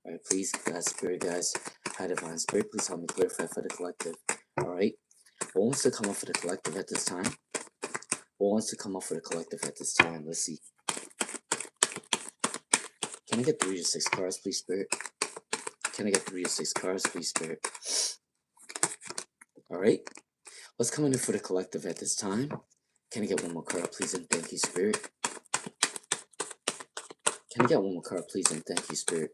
All right, please, guys, spirit guys, high divine spirit, please help me clarify for the collective. All right, what wants to come up for the collective at this time? What wants to come up for the collective at this time? Let's see. Can I get 3 to 6 cards, please, spirit? Can I get 3 to 6 cards, please, spirit? All right, what's coming in for the collective at this time? Can I get one more card, please, and thank you, spirit? Can I get one more card, please, and thank you, spirit?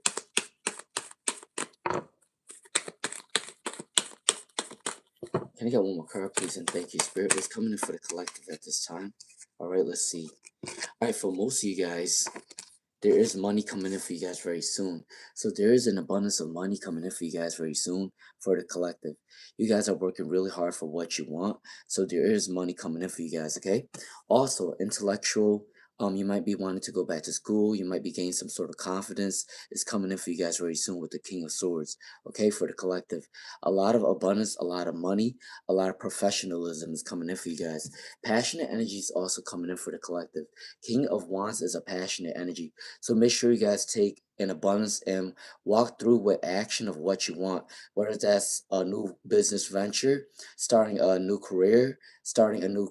Can I get one more card, please, and thank you, spirit? What's coming in for the collective at this time? All right, let's see. All right, for most of you guys, there is money coming in for you guys very soon. So there is an abundance of money coming in for you guys very soon for the collective. You guys are working really hard for what you want. So there is money coming in for you guys, okay? Also, intellectual, you might be wanting to go back to school. You might be gaining some sort of confidence. It's coming in for you guys very soon with the King of Swords, okay, for the collective. A lot of abundance, a lot of money, a lot of professionalism is coming in for you guys. Passionate energy is also coming in for the collective. King of Wands is a passionate energy. So make sure you guys take an abundance and walk through with action of what you want, whether that's a new business venture, starting a new career, starting a new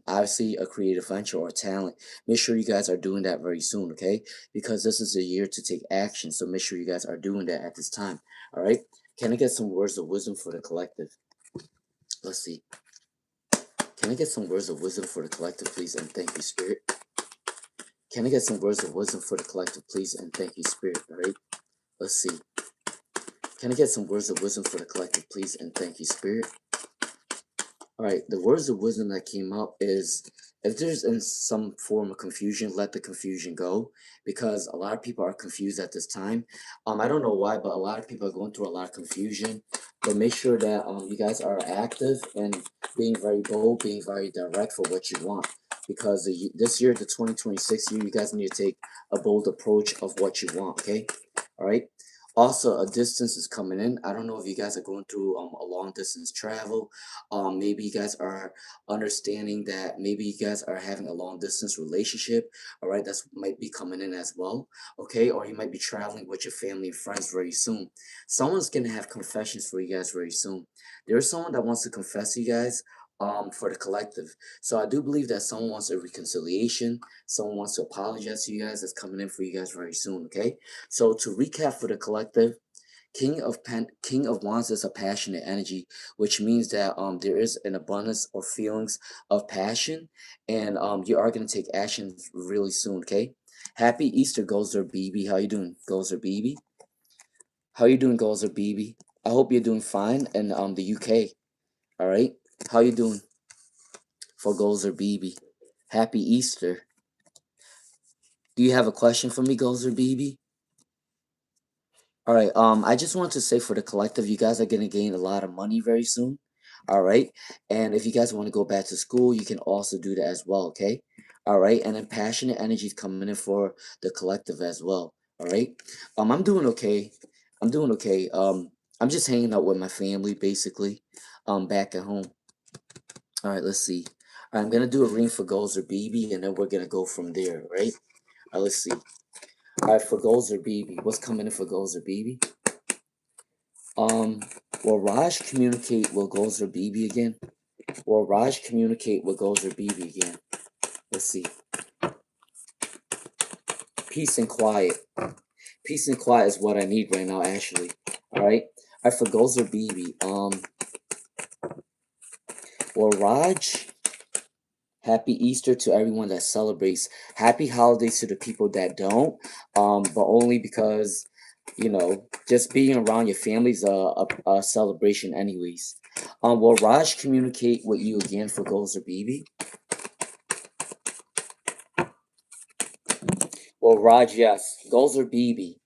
obviously a creative venture or talent. Make sure you guys are doing that very soon, okay? Because this is a year to take action. So make sure you guys are doing that at this time. All right. Can I get some words of wisdom for the collective? Let's see. Can I get some words of wisdom for the collective, please? And thank you, Spirit. Can I get some words of wisdom for the collective, please? And thank you, Spirit. All right. Let's see. Can I get some words of wisdom for the collective, please? And thank you, Spirit. All right. The words of wisdom that came up is, if there's in some form of confusion, let the confusion go, because a lot of people are confused at this time. I don't know why, but a lot of people are going through a lot of confusion. But make sure that you guys are active and being very bold, being very direct for what you want. Because this year, the 2026 year, you guys need to take a bold approach of what you want, okay? All right? Also, a distance is coming in. I don't know if you guys are going through a long distance travel. Maybe you guys are understanding that maybe you guys are having a long distance relationship. All right, that's might be coming in as well. Okay, or you might be traveling with your family and friends very soon. Someone's gonna have confessions for you guys very soon. There's someone that wants to confess to you guys for the collective. So I do believe that someone wants a reconciliation, someone wants to apologize to you guys. That's coming in for you guys very soon. Okay, so to recap for the collective, King of Wands is a passionate energy, which means that there is an abundance or feelings of passion, and you are gonna take action really soon. Okay, Happy Easter, Gozer BB. How you doing, Gozer BB? How you doing, Gozer BB? I hope you're doing fine in the UK. All right, how you doing for Gozer BB? Happy Easter. Do you have a question for me, Gozer BB? All right. I just want to say for the collective, you guys are gonna gain a lot of money very soon. All right. And if you guys want to go back to school, you can also do that as well. Okay. All right. And then passionate energy is coming in for the collective as well. All right. I'm doing okay. I'm doing okay. I'm just hanging out with my family basically. Back at home. All right. Let's see. All right, I'm gonna do a ring for goals or BB, and then we're gonna go from there. Right. All right. Let's see. All right, for goals or BB, what's coming in for goals or BB? Will Raj communicate with Goals or BB again? Will Raj communicate with Goals or BB again? Let's see. Peace and quiet. Peace and quiet is what I need right now, actually. Alright? Alright, for Goals or BB, will Raj, happy Easter to everyone that celebrates. Happy holidays to the people that don't. But only because, you know, just being around your family's a celebration anyways. Will Raj communicate with you again for Goals or BB? Well, Raj, yes. Goals or BB.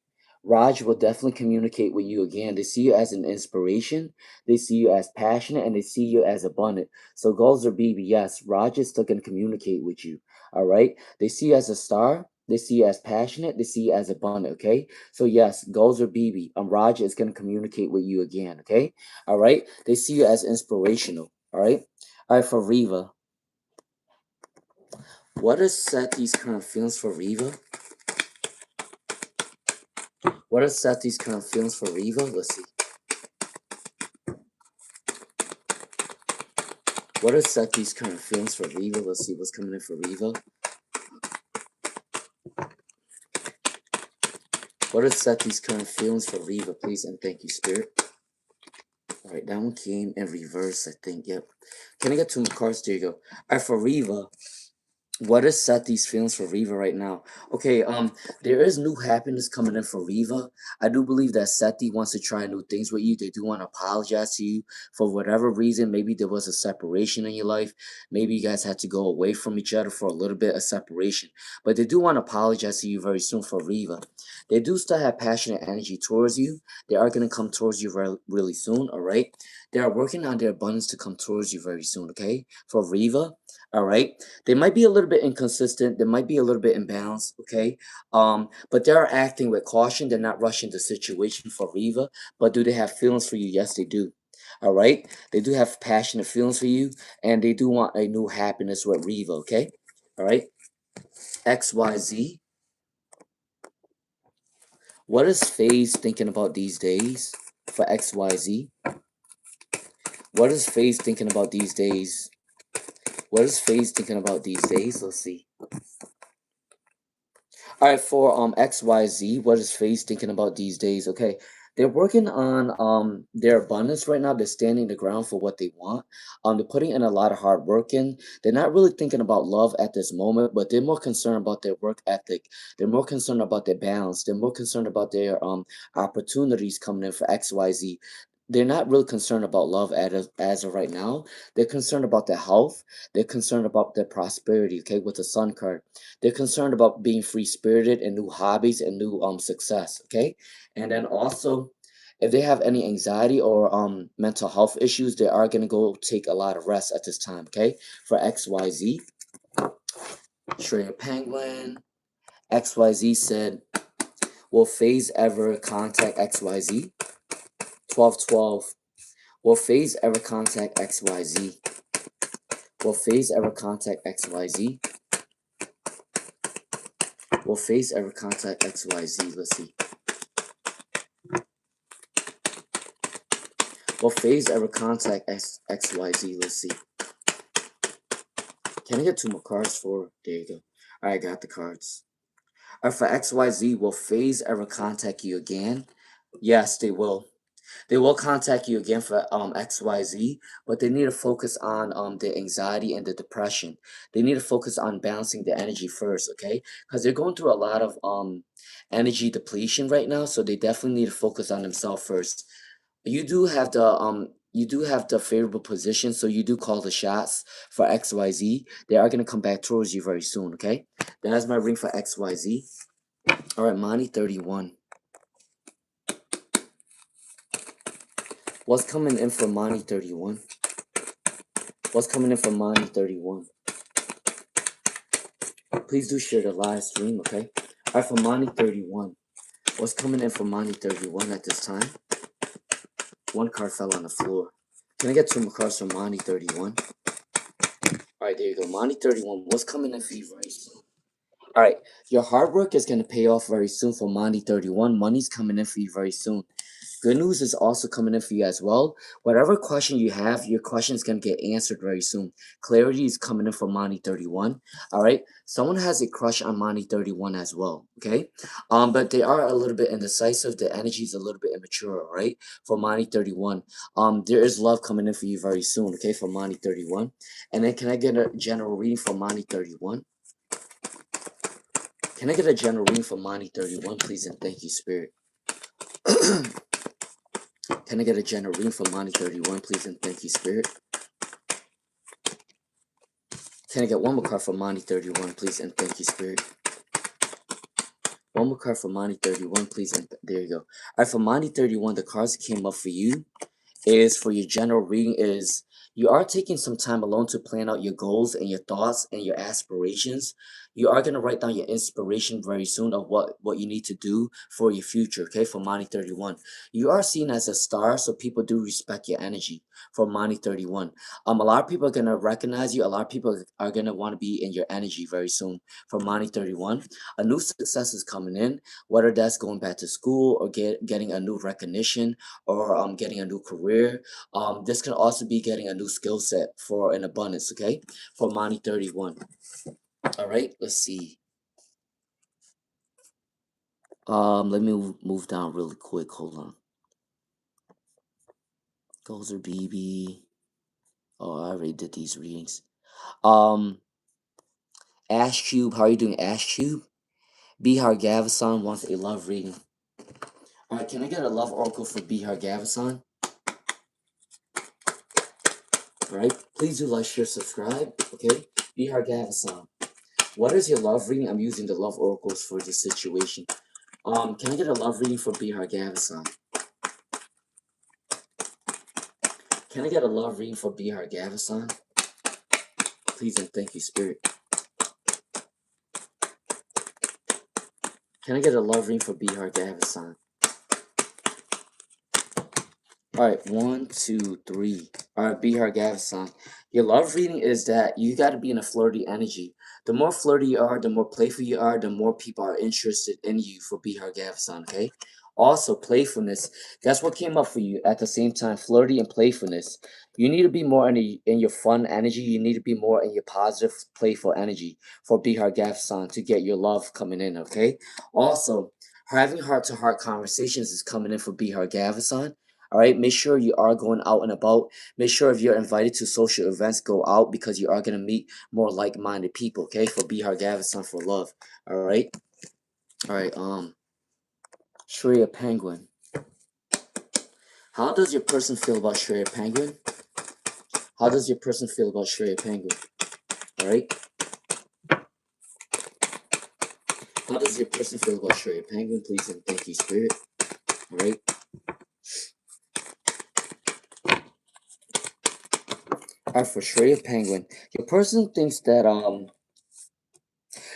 Raj will definitely communicate with you again. They see you as an inspiration. They see you as passionate, and they see you as abundant. So goals or BB, yes. Raj is still going to communicate with you. All right. They see you as a star. They see you as passionate. They see you as abundant. Okay. So yes, goals or BB. Raj is going to communicate with you again. Okay. All right. They see you as inspirational. All right. All right. For Riva, what is Seti's current feelings for Riva? What are Sathy's current feelings for Riva? Let's see. What are Sathy's current feelings for Riva? Let's see what's coming in for Riva. What are Sathy's current feelings for Riva, please? And thank you, Spirit. Alright, that one came in reverse, I think. Yep. Can I get 2 more cards? There you go. Alright, for Riva. What is Sathy's feelings for Riva right now? Okay, there is new happiness coming in for Riva. I do believe that Sathi wants to try new things with you. They do want to apologize to you for whatever reason. Maybe there was a separation in your life. Maybe you guys had to go away from each other for a little bit of separation. But they do want to apologize to you very soon for Riva. They do still have passionate energy towards you. They are going to come towards you really soon, all right? They are working on their abundance to come towards you very soon, okay? For Riva, all right? They might be a little bit inconsistent. They might be a little bit imbalanced, okay? But they are acting with caution. They're not rushing the situation for Riva. But do they have feelings for you? Yes, they do. All right? They do have passionate feelings for you, and they do want a new happiness with Riva, okay? All right? XYZ. What is FaZe thinking about these days for XYZ? What is FaZe thinking about these days? What is FaZe thinking about these days? Let's see. All right, for XYZ, what is FaZe thinking about these days? Okay, they're working on their abundance right now. They're standing the ground for what they want. They're putting in a lot of hard work in. They're not really thinking about love at this moment, but they're more concerned about their work ethic. They're more concerned about their balance. They're more concerned about their opportunities coming in for XYZ. They're not really concerned about love as of right now. They're concerned about their health. They're concerned about their prosperity, okay, with the Sun card. They're concerned about being free spirited and new hobbies and new success. Okay, and then also, if they have any anxiety or mental health issues, they are gonna go take a lot of rest at this time. Okay, for XYZ, Shreya Penguin, XYZ said, "Will FaZe ever contact XYZ?" 1212. Will FaZe ever contact XYZ? Will FaZe ever contact XYZ? Will FaZe ever contact XYZ? Let's see. Will FaZe ever contact XYZ? Let's see. Can I get 2 more cards for? There you go. Alright, got the cards. Alright, for XYZ, will FaZe ever contact you again? Yes, they will. They will contact you again for XYZ, but they need to focus on the anxiety and the depression. They need to focus on balancing the energy first, okay? Because they're going through a lot of energy depletion right now, so they definitely need to focus on themselves first. You do have the favorable position, so you do call the shots for XYZ. They are gonna come back towards you very soon, okay? That's my ring for XYZ. Alright, Monty 31. What's coming in for Monty 31? What's coming in for Monty 31? Please do share the live stream, okay? Alright, for Monty 31. What's coming in for Monty 31 at this time? 1 card fell on the floor. Can I get 2 more cards from Monty 31? Alright, there you go. Monty 31. What's coming in for you very soon? Alright, your hard work is going to pay off very soon for Monty 31. Money's coming in for you very soon. Good news is also coming in for you as well. Whatever question you have, your question is going to get answered very soon. Clarity is coming in for Monty 31. All right. Someone has a crush on Monty 31 as well. Okay. But they are a little bit indecisive. The energy is a little bit immature. All right. For Monty 31. There is love coming in for you very soon. Okay. For Monty 31. And then can I get a general reading for Monty 31? Can I get a general reading for Monty 31, please? And thank you, Spirit. Can I get a general reading for Monty 31, please? And thank you, Spirit. Can I get 1 more card for Monty 31, please? And thank you, Spirit. 1 more card for Monty 31, please. And there you go. All right, for Monty 31, the cards that came up for you is for your general reading is you are taking some time alone to plan out your goals and your thoughts and your aspirations. You are going to write down your inspiration very soon of what you need to do for your future, okay? For Money 31. You are seen as a star, so people do respect your energy for Money 31. A lot of people are going to recognize you. A lot of people are going to want to be in your energy very soon for Money 31. A new success is coming in, whether that's going back to school or getting a new recognition or getting a new career. This can also be getting a new skill set for an abundance, okay? For Money 31. All right, let's see. Let me move down really quick. Hold on. Gozer BB. Oh, I already did these readings. Ash Cube, how are you doing, Ash Cube? Bihar Gavasan wants a love reading. All right, can I get a love oracle for Bihar Gavasan? All right, please do like, share, subscribe. Okay, Bihar Gavasan. What is your love reading? I'm using the love oracles for this situation. Can I get a love reading for Bihar Gavasan? Can I get a love reading for Bihar Gavasan? Please and thank you, Spirit. Can I get a love reading for Bihar Gavasan? Alright, 1, 2, 3. Alright, Bihar Gavasan. Your love reading is that you got to be in a flirty energy. The more flirty you are, the more playful you are, the more people are interested in you for Bihar Gavasan, okay? Also, playfulness. That's what came up for you at the same time, flirty and playfulness. You need to be more in your fun energy. You need to be more in your positive, playful energy for Bihar Gavasan to get your love coming in, okay? Also, having heart-to-heart conversations is coming in for Bihar Gavasan. All right, make sure you are going out and about. Make sure if you're invited to social events, go out because you are going to meet more like-minded people, okay? For Bihar Gavasan for love. All right. All right, Shreya Penguin. How does your person feel about Shreya Penguin? How does your person feel about Shreya Penguin? All right. How does your person feel about Shreya Penguin? Please and thank you, Spirit. All right. All right, for Shreya Penguin, your person thinks that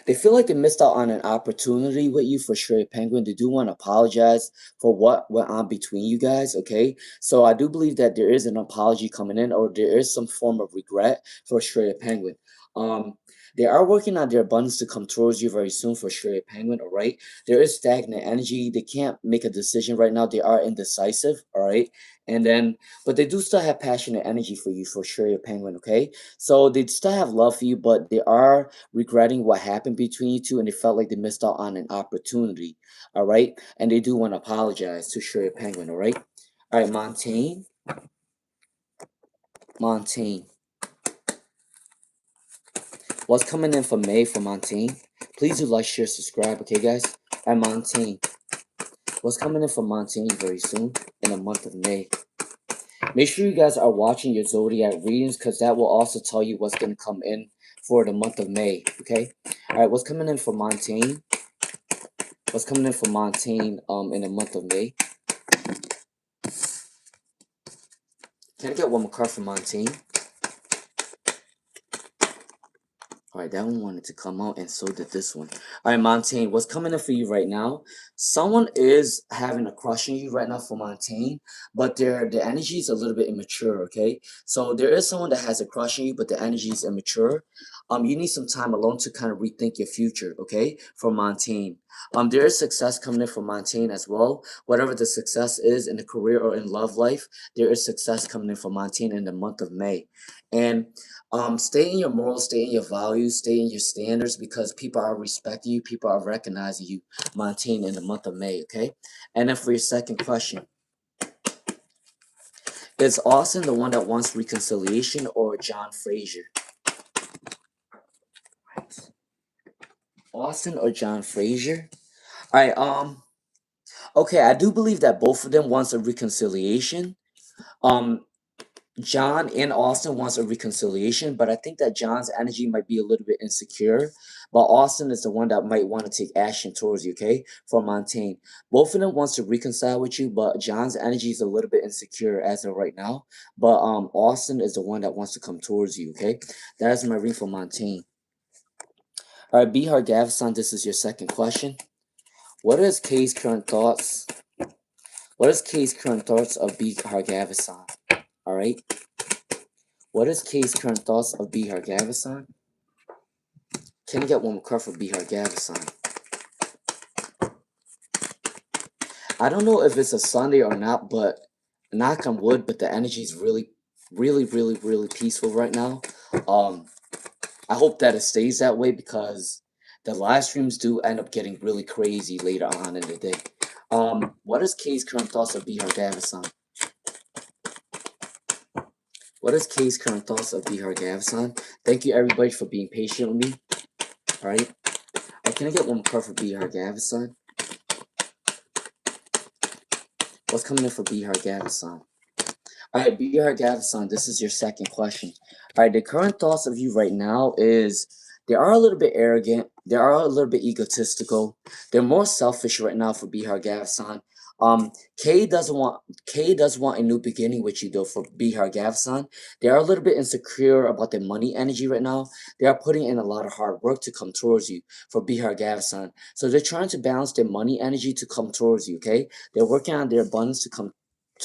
they feel like they missed out on an opportunity with you for Shreya Penguin. They do want to apologize for what went on between you guys, okay? So I do believe that there is an apology coming in, or there is some form of regret for Shreya Penguin. They are working on their abundance to come towards you very soon for Shreya Penguin, all right? There is stagnant energy. They can't make a decision right now. They are indecisive, all right? And then, but they do still have passionate energy for you for Shreya Penguin, okay? So they still have love for you, but they are regretting what happened between you two, and they felt like they missed out on an opportunity, all right? And they do want to apologize to Shreya Penguin, all right? All right, Montaigne. What's coming in for May for Montaigne? Please do like, share, subscribe, okay, guys? All right, Montaigne. What's coming in for Montaigne very soon in the month of May? Make sure you guys are watching your zodiac readings because that will also tell you what's going to come in for the month of May, okay? All right, what's coming in for Montaigne? What's coming in for Montaigne in the month of May? Can I get one more card for Montaigne? Alright, that one wanted to come out, and so did this one. Alright, Montaigne, what's coming in for you right now? Someone is having a crush on you right now for Montaigne, but their energy is a little bit immature, okay? So there is someone that has a crush on you, but the energy is immature. You need some time alone to kind of rethink your future, okay? For Montaigne. There is success coming in for Montaigne as well. Whatever the success is in the career or in love life, there is success coming in for Montaigne in the month of May. And stay in your morals, stay in your values, stay in your standards because people are respecting you, people are recognizing you, Montaigne, in the month of May, okay? And then for your second question, is Austin the one that wants reconciliation or John Frazier? Right. Austin or John Frazier? All right, okay, I do believe that both of them wants a reconciliation. John and Austin wants a reconciliation, but I think that John's energy might be a little bit insecure. But Austin is the one that might want to take action towards you, okay? For Montaigne. Both of them wants to reconcile with you, but John's energy is a little bit insecure as of right now. But Austin is the one that wants to come towards you, okay? That is my read for Montaigne. All right, Bihar Gavasan, this is your second question. What is K's current thoughts? What is K's current thoughts of Bihar Gavasan? All right. What is K's current thoughts of Bihar Gavasan? Can I get one more card for Bihar Gavasan? I don't know if it's a Sunday or not, but knock on wood, but the energy is really, really, really, really peaceful right now. I hope that it stays that way because the live streams do end up getting really crazy later on in the day. What is K's current thoughts of Bihar Gavasan? What is K's current thoughts of Bihar Gavasan? Thank you everybody for being patient with me. Alright. Can I get one more card for Bihar Gavasan? What's coming in for Bihar Gavasan? Alright, Bihar Gavasan, this is your second question. Alright, the current thoughts of you right now is they are a little bit arrogant. They are a little bit egotistical. They're more selfish right now for Bihar Gavasan. K does want a new beginning with you though for Bihar Gavasan. They are a little bit insecure about their money energy right now. They are putting in a lot of hard work to come towards you for Bihar Gavasan. So they're trying to balance their money energy to come towards you, okay? They're working on their abundance to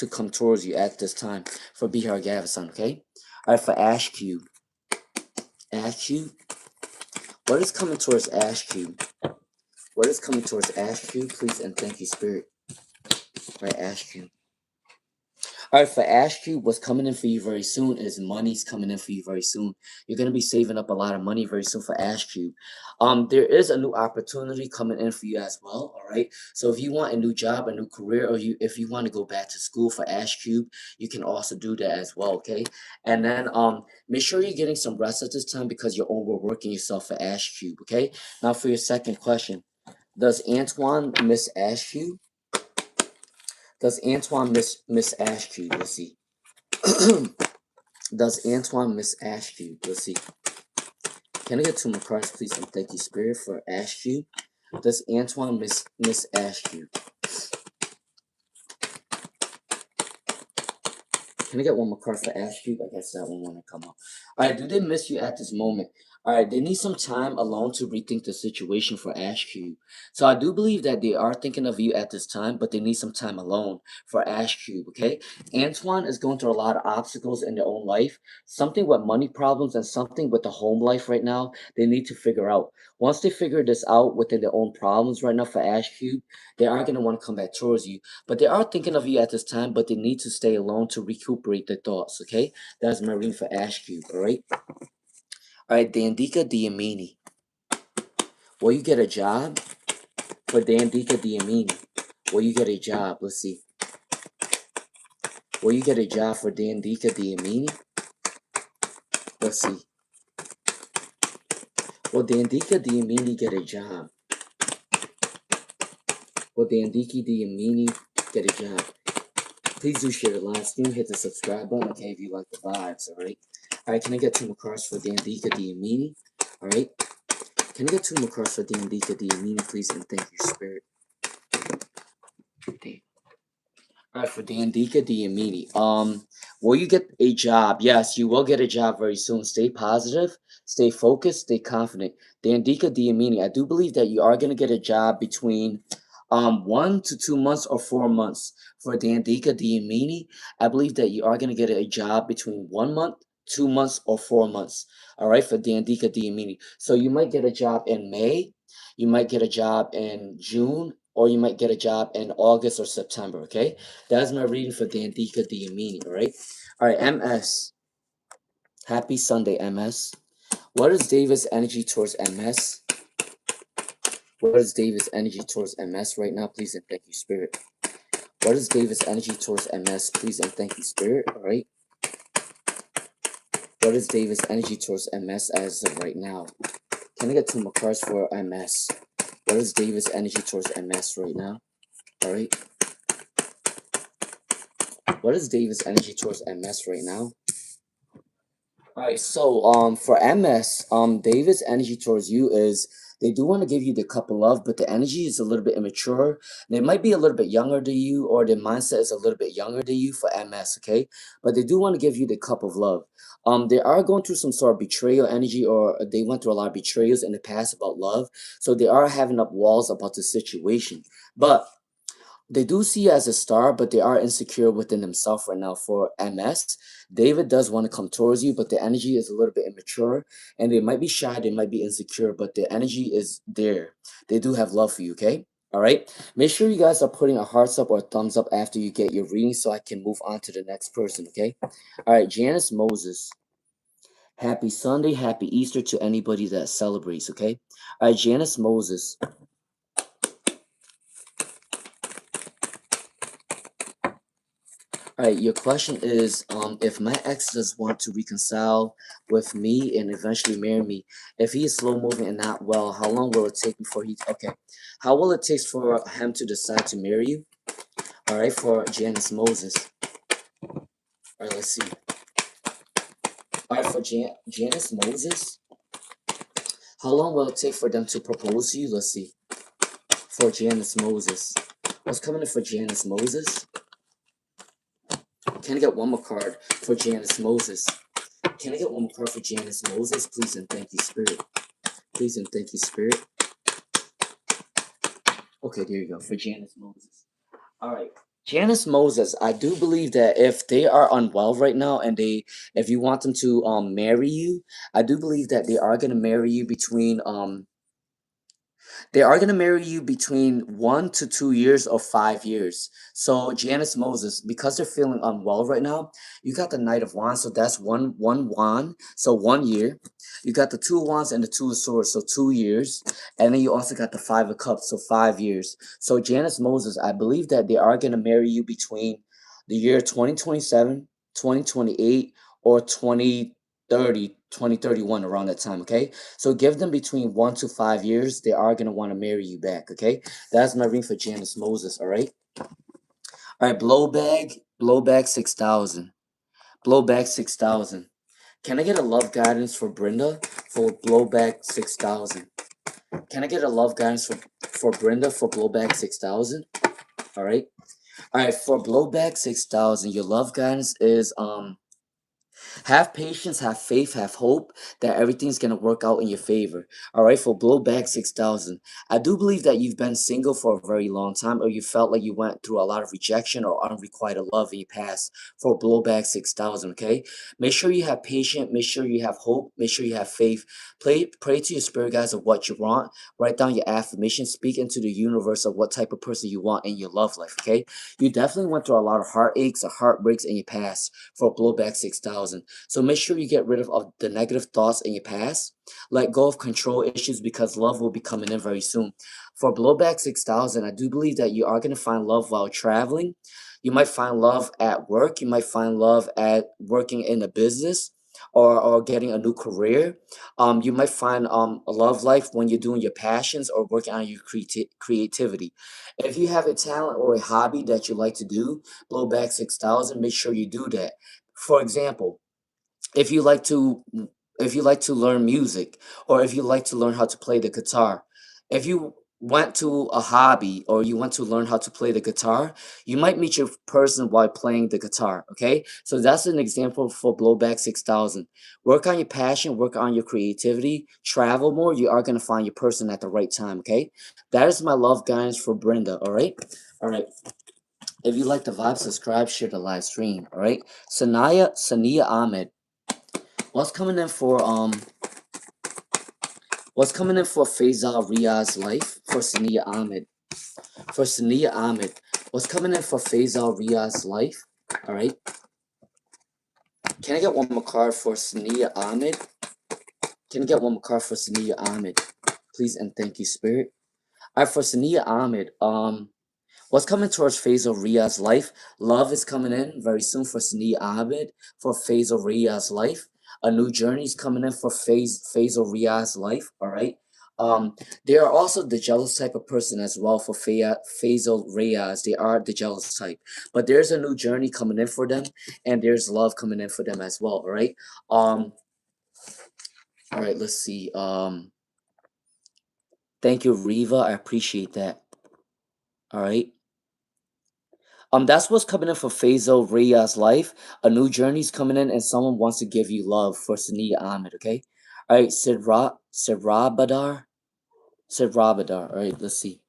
come towards you at this time for Bihar Gavasan, okay? Alright, for Ash Cube. Ash Cube? What is coming towards Ash Cube? What is coming towards Ash Cube? Please and thank you, Spirit. Alright, Ash Cube. Alright, for Ash Cube, what's coming in for you very soon is money's coming in for you very soon. You're going to be saving up a lot of money very soon for Ash Cube. There is a new opportunity coming in for you as well, alright? So if you want a new job, a new career, or if you want to go back to school for Ash Cube, you can also do that as well, okay? And then make sure you're getting some rest at this time because you're overworking yourself for Ash Cube, okay? Now for your second question, does Antoine miss Ash Cube? Does Antoine miss Ash Cube? Let's see. Does Antoine miss Ash Cube? Let's see. Can I get two more cards, please? And thank you, Spirit, for Ash Cube. Does Antoine miss Ash Cube? Can I get one more card for Ash Cube? I guess that one want to come up. Alright, do they miss you at this moment? Alright, they need some time alone to rethink the situation for Ash Cube. So I do believe that they are thinking of you at this time, but they need some time alone for Ash Cube, okay? Antoine is going through a lot of obstacles in their own life. Something with money problems and something with the home life right now they need to figure out. Once they figure this out within their own problems right now for Ash Cube, they are going to want to come back towards you. But they are thinking of you at this time, but they need to stay alone to recuperate their thoughts, okay? That's my reading for Ash Cube, alright? Alright, Dandika Diamini. Will you get a job? For Dandika Diamini. Will you get a job? Let's see. Will you get a job for Dandika Diamini? Let's see. Will Dandika Diamini get a job? Will Dandika Diamini get a job? Please do share the live stream. Hit the subscribe button, okay, if you like the vibes, alright? Alright, can I get two more cards for Dandika Diamini? Alright? Can I get two more cards for Dandika Diamini, please? And thank you, Spirit. Alright, for Dandika Diamini. Will you get a job? Yes, you will get a job very soon. Stay positive, stay focused, stay confident. Dandika Diamini, I do believe that you are gonna get a job between 1 to 2 months or 4 months. For Dandika Diamini, I believe that you are gonna get a job between 1 month, 2 months, or 4 months. Alright, for Dandika Diamini. So you might get a job in May, you might get a job in June, or you might get a job in August or September, okay? That's my reading for Dandika Diamini, alright? Alright, MS. Happy Sunday, MS. What is David's energy towards MS? What is David's energy towards MS right now? Please and thank you, Spirit. What is David's energy towards MS? Please and thank you, Spirit, alright? What is David's energy towards MS as of right now? Can I get two more cards for MS? What is David's energy towards MS right now? Alright? What is David's energy towards MS right now? All right, so for MS, David's energy towards you is they do want to give you the cup of love, but the energy is a little bit immature. They might be a little bit younger than you, or their mindset is a little bit younger than you for MS, okay? But they do want to give you the cup of love. They are going through some sort of betrayal energy, or they went through a lot of betrayals in the past about love, so they are having up walls about the situation. But they do see you as a star, but they are insecure within themselves right now for MS. David does want to come towards you, but the energy is a little bit immature, and they might be shy, they might be insecure, but the energy is there. They do have love for you, okay? All right. Make sure you guys are putting a hearts up or a thumbs up after you get your reading so I can move on to the next person, okay? All right, Janice Moses. Happy Sunday, happy Easter to anybody that celebrates, okay? All right, Janice Moses. All right, your question is, if my ex does want to reconcile with me and eventually marry me, if he is slow moving and not well, how long will it take before he? Okay, how will it take for him to decide to marry you? All right, for Janice Moses. All right, let's see. All right, for Janice Moses, how long will it take for them to propose to you? Let's see. For Janice Moses, what's coming in for Janice Moses? Can I get one more card for Janice Moses? Can I get one more card for Janice Moses? Please and thank you, Spirit. Please and thank you, Spirit. Okay, there you go, for Janice Moses. All right. Janice Moses, I do believe that if they are unwell right now and if you want them to marry you, I do believe that they are gonna marry you between they are going to marry you between 1 to 2 years or 5 years. So Janice Moses, because they're feeling unwell right now, you got the Knight of Wands, so that's one wand, so 1 year. You got the Two of Wands and the Two of Swords, so 2 years. And then you also got the Five of Cups, so 5 years. So Janice Moses, I believe that they are going to marry you between the year 2027, 2028, or 2031, around that time, okay? So give them between 1 to 5 years. They are gonna want to marry you back, okay? That's my ring for Janice Moses, all right? All right, blowback 6,000. Blowback 6,000. Can I get a love guidance for Brenda for blowback 6,000? Can I get a love guidance for Brenda for blowback 6,000? All right. All right, for blowback 6,000, your love guidance is have patience, have faith, have hope that everything's gonna work out in your favor. All right, for blowback 6,000. I do believe that you've been single for a very long time, or you felt like you went through a lot of rejection or unrequited love in your past. For blowback 6,000, okay? Make sure you have patience, make sure you have hope, make sure you have faith. Pray to your spirit guides of what you want. Write down your affirmation, speak into the universe of what type of person you want in your love life, okay? You definitely went through a lot of heartaches or heartbreaks in your past for blowback 6,000. So make sure you get rid of the negative thoughts in your past. Let go of control issues because love will be coming in very soon. For blowback 6,000, I do believe that you are going to find love while traveling. You might find love at work. You might find love at working in a business, or getting a new career. You might find a love life when you're doing your passions or working on your creativity. If you have a talent or a hobby that you like to do, blowback 6,000, make sure you do that. For example, if you like to if you like to learn music, or if you like to learn how to play the guitar, if you went to a hobby or you want to learn how to play the guitar, you might meet your person while playing the guitar, okay? So that's an example for blowback 6,000. Work on your passion, work on your creativity, travel more. You are going to find your person at the right time, okay? That is my love guidance for Brenda, all right? All right. If you like the vibe, subscribe, share the live stream, all right? Sania Ahmed. What's coming in for Faisal Riyad's life for Sania Ahmed? For Sania Ahmed. What's coming in for Faisal Riyad's life? Alright. Can I get one more card for Sania Ahmed? Can I get one more card for Sania Ahmed? Please and thank you, Spirit. Alright, for Sania Ahmed, what's coming towards Faisal Riyad's life? Love is coming in very soon for Sania Ahmed for Faisal Riyad's life. A new journey is coming in for Faisal Riyad's life. All right. They are also the jealous type of person as well for Faisal Riyaz. They are the jealous type, but there's a new journey coming in for them, and there's love coming in for them as well. All right. All right, let's see. Thank you, Riva. I appreciate that. All right. That's what's coming in for Faisal Ria's life. A new journey's coming in, and someone wants to give you love for Sania Ahmed. Okay. All right, Sidrabadar. All right, let's see.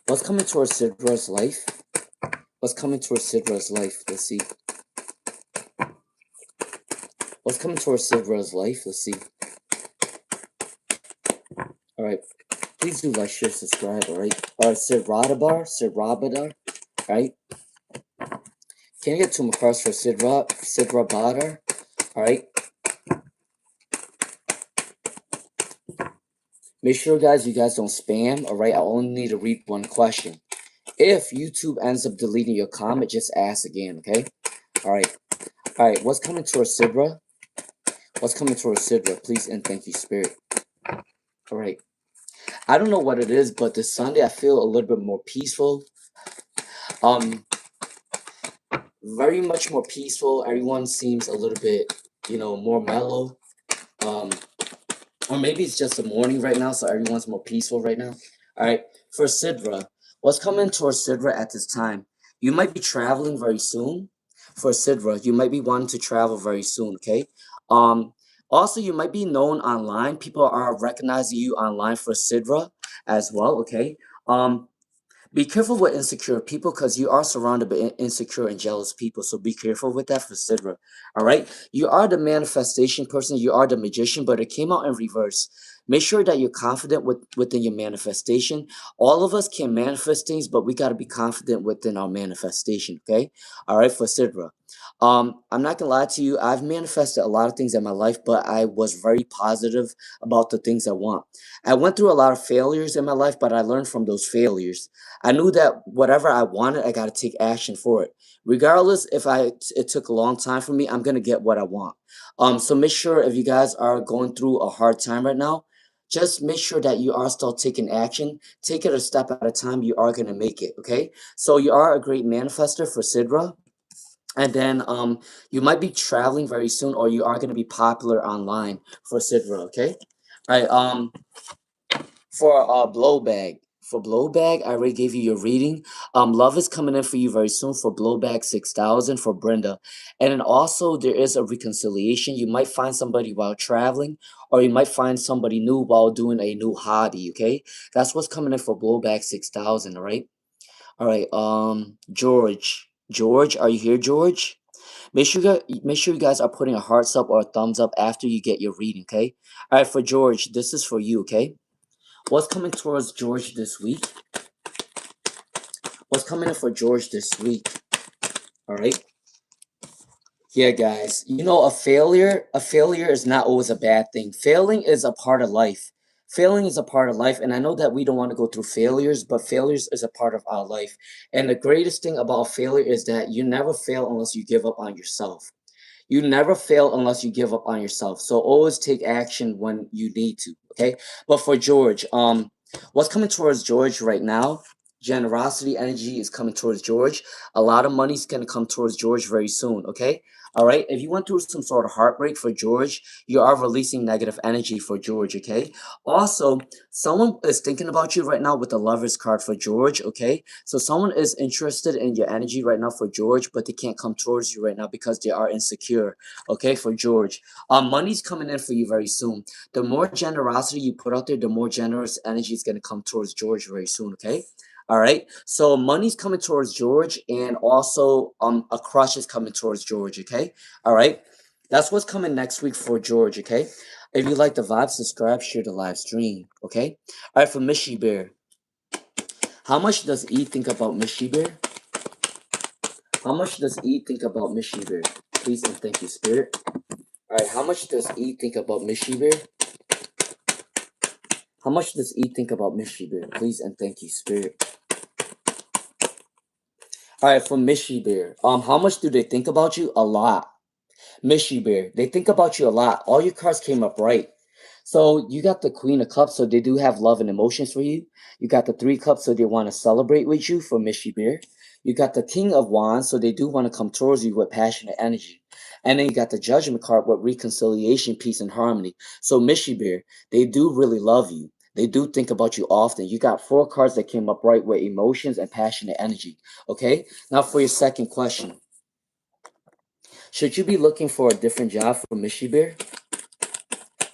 What's coming towards Sidra's life? What's coming towards Sidra's life? Let's see. What's coming towards Sidra's life? Let's see. All right. Please do like, share, subscribe. All right. All right, Sidrabadar. All right. Can you get two more cards for Sidrabadar? All right. Make sure, guys, you guys don't spam. All right. I only need to read one question. If YouTube ends up deleting your comment, just ask again. Okay. All right. All right. What's coming towards Sidra? What's coming towards Sidra? Please and thank you, Spirit. All right. I don't know what it is, but this Sunday I feel a little bit more peaceful. Very much more peaceful. Everyone seems a little bit, more mellow. Or maybe it's just the morning right now, so everyone's more peaceful right now. All right. For Sidra, what's coming towards Sidra at this time? You might be traveling very soon. For Sidra, you might be wanting to travel very soon. Okay. Also, you might be known online. People are recognizing you online for Sidra as well. Okay. Be careful with insecure people because you are surrounded by insecure and jealous people. So be careful with that for Sidra. All right. You are the manifestation person. You are the magician, but it came out in reverse. Make sure that you're confident within your manifestation. All of us can manifest things, but we got to be confident within our manifestation. Okay. All right. For Sidra. I'm not gonna lie to you. I've manifested a lot of things in my life, but I was very positive about the things I want. I went through a lot of failures in my life, but I learned from those failures. I knew that whatever I wanted, I got to take action for it. Regardless if it took a long time for me, I'm going to get what I want. So make sure if you guys are going through a hard time right now, just make sure that you are still taking action. Take it a step at a time. You are going to make it. Okay. So you are a great manifester for Sidra. And then you might be traveling very soon, or you are going to be popular online for Sidra. Okay. All right. For blowbag. For blowbag, I already gave you your reading. Love is coming in for you very soon for blowbag 6,000 for Brenda. And then also there is a reconciliation. You might find somebody while traveling, or you might find somebody new while doing a new hobby, okay? That's what's coming in for blowbag 6,000, all right? All right, George. George, are you here, George? Make sure you guys are putting a hearts up or a thumbs up after you get your reading, okay? All right, for George, this is for you, okay? What's coming towards George this week? What's coming in for George this week? All right. Yeah, guys. A failure is not always a bad thing. Failing is a part of life. Failing is a part of life, and I know that we don't want to go through failures, but failures is a part of our life. And the greatest thing about failure is that you never fail unless you give up on yourself. You never fail unless you give up on yourself. So always take action when you need to. Okay. But for George, what's coming towards George right now? Generosity energy is coming towards George. A lot of money's gonna come towards George very soon. Okay. All right. If you went through some sort of heartbreak for George, you are releasing negative energy for George. Okay. Also, someone is thinking about you right now with the Lover's card for George. Okay. So someone is interested in your energy right now for George, but they can't come towards you right now because they are insecure. Okay, for George. Money's coming in for you very soon. The more generosity you put out there, the more generous energy is gonna come towards George very soon. Okay. All right. So money's coming towards George, and also a crush is coming towards George. Okay. All right. That's what's coming next week for George. Okay. If you like the vibe, subscribe, share the live stream. Okay. All right. For Mishy Bear. How much does E think about Mishy Bear? How much does E think about Mishy Bear? Please and thank you, Spirit. Alright, how much does E think about Mishy Bear? How much does E think about Mishy Bear? Please and thank you, Spirit. Alright, for Mishy Bear. How much do they think about you? A lot. Mishy Bear, they think about you a lot. All your cards came up right. So you got the Queen of Cups, so they do have love and emotions for you. You got the Three Cups, so they want to celebrate with you for Mishy Bear. You got the King of Wands, so they do want to come towards you with passionate energy. And then you got the Judgment card with reconciliation, peace, and harmony. So Mishy Bear, they do really love you. They do think about you often. You got 4 cards that came up right with emotions and passionate energy. Okay? Now for your second question. Should you be looking for a different job for Mishy Bear?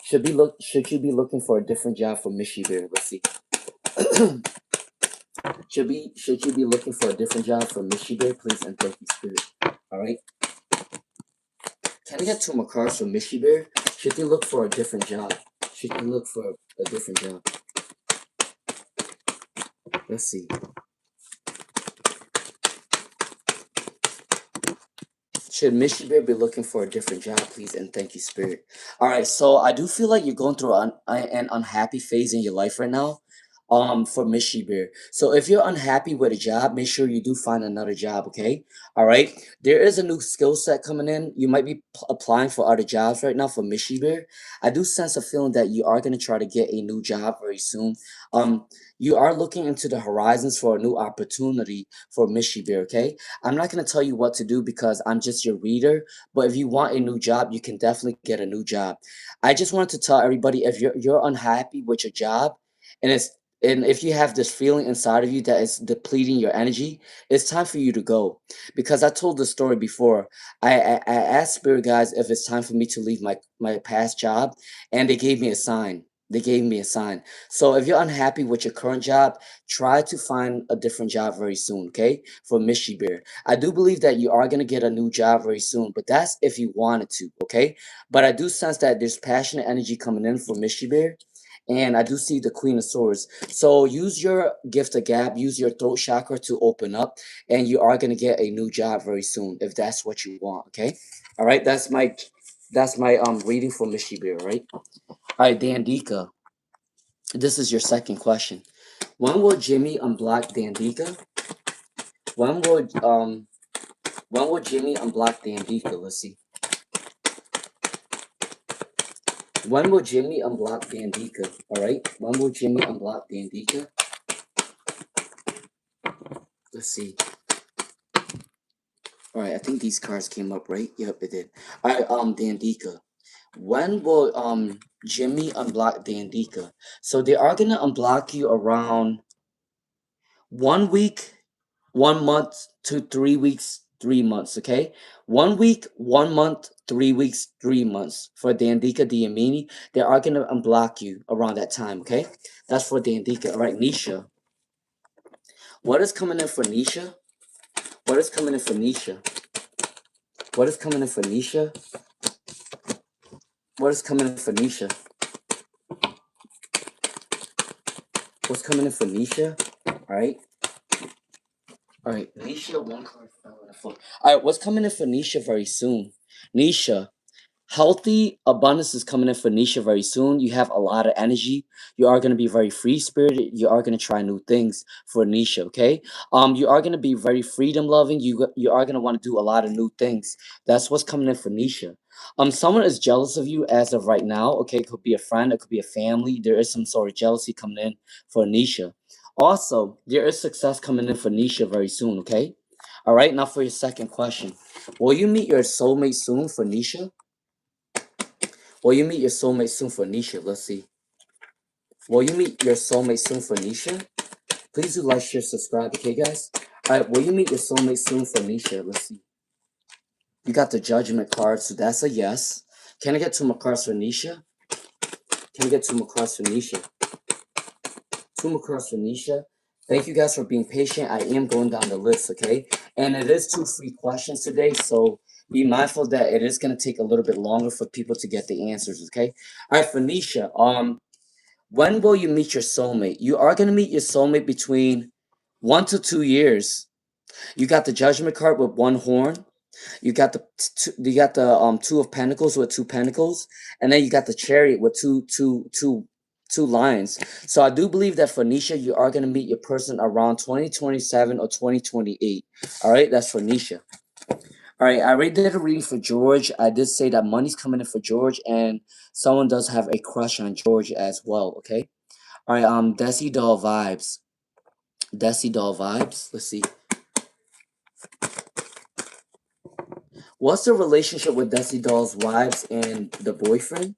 Should you be looking for a different job for Mishy Bear? Let's see. Should you be looking for a different job for Mishy Bear, please, and thank you, Spirit. Alright. Can I get 2 more cards for Mishy Bear? Should you look for a different job? Should you look for a different job? Let's see. Should Mishy Bear be looking for a different job, please, and thank you, Spirit. Alright, so I do feel like you're going through an unhappy phase in your life right now. For Mishy Bear. So if you're unhappy with a job, make sure you do find another job, okay? Alright? There is a new skill set coming in. You might be applying for other jobs right now for Mishy Bear. I do sense a feeling that you are going to try to get a new job very soon. You are looking into the horizons for a new opportunity for Mishy Bear, okay? I'm not going to tell you what to do because I'm just your reader, but if you want a new job, you can definitely get a new job. I just wanted to tell everybody, if you're unhappy with your job, and it's and if you have this feeling inside of you that is depleting your energy, it's time for you to go. Because I told the story before. I asked spirit guides if it's time for me to leave my past job, and they gave me a sign. They gave me a sign. So if you're unhappy with your current job, try to find a different job very soon, okay? For Mishy Bear. I do believe that you are going to get a new job very soon, but that's if you wanted to, okay? But I do sense that there's passionate energy coming in for Mishy Bear. And I do see the Queen of Swords. So use your gift of gab, use your throat chakra to open up, and you are gonna get a new job very soon if that's what you want. Okay, all right. That's my reading for Mishy Bear. Right. All right, Dandika. This is your second question. When will Jimmy unblock Dandika? When will um when will Jimmy unblock Dandika? Let's see. When will Jimmy unblock Dandika? All right. When will Jimmy unblock Dandika? Let's see. All right, I think these cards came up, right? Yep, it did. All right, Dandika. When will Jimmy unblock Dandika? So they are gonna unblock you around 1 week, 1 month to 3 weeks, 3 months. Okay, 1 week, 1 month, 3 weeks, 3 months for Dandika Diamini. They are gonna unblock you around that time. Okay, that's for Dandika. All right, Nisha. What is coming in for Nisha? What is coming in for Nisha? What is coming in for Nisha? What is coming in for Nisha? What's coming in for Nisha? Alright. Alright. Nisha, one card fell on the floor. Alright, what's coming in for Nisha very soon? Nisha, healthy abundance is coming in for Nisha very soon. You have a lot of energy. You are going to be very free spirited. You are going to try new things for Nisha, okay? You are going to be very freedom loving. You are going to want to do a lot of new things. That's what's coming in for Nisha. Someone is jealous of you as of right now. Okay, it could be a friend, it could be a family. There is some sort of jealousy coming in for Nisha. Also, there is success coming in for Nisha very soon, okay? All right, now for your second question. Will you meet your soulmate soon for Nisha? Will you meet your soulmate soon for Nisha? Let's see. Will you meet your soulmate soon for Nisha? Please do like, share, subscribe, okay, guys? All right, will you meet your soulmate soon for Nisha? Let's see. You got the Judgment card, so that's a yes. Can I get 2 more cards for Nisha? Can I get 2 more cards for Nisha? 2 more cards for Nisha. Thank you guys for being patient. I am going down the list, okay? And it is 2 free questions today, so be mindful that it is going to take a little bit longer for people to get the answers, okay? All right, for Nisha, when will you meet your soulmate? You are going to meet your soulmate between 1 to 2 years. You got the Judgment card with 1 horn. You got the 2 of Pentacles with 2 pentacles, and then you got the Chariot with two lines. So I do believe that for Nisha, you are going to meet your person around 2027 or 2028. All right, that's for Nisha. All right, I already did a reading for George. I did say that money's coming in for George, and someone does have a crush on George as well. Okay. All right. Desi Doll vibes. Desi Doll vibes. Let's see. What's the relationship with Desi Doll's wives and the boyfriend?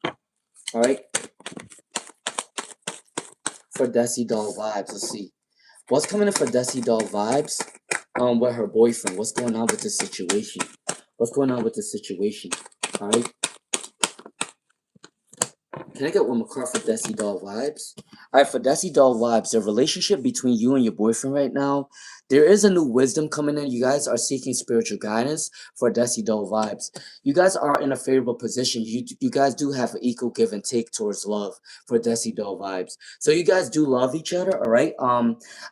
All right. For Desi Doll vibes, let's see. What's coming in for Desi Doll vibes? With her boyfriend. What's going on with this situation? What's going on with this situation? All right. Can I get one more card for Desi Doll vibes? All right, for Desi Doll vibes, the relationship between you and your boyfriend right now, there is a new wisdom coming in. You guys are seeking spiritual guidance for Desi Doll vibes. You guys are in a favorable position. You guys do have an equal give and take towards love for Desi Doll vibes. So you guys do love each other, all right?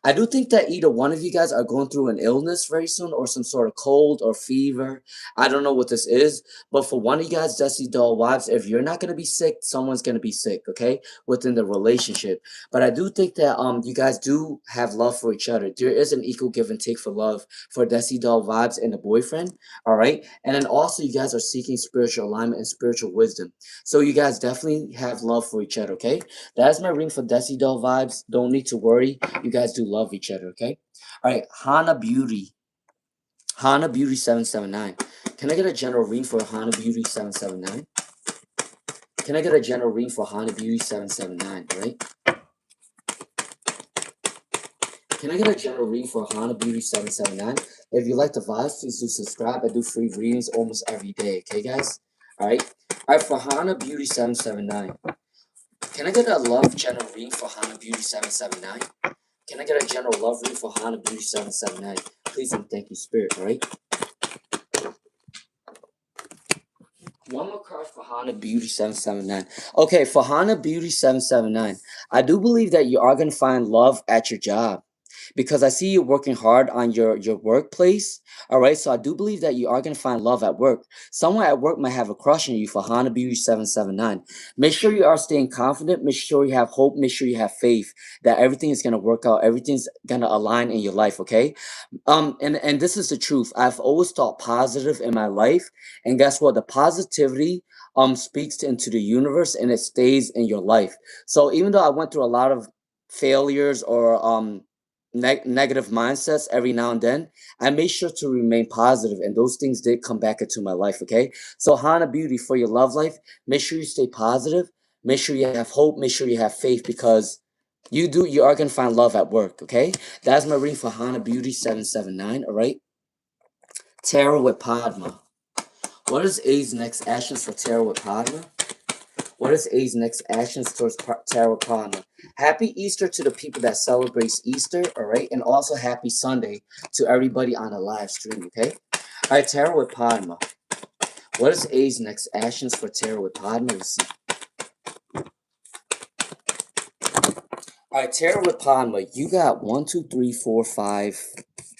I do think that either one of you guys are going through an illness very soon or some sort of cold or fever. I don't know what this is, but for one of you guys, Desi Doll wives, if you're not gonna be sick, someone's gonna be sick, okay? Within the relationship. But I do think that you guys do have love for each other. There is an equal give and take for love for Desi Doll vibes and the boyfriend, all right? And then also you guys are seeking spiritual alignment and spiritual wisdom. So you guys definitely have love for each other, okay? That is my reading for Desi Doll vibes. Don't need to worry. You guys do love each other, okay? All right, Hana Beauty. Hana Beauty 779. Can I get a general reading for Hana Beauty 779? Can I get a general reading for Hana Beauty 779, right? Can I get a general reading for Hana Beauty 779? If you like the vibes, please do subscribe. I do free readings almost every day, okay, guys? Alright? Alright, for Hana Beauty 779. Can I get a love general reading for Hana Beauty 779? Can I get a general love reading for Hana Beauty 779? Please and thank you, Spirit, alright? One more card for Hana Beauty 779. Okay, for Hana Beauty 779, I do believe that you are going to find love at your job because I see you working hard on your workplace. All right, so I do believe that you are going to find love at work. Someone at work might have a crush on you for Hana Beauty 779. Make sure you are staying confident. Make sure you have hope. Make sure you have faith that everything is going to work out. Everything's going to align in your life, okay? And this is the truth. I've always thought positive in my life, and guess what? The positivity speaks into the universe and it stays in your life. So even though I went through a lot of failures or negative mindsets every now and then, I made sure to remain positive, and those things did come back into my life. Okay, so Hana Beauty, for your love life, make sure you stay positive. Make sure you have hope. Make sure you have faith because you are gonna find love at work. Okay, that's my reading for Hana Beauty 779. All right, Tarot with Padma. What is A's next actions for Tarot with Padma? What is A's next actions towards Tarot with Padma? Happy Easter to the people that celebrates Easter, all right? And also happy Sunday to everybody on the live stream, okay? All right, Tarot with Padma. What is A's next actions for Tarot with Padma? Let's see. All right, Tarot with Padma, you got 1, 2, 3, 4, 5,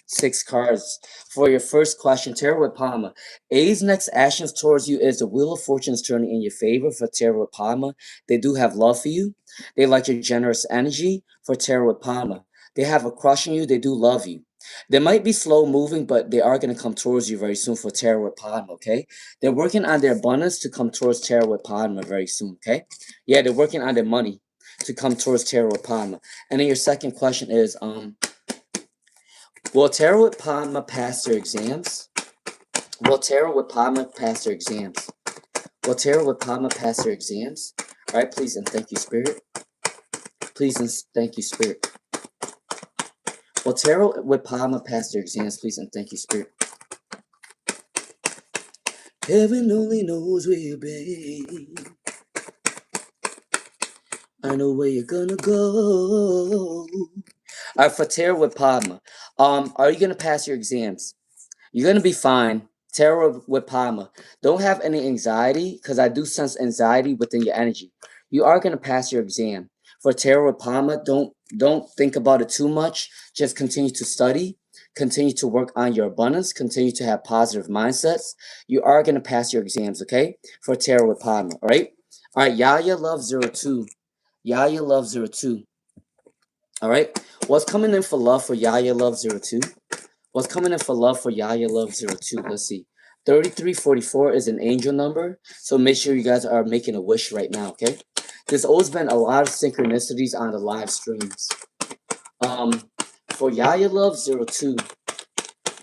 6 cards for your first question. Tarot with Padma, A's next actions towards you is the Wheel of Fortune's turning in your favor for Tarot with Padma. They do have love for you. They like your generous energy for Tarot with Padma. They have a crush on you. They do love you. They might be slow moving, but they are going to come towards you very soon for Tarot with Padma, okay? They're working on their abundance to come towards Tarot with Padma very soon, okay? Yeah, they're working on their money to come towards Tarot with Padma. And then your second question is, will Tarot with Padma pass their exams? Will Tarot with Padma pass their exams? Will Tarot with Padma pass their exams? All right, please and thank you, Spirit. Please and thank you, Spirit. Will Tarot with Padma pass their exams? Please and thank you, Spirit. Heaven only knows where you've been. I know where you're gonna go. All right, for Tarot with Padma, are you gonna pass your exams? You're gonna be fine. Tarot with Padma. Don't have any anxiety because I do sense anxiety within your energy. You are gonna pass your exam. For Tarot with Padma, don't think about it too much. Just continue to study. Continue to work on your abundance. Continue to have positive mindsets. You are gonna pass your exams, okay? For Tarot with Padma, all right? All right, Yaya Love 02. Yaya Love 02. All right. What's coming in for love for Yaya Love 02? What's coming in for love for Yaya Love 02? Let's see. 3344 is an angel number. So make sure you guys are making a wish right now, okay? There's always been a lot of synchronicities on the live streams. For Yaya Love 02,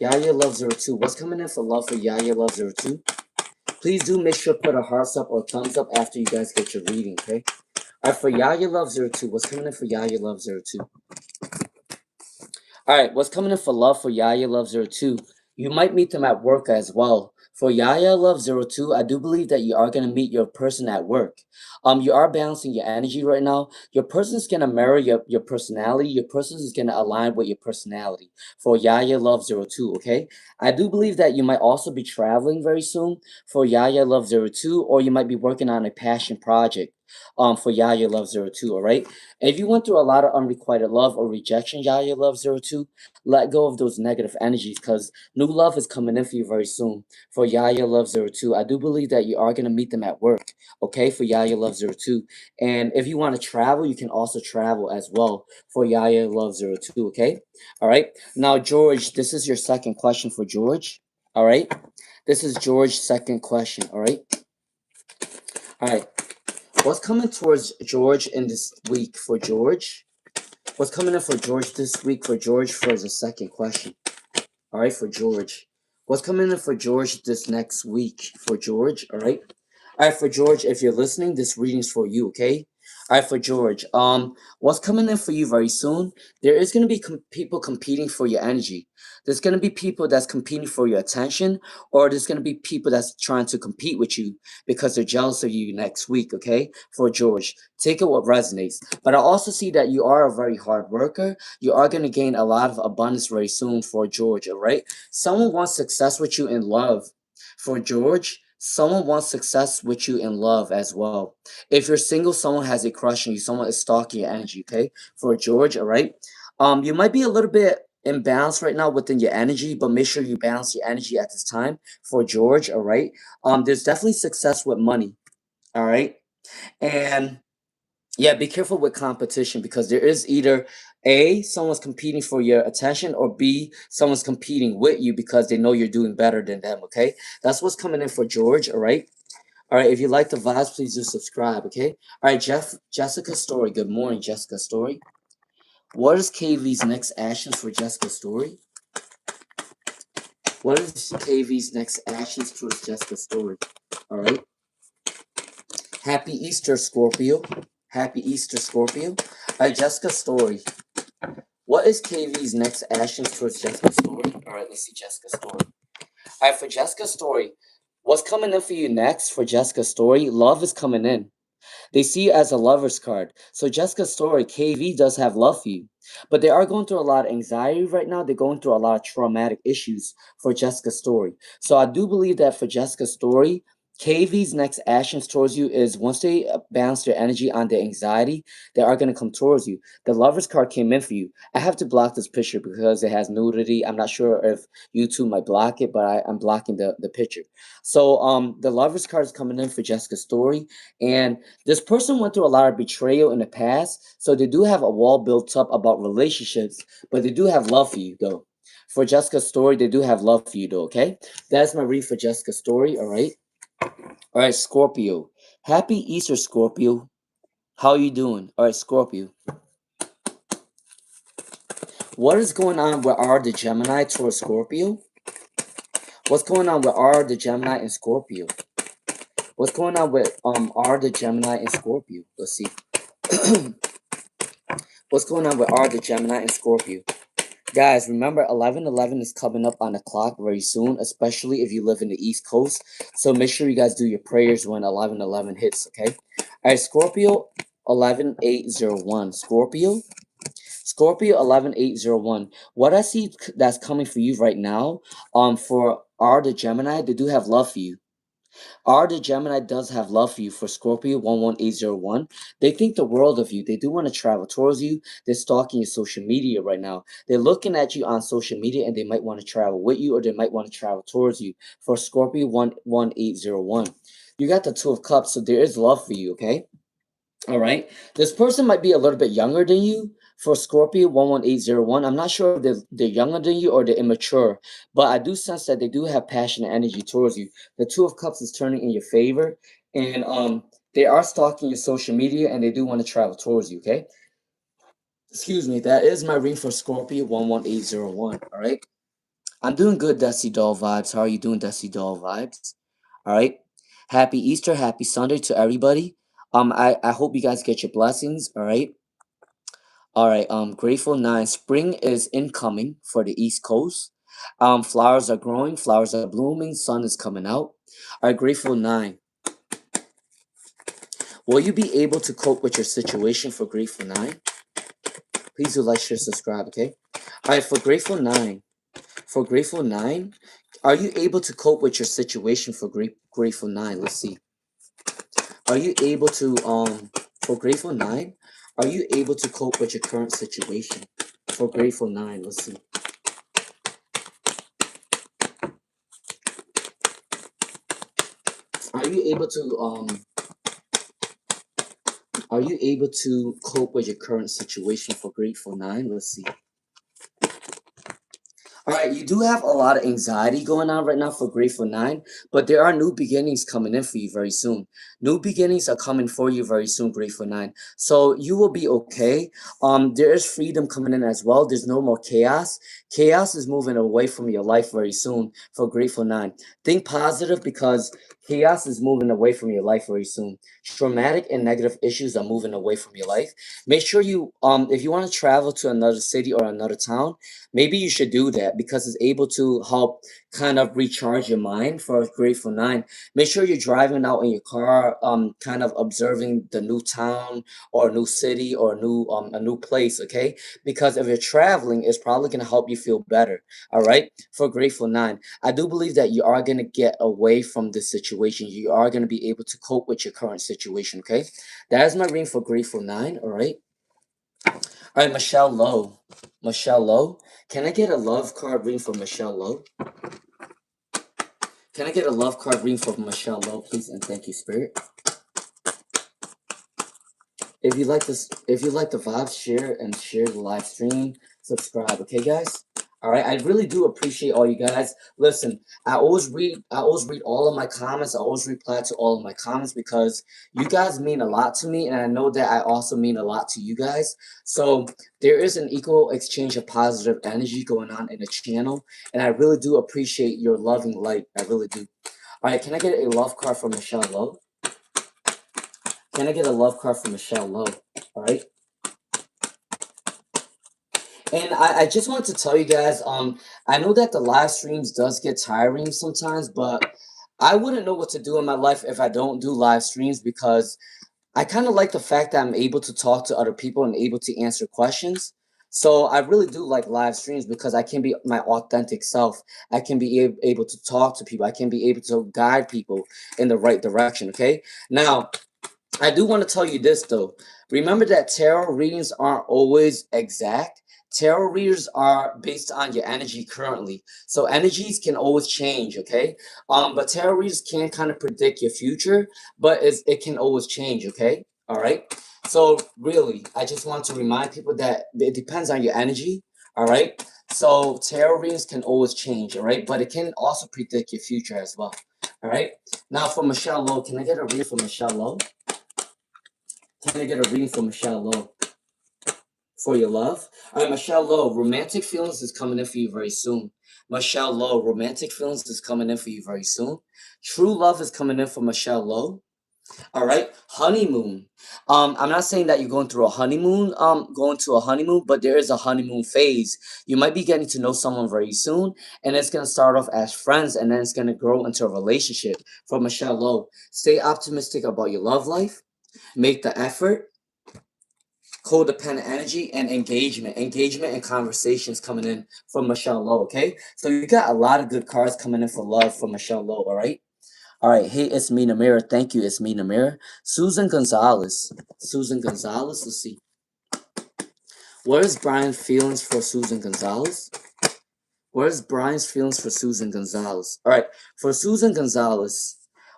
Yaya Love 02. What's coming in for love for Yaya Love 02? Please do make sure to put a hearts up or thumbs up after you guys get your reading, okay? Alright, for Yaya Love 02. What's coming in for Yaya Love 02? Alright, what's coming in for love for Yaya Love 02? You might meet them at work as well. For Yaya Love 02, I do believe that you are going to meet your person at work. You are balancing your energy right now. Your person's going to mirror your personality. Your person is going to align with your personality. For Yaya Love 02, okay? I do believe that you might also be traveling very soon for Yaya Love 02, or you might be working on a passion project for Yaya Love 02, all right? If you went through a lot of unrequited love or rejection, Yaya Love 02, let go of those negative energies because new love is coming in for you very soon. For Yaya Love 02, I do believe that you are going to meet them at work, okay, for Yaya Love 02. And if you want to travel, you can also travel as well for Yaya Love 02, okay? All right. Now, George, this is your second question for George, all right? This is George's second question, all right? All right. What's coming towards George in this week for George? What's coming in for George this week for George for the second question? All right, for George. What's coming in for George this next week for George? All right. All right, for George, if you're listening, this reading's for you, okay? All right, for George. What's coming in for you very soon? There is going to be people competing for your energy. There's going to be people that's competing for your attention, or there's going to be people that's trying to compete with you because they're jealous of you next week, okay? For George, take it what resonates. But I also see that you are a very hard worker. You are going to gain a lot of abundance very soon for George, all right? Someone wants success with you in love. For George, someone wants success with you in love as well. If you're single, someone has a crush on you. Someone is stalking your energy, okay? For George, all right? You might be a little bit imbalanced right now within your energy, but make sure you balance your energy at this time. For George, all right? There's definitely success with money, all right? And yeah, be careful with competition because there is either A, someone's competing for your attention, or B, someone's competing with you because they know you're doing better than them, okay? That's what's coming in for George, all right? All right, if you like the vibes, please do subscribe, okay? All right, Jessica Story. Good morning, Jessica Story. What is KV's next actions for Jessica Story? What is KV's next actions towards Jessica Story? All right. Happy Easter, Scorpio. Happy Easter, Scorpio. All right, Jessica Story. What is KV's next actions towards Jessica Story? All right, let's see Jessica Story. All right, for Jessica Story, what's coming in for you next for Jessica Story? Love is coming in. They see you as a lover's card. So Jessica's Story, KV does have love for you. But they are going through a lot of anxiety right now. They're going through a lot of traumatic issues for Jessica's Story. So I do believe that for Jessica's Story, KV's next actions towards you is once they balance their energy on the anxiety, they are going to come towards you. The lover's card came in for you. I have to block this picture because it has nudity. I'm not sure if YouTube might block it, but I'm blocking the picture. So the lover's card is coming in for Jessica's Story. And this person went through a lot of betrayal in the past, so they do have a wall built up about relationships, but they do have love for you, though. For Jessica's Story, they do have love for you, though, okay? That's my read for Jessica's Story, all right? All right, Scorpio. Happy Easter, Scorpio. How you doing? All right, Scorpio. What is going on with R the Gemini towards Scorpio? What's going on with R the Gemini and Scorpio? What's going on with R the Gemini and Scorpio? Let's see. What's going on with R the Gemini and Scorpio? Guys, remember 11/11 is coming up on the clock very soon, especially if you live in the East Coast. So make sure you guys do your prayers when 11/11 hits, okay? All right, Scorpio 11801. Scorpio 11801. What I see that's coming for you right now, for R the Gemini, they do have love for you. R the Gemini does have love for you for Scorpio 11801. They think the world of you. They do want to travel towards you. They're stalking your social media right now. They're looking at you on social media and they might want to travel with you or they might want to travel towards you for Scorpio 11801. You got the Two of Cups, so there is love for you, okay? All right. This person might be a little bit younger than you for Scorpio 11801. I'm not sure if they're younger than you or they're immature, but I do sense that they do have passion and energy towards you. The Two of Cups is turning in your favor, and they are stalking your social media and they do want to travel towards you, okay? Excuse me, that is my read for Scorpio 11801. All right. I'm doing good, Dusty Doll Vibes. How are you doing, Dusty Doll Vibes? All right. Happy Easter, happy Sunday to everybody. I hope you guys get your blessings. All right. All right. Grateful 9. Spring is incoming for the East Coast. Flowers are growing, flowers are blooming, sun is coming out. All right. Grateful 9. Will you be able to cope with your situation for Grateful 9? Please do like, share, subscribe. Okay. All right. For Grateful 9, are you able to cope with your situation for Grateful 9? Let's see. Are you able to for Grateful 9? Are you able to cope with your current situation? For Grateful 9, let's see. Are you able to cope with your current situation for Grateful 9? Let's see. All right, you do have a lot of anxiety going on right now for Grateful 9, but there are new beginnings coming in for you very soon. New beginnings are coming for you very soon, Grateful 9. So you will be okay. There is freedom coming in as well. There's no more chaos. Chaos is moving away from your life very soon for Grateful 9. Think positive because chaos is moving away from your life very soon. Traumatic and negative issues are moving away from your life. Make sure you, if you want to travel to another city or another town, maybe you should do that because it's able to help kind of recharge your mind for Grateful 9. Make sure you're driving out in your car, kind of observing the new town or a new city or a new place, okay? Because if you're traveling, it's probably going to help you feel better, all right? For Grateful 9, I do believe that you are going to get away from this situation. You are going to be able to cope with your current situation, okay? That is my reading for Grateful 9, all right? All right, Michelle Lowe. Michelle Lowe. Can I get a love card reading for Michelle Lowe? Can I get a love card reading for Michelle Lowe, please? And thank you, Spirit. If you like this, if you like the vibe, share the live stream, subscribe, okay, guys? All right, I really do appreciate all you guys. Listen, I always read all of my comments. I always reply to all of my comments because you guys mean a lot to me, and I know that I also mean a lot to you guys. So there is an equal exchange of positive energy going on in the channel, and I really do appreciate your loving light. I really do. All right, can I get a love card from Michelle Lowe? Can I get a love card from Michelle Lowe? All right. And I just want to tell you guys, I know that the live streams does get tiring sometimes, but I wouldn't know what to do in my life if I don't do live streams because I kind of like the fact that I'm able to talk to other people and able to answer questions. So I really do like live streams because I can be my authentic self. I can be able to talk to people. I can be able to guide people in the right direction. Okay. Now, I do want to tell you this though. Remember that tarot readings aren't always exact. Tarot readers are based on your energy currently. So energies can always change, okay? But tarot readers can kind of predict your future, but it can always change, okay? All right. So really, I just want to remind people that it depends on your energy, all right? So tarot readings can always change, all right? But it can also predict your future as well. All right. Now for Michelle Lowe, can I get a read for Michelle Lowe? Can I get a reading for Michelle Lowe for your love? All right, Michelle Lowe, romantic feelings is coming in for you very soon. Michelle Lowe, romantic feelings is coming in for you very soon. True love is coming in for Michelle Lowe. All right, honeymoon. I'm not saying that you're going through a honeymoon, going to a honeymoon, but there is a honeymoon phase. You might be getting to know someone very soon, and it's gonna start off as friends, and then it's gonna grow into a relationship. For Michelle Lowe, stay optimistic about your love life. Make the effort. Codependent energy and engagement and conversations coming in from Michelle Lowe, okay? So you got a lot of good cards coming in for love from Michelle Lowe, all right? All right, hey, it's me, Namira. Thank you, it's me, Namira. Susan Gonzalez. Susan Gonzalez, let's see. What is Brian's feelings for Susan Gonzalez? What is Brian's feelings for Susan Gonzalez? All right, for Susan Gonzalez,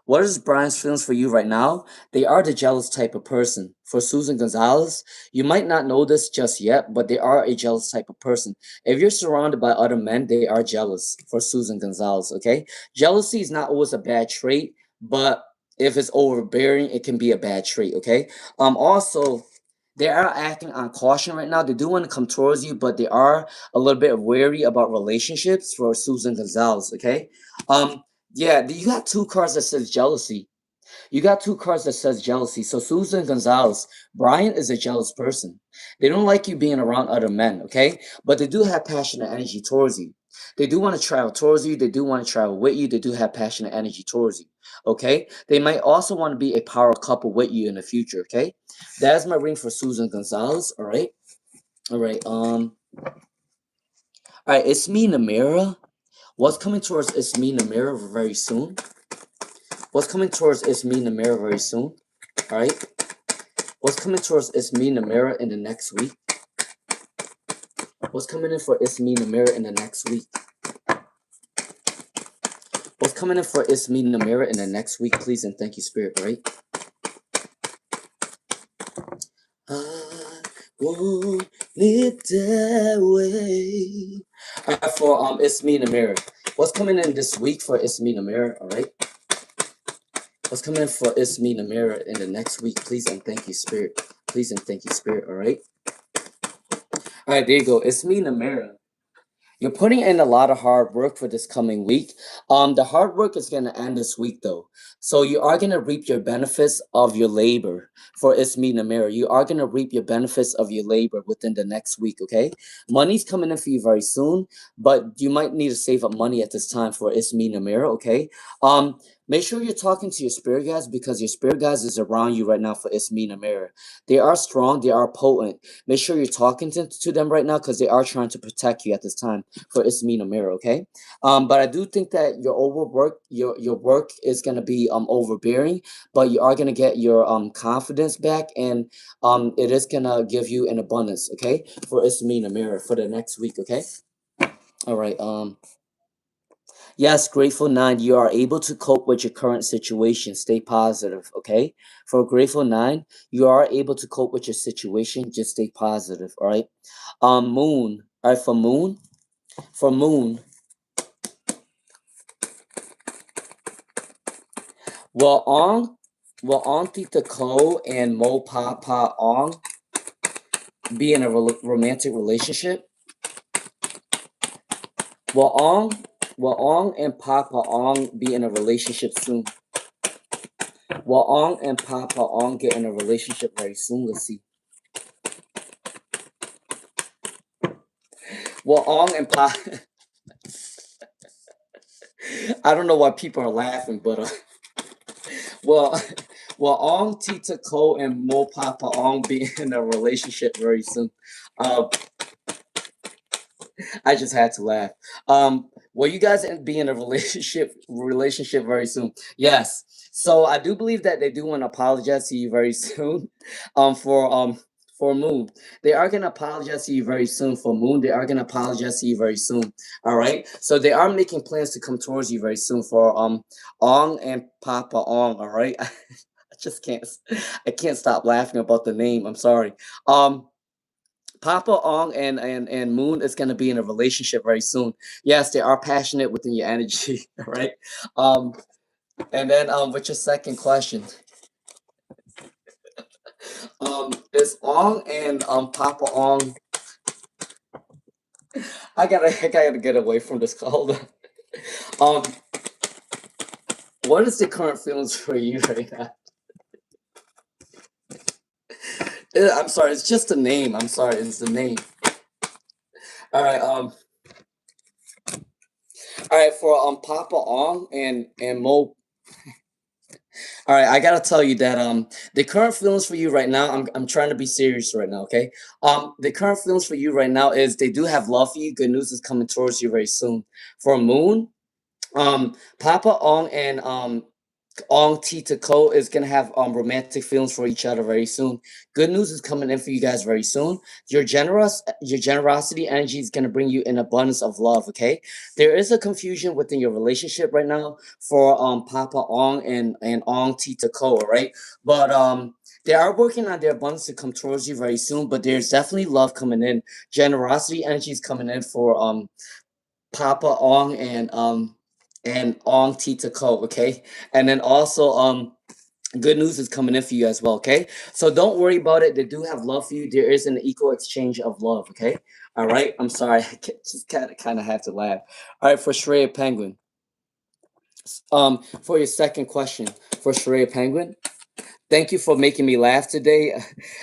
what is Brian's feelings for you right now? They are the jealous type of person. For Susan Gonzalez, you might not know this just yet, but they are a jealous type of person. If you're surrounded by other men, they are jealous. For Susan Gonzalez, okay? Jealousy is not always a bad trait, but if it's overbearing, it can be a bad trait, okay? Also, they are acting on caution right now. They do want to come towards you, but they are a little bit wary about relationships for Susan Gonzalez. Okay. Yeah, you got two cards that says jealousy. You got two cards that says jealousy. So Susan Gonzalez, Brian is a jealous person. They don't like you being around other men, okay? But they do have passionate energy towards you. They do want to travel towards you. They do want to travel with you. They do have passionate energy towards you, okay? They might also want to be a power couple with you in the future, okay? That is my ring for Susan Gonzalez, all right? All right, all right, it's me, Namira. What's coming towards it's me, Namira, very soon? What's coming towards it's me, Namira, very soon? All right? What's coming towards It's Me Namira in the next week? What's coming in for It's Me Namira in the next week? What's coming in for It's Me Namira in the next week, please, and thank you, Spirit, right? I want it that way. Alright, for It's Me Namira. What's coming in this week for It's Me Namira, alright? What's coming in for It's Me Namira in the next week, please, and thank you, Spirit. Please and thank you, Spirit, alright? Alright, there you go. It's Me Namira. You're putting in a lot of hard work for this coming week. The hard work is going to end this week, though. So you are going to reap your benefits of your labor for It's Me Namira. You are going to reap your benefits of your labor within the next week, okay? Money's coming in for you very soon, but you might need to save up money at this time for It's Me Namira, okay? Make sure you're talking to your spirit guides because your spirit guides is around you right now for It's Me Namira. They are strong. They are potent. Make sure you're talking to them right now because they are trying to protect you at this time for It's Me Namira, okay? But I do think that your overwork, your work is gonna be overbearing, but you are gonna get your confidence back, and it is gonna give you an abundance, okay? For It's Me Namira for the next week, okay? All right. Yes, Grateful 9, you are able to cope with your current situation. Stay positive, okay? For Grateful 9, you are able to cope with your situation. Just stay positive, all right? Moon, all right, for Moon, will Ong Tita Ko and Mo Pa Ong be in a romantic relationship? Will Ong and Papa Ong be in a relationship soon? Will Ong and Papa Ong get in a relationship very soon? Let's see. Will Ong and Pa I don't know why people are laughing, but well, well, Ong Tita Ko and Mo Papa Ong be in a relationship very soon. Uh, I just had to laugh. Will you guys be in a relationship very soon? Yes. So I do believe that they do want to apologize to you very soon. For Moon. They are gonna apologize to you very soon for Moon. They are gonna apologize to you very soon. All right. So they are making plans to come towards you very soon for Ong and Papa Ong. All right. I just can't I can't stop laughing about the name. I'm sorry. Um Papa Ong and Moon is gonna be in a relationship very soon. Yes, they are passionate within your energy, all right? Um, and then with your second question, is Ong and Papa Ong. I gotta get away from this call. um, what is the current feelings for you right now? I'm sorry, it's just the name. I'm sorry, it's the name. All right, all right for Papa Ong and Mo. All right, I gotta tell you that the current feelings for you right now, I'm trying to be serious right now, okay? The current feelings for you right now is they do have love for you. Good news is coming towards you very soon. For Moon, Papa Ong and Ong Tita Ko is gonna have romantic feelings for each other very soon. Good news is coming in for you guys very soon. Your generosity energy is gonna bring you an abundance of love. Okay, there is a confusion within your relationship right now for Papa Ong and Ong Tita Ko. All right, but they are working on their abundance to come towards you very soon. But there's definitely love coming in. Generosity energy is coming in for Papa Ong and Ong Tita Ko, okay? And then also Good news is coming in for you as well, okay? So don't worry about it. They do have love for you. There is an equal exchange of love, okay? All right. I'm sorry. I just kind of have to laugh. All right, for Shreya Penguin. For your second question, for Shreya Penguin, thank you for making me laugh today.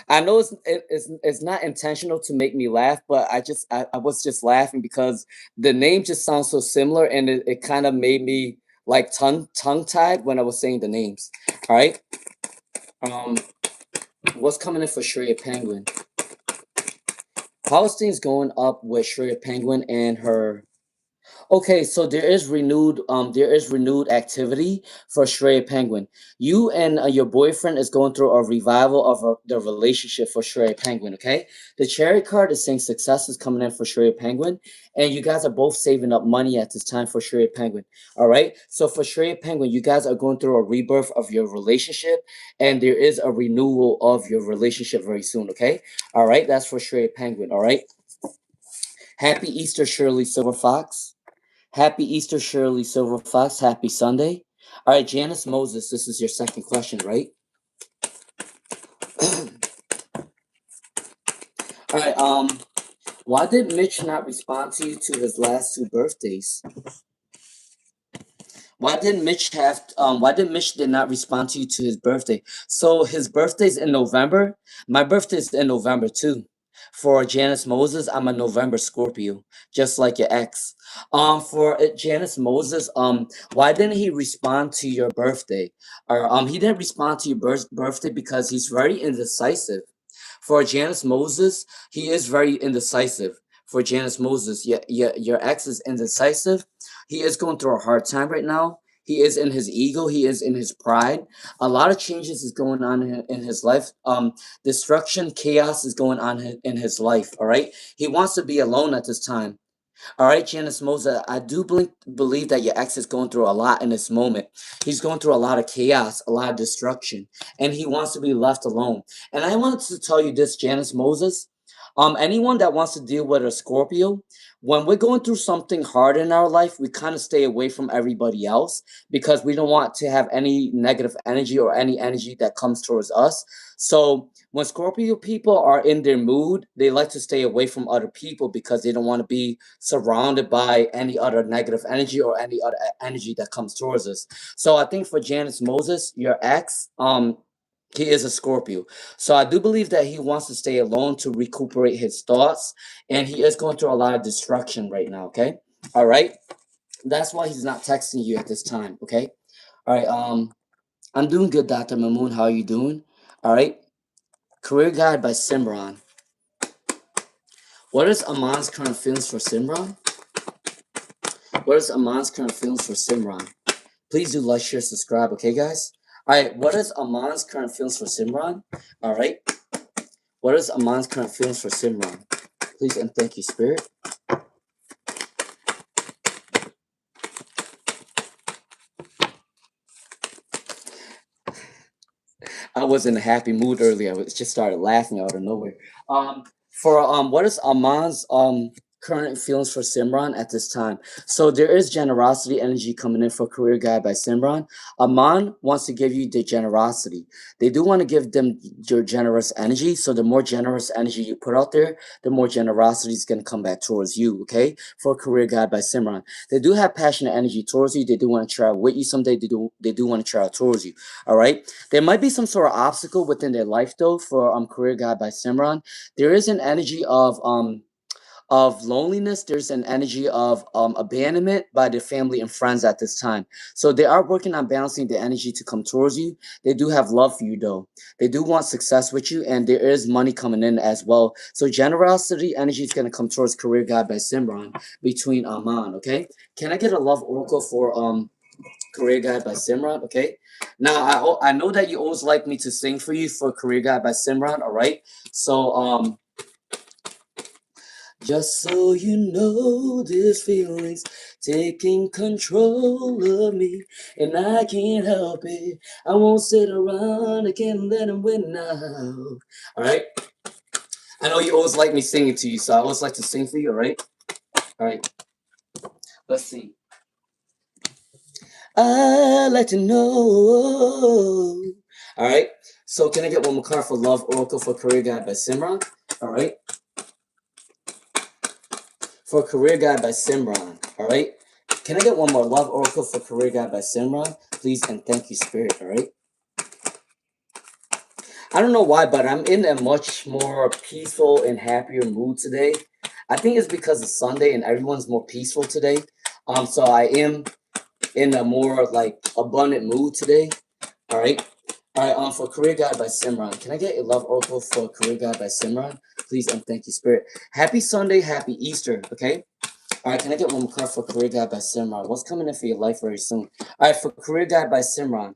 I know it's not intentional to make me laugh, but I was just laughing because the name just sounds so similar, and it kind of made me like tongue tied when I was saying the names. All right. Um, what's coming in for Shreya Penguin? How's things going up with Shreya Penguin and her? Okay, so there is renewed activity for Shreya Penguin. You and your boyfriend is going through a revival of the relationship for Shreya Penguin, okay? The Chariot card is saying success is coming in for Shreya Penguin, and you guys are both saving up money at this time for Shreya Penguin. All right? So for Shreya Penguin, you guys are going through a rebirth of your relationship, and there is a renewal of your relationship very soon, okay? All right? That's for Shreya Penguin, all right? Happy Easter, Shirley Silver Fox. Happy Easter, Shirley Silver Fox. Happy Sunday. All right, Janice Moses, this is your second question, right? All right, why did Mitch not respond to you to his last two birthdays? Why did Mitch did not respond to you to his birthday? So his birthday's in November. My birthday's in November too. For Janice Moses, I'm a November Scorpio, just like your ex. For Janice Moses, why didn't he respond to your birthday? Or he didn't respond to your birthday because he's very indecisive. For Janice Moses, he is very indecisive. For Janice Moses, your ex is indecisive. He is going through a hard time right now. He is in his ego. He is in his pride. A lot of changes is going on in his life. Destruction, chaos is going on in his life. All right. He wants to be alone at this time. All right, Janice Moses, I do believe that your ex is going through a lot in this moment. He's going through a lot of chaos, a lot of destruction, and he wants to be left alone. And I wanted to tell you this, Janice Moses. Anyone that wants to deal with a Scorpio, when we're going through something hard in our life, we kind of stay away from everybody else because we don't want to have any negative energy or any energy that comes towards us. So when Scorpio people are in their mood, they like to stay away from other people because they don't want to be surrounded by any other negative energy or any other energy that comes towards us. So I think for Janice Moses, your ex, he is a Scorpio. So I do believe that he wants to stay alone to recuperate his thoughts, and he is going through a lot of destruction right now, okay? All right? That's why he's not texting you at this time, okay? All right, I'm doing good, Dr. Mamoon. How are you doing? All right. Career Guide by Simran. What is Aman's current feelings for Simran? What is Aman's current feelings for Simran? Please do like, share, subscribe, okay, guys? All right, what is Aman's current feelings for Simran? All right. What is Aman's current feelings for Simran? Please and thank you, Spirit. I was in a happy mood earlier. I was just started laughing out of nowhere. For what is Aman's current feelings for Simran at this time? So there is generosity energy coming in for Career Guide by Simran. Aman wants to give you the generosity. They do want to give them your generous energy. So the more generous energy you put out there, the more generosity is going to come back towards you. Okay, for Career Guide by Simran, they do have passionate energy towards you. They do want to travel with you someday. They do want to travel towards you. All right. There might be some sort of obstacle within their life though for Career Guide by Simran. There is an energy of loneliness. There's an energy of abandonment by their family and friends at this time. So they are working on balancing the energy to come towards you. They do have love for you though. They do want success with you, and there is money coming in as well. So generosity energy is going to come towards Career Guide by Simran between Aman. Okay. Can I get a love oracle for Career Guide by Simran? Okay. Now I know that you always like me to sing for you for Career Guide by Simran. All right. So just so you know, this feeling's taking control of me, and I can't help it. I won't sit around. I can't let him win now. All right. I know you always like me singing to you, so I always like to sing for you. All right. All right. Let's see. I'd like to know All right. So can I get one more card for Love Oracle for Career Guide by Simran? All right. For Career Guide by Simran. All right. Can I get one more Love Oracle for Career Guide by Simran? Please and thank you, Spirit. All right. I don't know why, but I'm in a much more peaceful and happier mood today. I think it's because it's Sunday and everyone's more peaceful today. So I am in a more like abundant mood today. All right. All right. For Career Guide by Simran. Can I get a Love Oracle for Career Guide by Simran? Please and thank you, Spirit. Happy Sunday. Happy Easter. Okay. All right. Can I get one more card for Career Guide by Simran? What's coming in for your life very soon? All right. For Career Guide by Simran.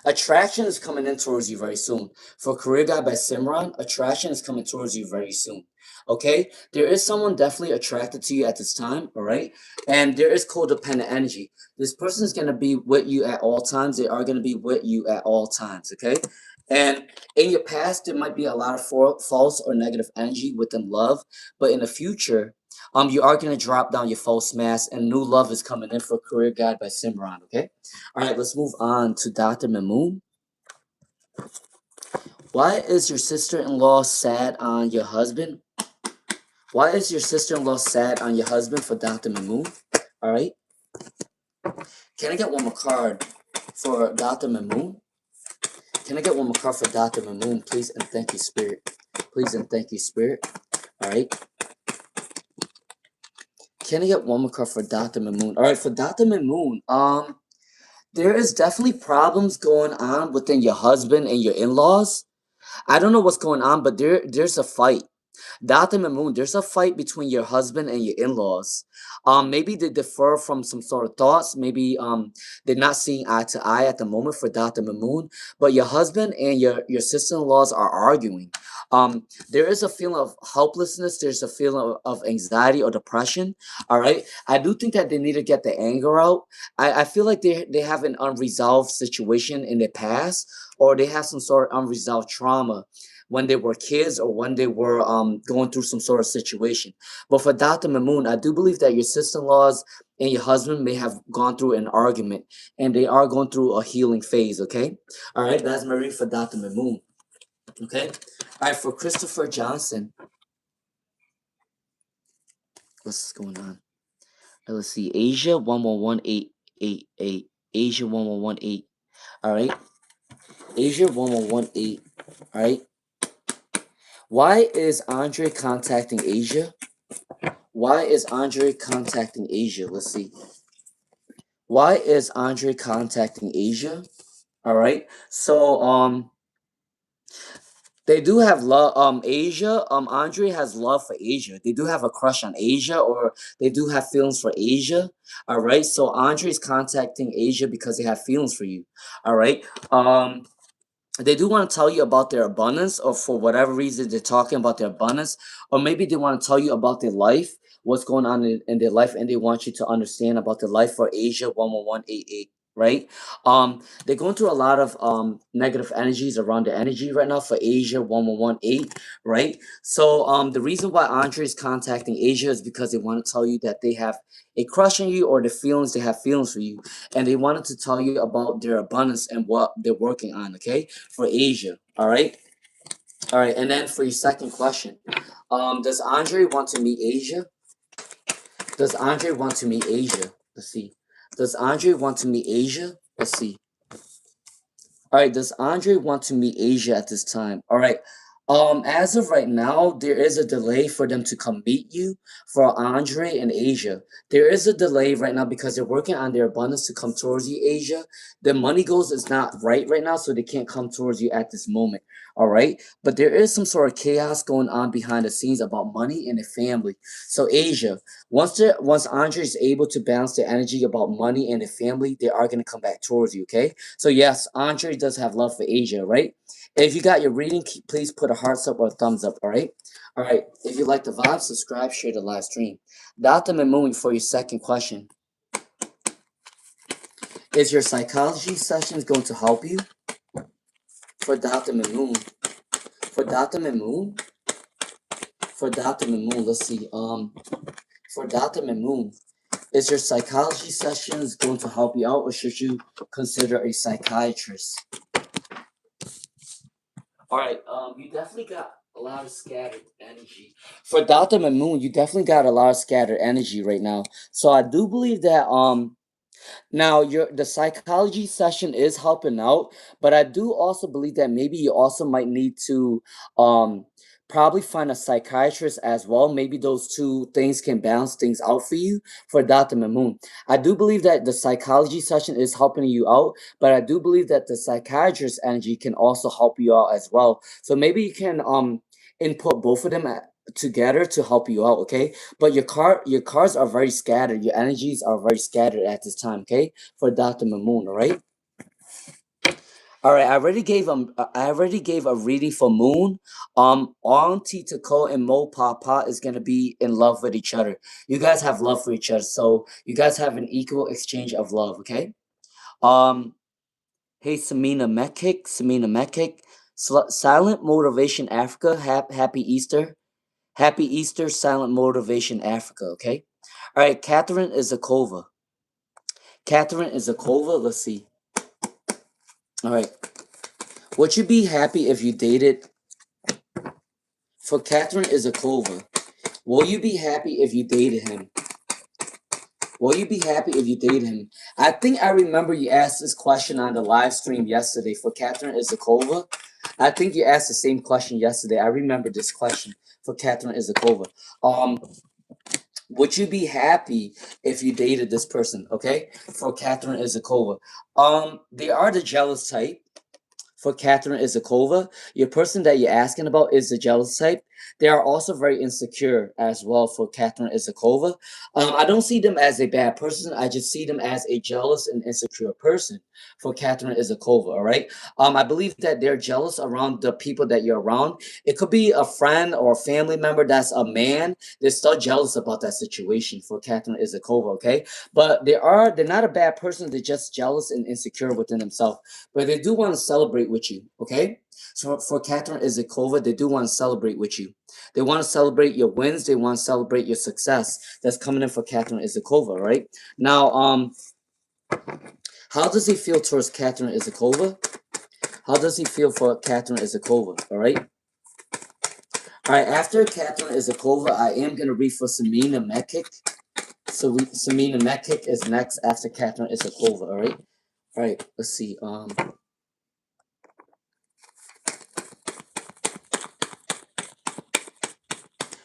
Attraction is coming in towards you very soon. For Career Guide by Simran, attraction is coming towards you very soon. Okay? There is someone definitely attracted to you at this time, all right? And there is codependent energy. This person is going to be with you at all times. They are going to be with you at all times, okay? And in your past, there might be a lot of false or negative energy within love, but in the future, you are going to drop down your false mask and new love is coming in for Career Guide by Simran, okay? All right, let's move on to Dr. Mamoon. Why is your sister-in-law sad on your husband? Why is your sister-in-law sad on your husband for Dr. Mamoon? All right. Can I get one more card for Dr. Mamoon? Can I get one more card for Dr. Mamoon, please? And thank you, Spirit. Please and thank you, Spirit. All right. Can I get one more card for Dr. Mamoon? All right, for Dr. Mamoon, there is definitely problems going on within your husband and your in-laws. I don't know what's going on, but there's a fight. Dr. Mamoon, there's a fight between your husband and your in-laws. Maybe they differ from some sort of thoughts. Maybe they're not seeing eye to eye at the moment for Dr. Mamoon. But your husband and your sister-in-laws are arguing. There is a feeling of helplessness. There's a feeling of anxiety or depression. All right. I do think that they need to get the anger out. I feel like they have an unresolved situation in their past, or they have some sort of unresolved trauma when they were kids or when they were going through some sort of situation. But for Dr. Mamoon, I do believe that your sister-in-laws and your husband may have gone through an argument and they are going through a healing phase, okay? All right, that's my reading for Dr. Mamoon, okay? All right, for Christopher Johnson, what's going on? Let's see, Asia 111888, Asia 1118, all right? Asia 1118, all right? Why is Andre contacting Asia? Why is Andre contacting Asia? Let's see. Why is Andre contacting Asia? All right. So they do have love Asia. Andre has love for Asia. They do have a crush on Asia, or they do have feelings for Asia. All right. So Andre is contacting Asia because they have feelings for you. All right. They do want to tell you about their abundance, or for whatever reason they're talking about their abundance, or maybe they want to tell you about their life, what's going on in their life, and they want you to understand about their life for Asia 11188, right? They're going through a lot of negative energies around the energy right now for Asia 1118, right? So the reason why Andre is contacting Asia is because they want to tell you that they have a crush on you, or they have feelings for you, and they wanted to tell you about their abundance and what they're working on, okay, for Asia. All right. All right. And then for your second question, does Andre want to meet Asia? Does Andre want to meet Asia? Let's see. Does Andre want to meet Asia? Let's see. All right, does Andre want to meet Asia at this time? All right. As of right now, there is a delay for them to come meet you for Andre and Asia. There is a delay right now because they're working on their abundance to come towards you, Asia. The money goals is not right now, so they can't come towards you at this moment. All right. But there is some sort of chaos going on behind the scenes about money and the family. So Asia, once Andre is able to balance the energy about money and the family, they are gonna come back towards you, okay? So yes, Andre does have love for Asia, right? If you got your reading, please put a hearts up or a thumbs up, all right? All right, if you like the vibe, subscribe, share the live stream. Dr. Mamoon, for your second question, is your psychology sessions going to help you? For Dr. Mamoon, for Dr. Mamoon, for Dr. Mamoon, let's see, for Dr. Mamoon, is your psychology sessions going to help you out, or should you consider a psychiatrist? All right. You definitely got a lot of scattered energy. For Dr. Moon, you definitely got a lot of scattered energy right now. So I do believe that now your the psychology session is helping out, but I do also believe that maybe you also might need to um probably find a psychiatrist as well. Maybe those two things can balance things out for you for Dr. Mamoon. I do believe that the psychology session is helping you out, but I do believe that the psychiatrist energy can also help you out as well. So maybe you can input both of them together to help you out, okay? But your cars are very scattered. Your energies are very scattered at this time, okay? For Dr. Mamoon, all right? All right, I already gave a reading for Moon. Auntie Taco and Mo Papa is gonna be in love with each other. You guys have love for each other, so you guys have an equal exchange of love, okay? Um, hey Samina Mekik, Silent Motivation Africa, Happy Easter, Silent Motivation Africa, okay? All right, Catherine Izakova. Catherine Izakova, let's see. All right. Would you be happy if you dated for Catherine Izakova? Will you be happy if you dated him? Will you be happy if you dated him? I think I remember you asked this question on the live stream yesterday for Catherine Izakova. I think you asked the same question yesterday. I remember this question for Catherine Izakova. Would you be happy if you dated this person? Okay, for Catherine Izakova. They are the jealous type. For Catherine Izakova, your person that you're asking about is the jealous type. They are also very insecure as well for Catherine Izakova. I don't see them as a bad person. I just see them as a jealous and insecure person for Catherine Izakova, all right? I believe that they're jealous around the people that you're around. It could be a friend or a family member that's a man. They're still jealous about that situation for Catherine Izakova, okay? But they're not a bad person. They're just jealous and insecure within themselves. But they do want to celebrate with you, okay? So for Catherine Izakova, they do want to celebrate with you. They want to celebrate your wins. They want to celebrate your success. That's coming in for Catherine Izakova, right? Now, how does he feel towards Catherine Izakova? How does he feel for Catherine Izakova, all right? All right, after Catherine Izakova, I am going to read for Samina Mekik. So Samina Mekik is next after Catherine Izakova, all right? All right, let's see.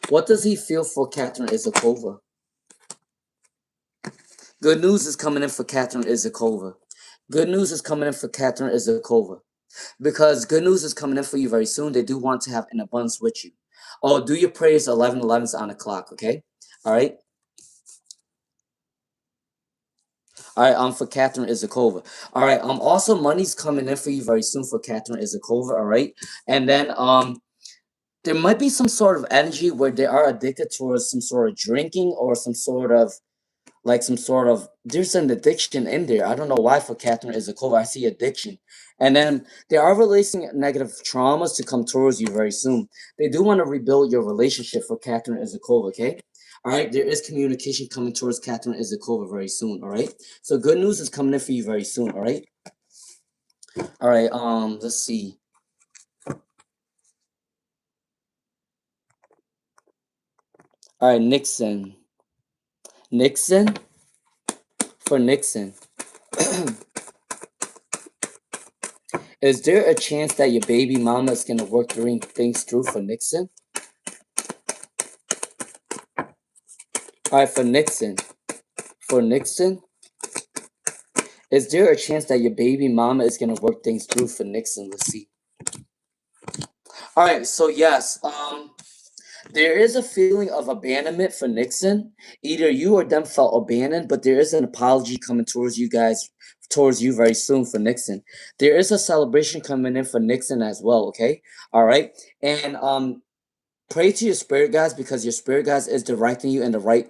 What does he feel for Catherine Izakova? Good news is coming in for Catherine Izakova. Good news is coming in for Catherine Izakova. Because good news is coming in for you very soon. They do want to have an abundance with you. Oh, do your prayers 11:11 on the clock, okay? All right? All right, for Catherine Izakova. All right, also money's coming in for you very soon for Catherine Izakova, all right? And then there might be some sort of energy where they are addicted towards some sort of drinking or some sort of there's an addiction in there. I don't know why for Catherine Izakova. I see addiction. And then they are releasing negative traumas to come towards you very soon. They do want to rebuild your relationship for Catherine Izakova, okay? All right, there is communication coming towards Catherine Izakova very soon, all right? So good news is coming in for you very soon, all right? All right, let's see. All right, Nixon. Nixon for Nixon. Is there a chance that your baby mama is gonna work things through for Nixon? All right, for Nixon. For Nixon, is there a chance that your baby mama is gonna work things through for Nixon? Let's see. All right, so yes, there is a feeling of abandonment for Nixon. Either you or them felt abandoned, but there is an apology coming towards you guys, towards you very soon for Nixon. There is a celebration coming in for Nixon as well. Okay, all right, and pray to your spirit guides because your spirit guides is directing you in the right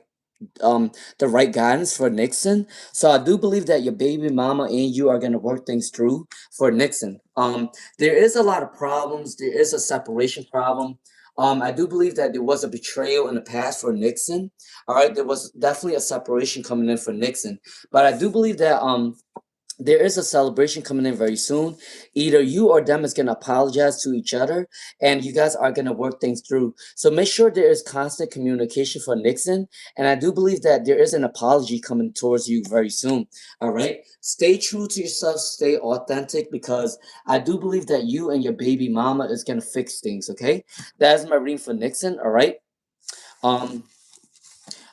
guidance for Nixon. So I do believe that your baby mama and you are gonna work things through for Nixon. There is a lot of problems. There is a separation problem. I do believe that there was a betrayal in the past for Nixon. All right, there was definitely a separation coming in for Nixon, but I do believe that there is a celebration coming in very soon. Either you or them is going to apologize to each other, and you guys are going to work things through. So make sure there is constant communication for Nixon, and I do believe that there is an apology coming towards you very soon. All right, stay true to yourself, stay authentic, because I do believe that you and your baby mama is going to fix things. Okay, that is my reading for Nixon. All right. um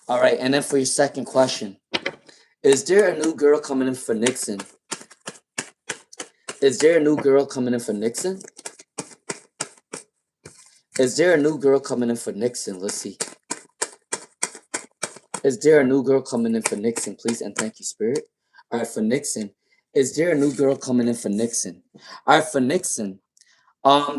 all right, and then for your second question, is there a new girl coming in for Nixon? Is there a new girl coming in for Nixon? Is there a new girl coming in for Nixon? Let's see. Is there a new girl coming in for Nixon, please? And thank you, Spirit. All right, for Nixon. Is there a new girl coming in for Nixon? All right, for Nixon.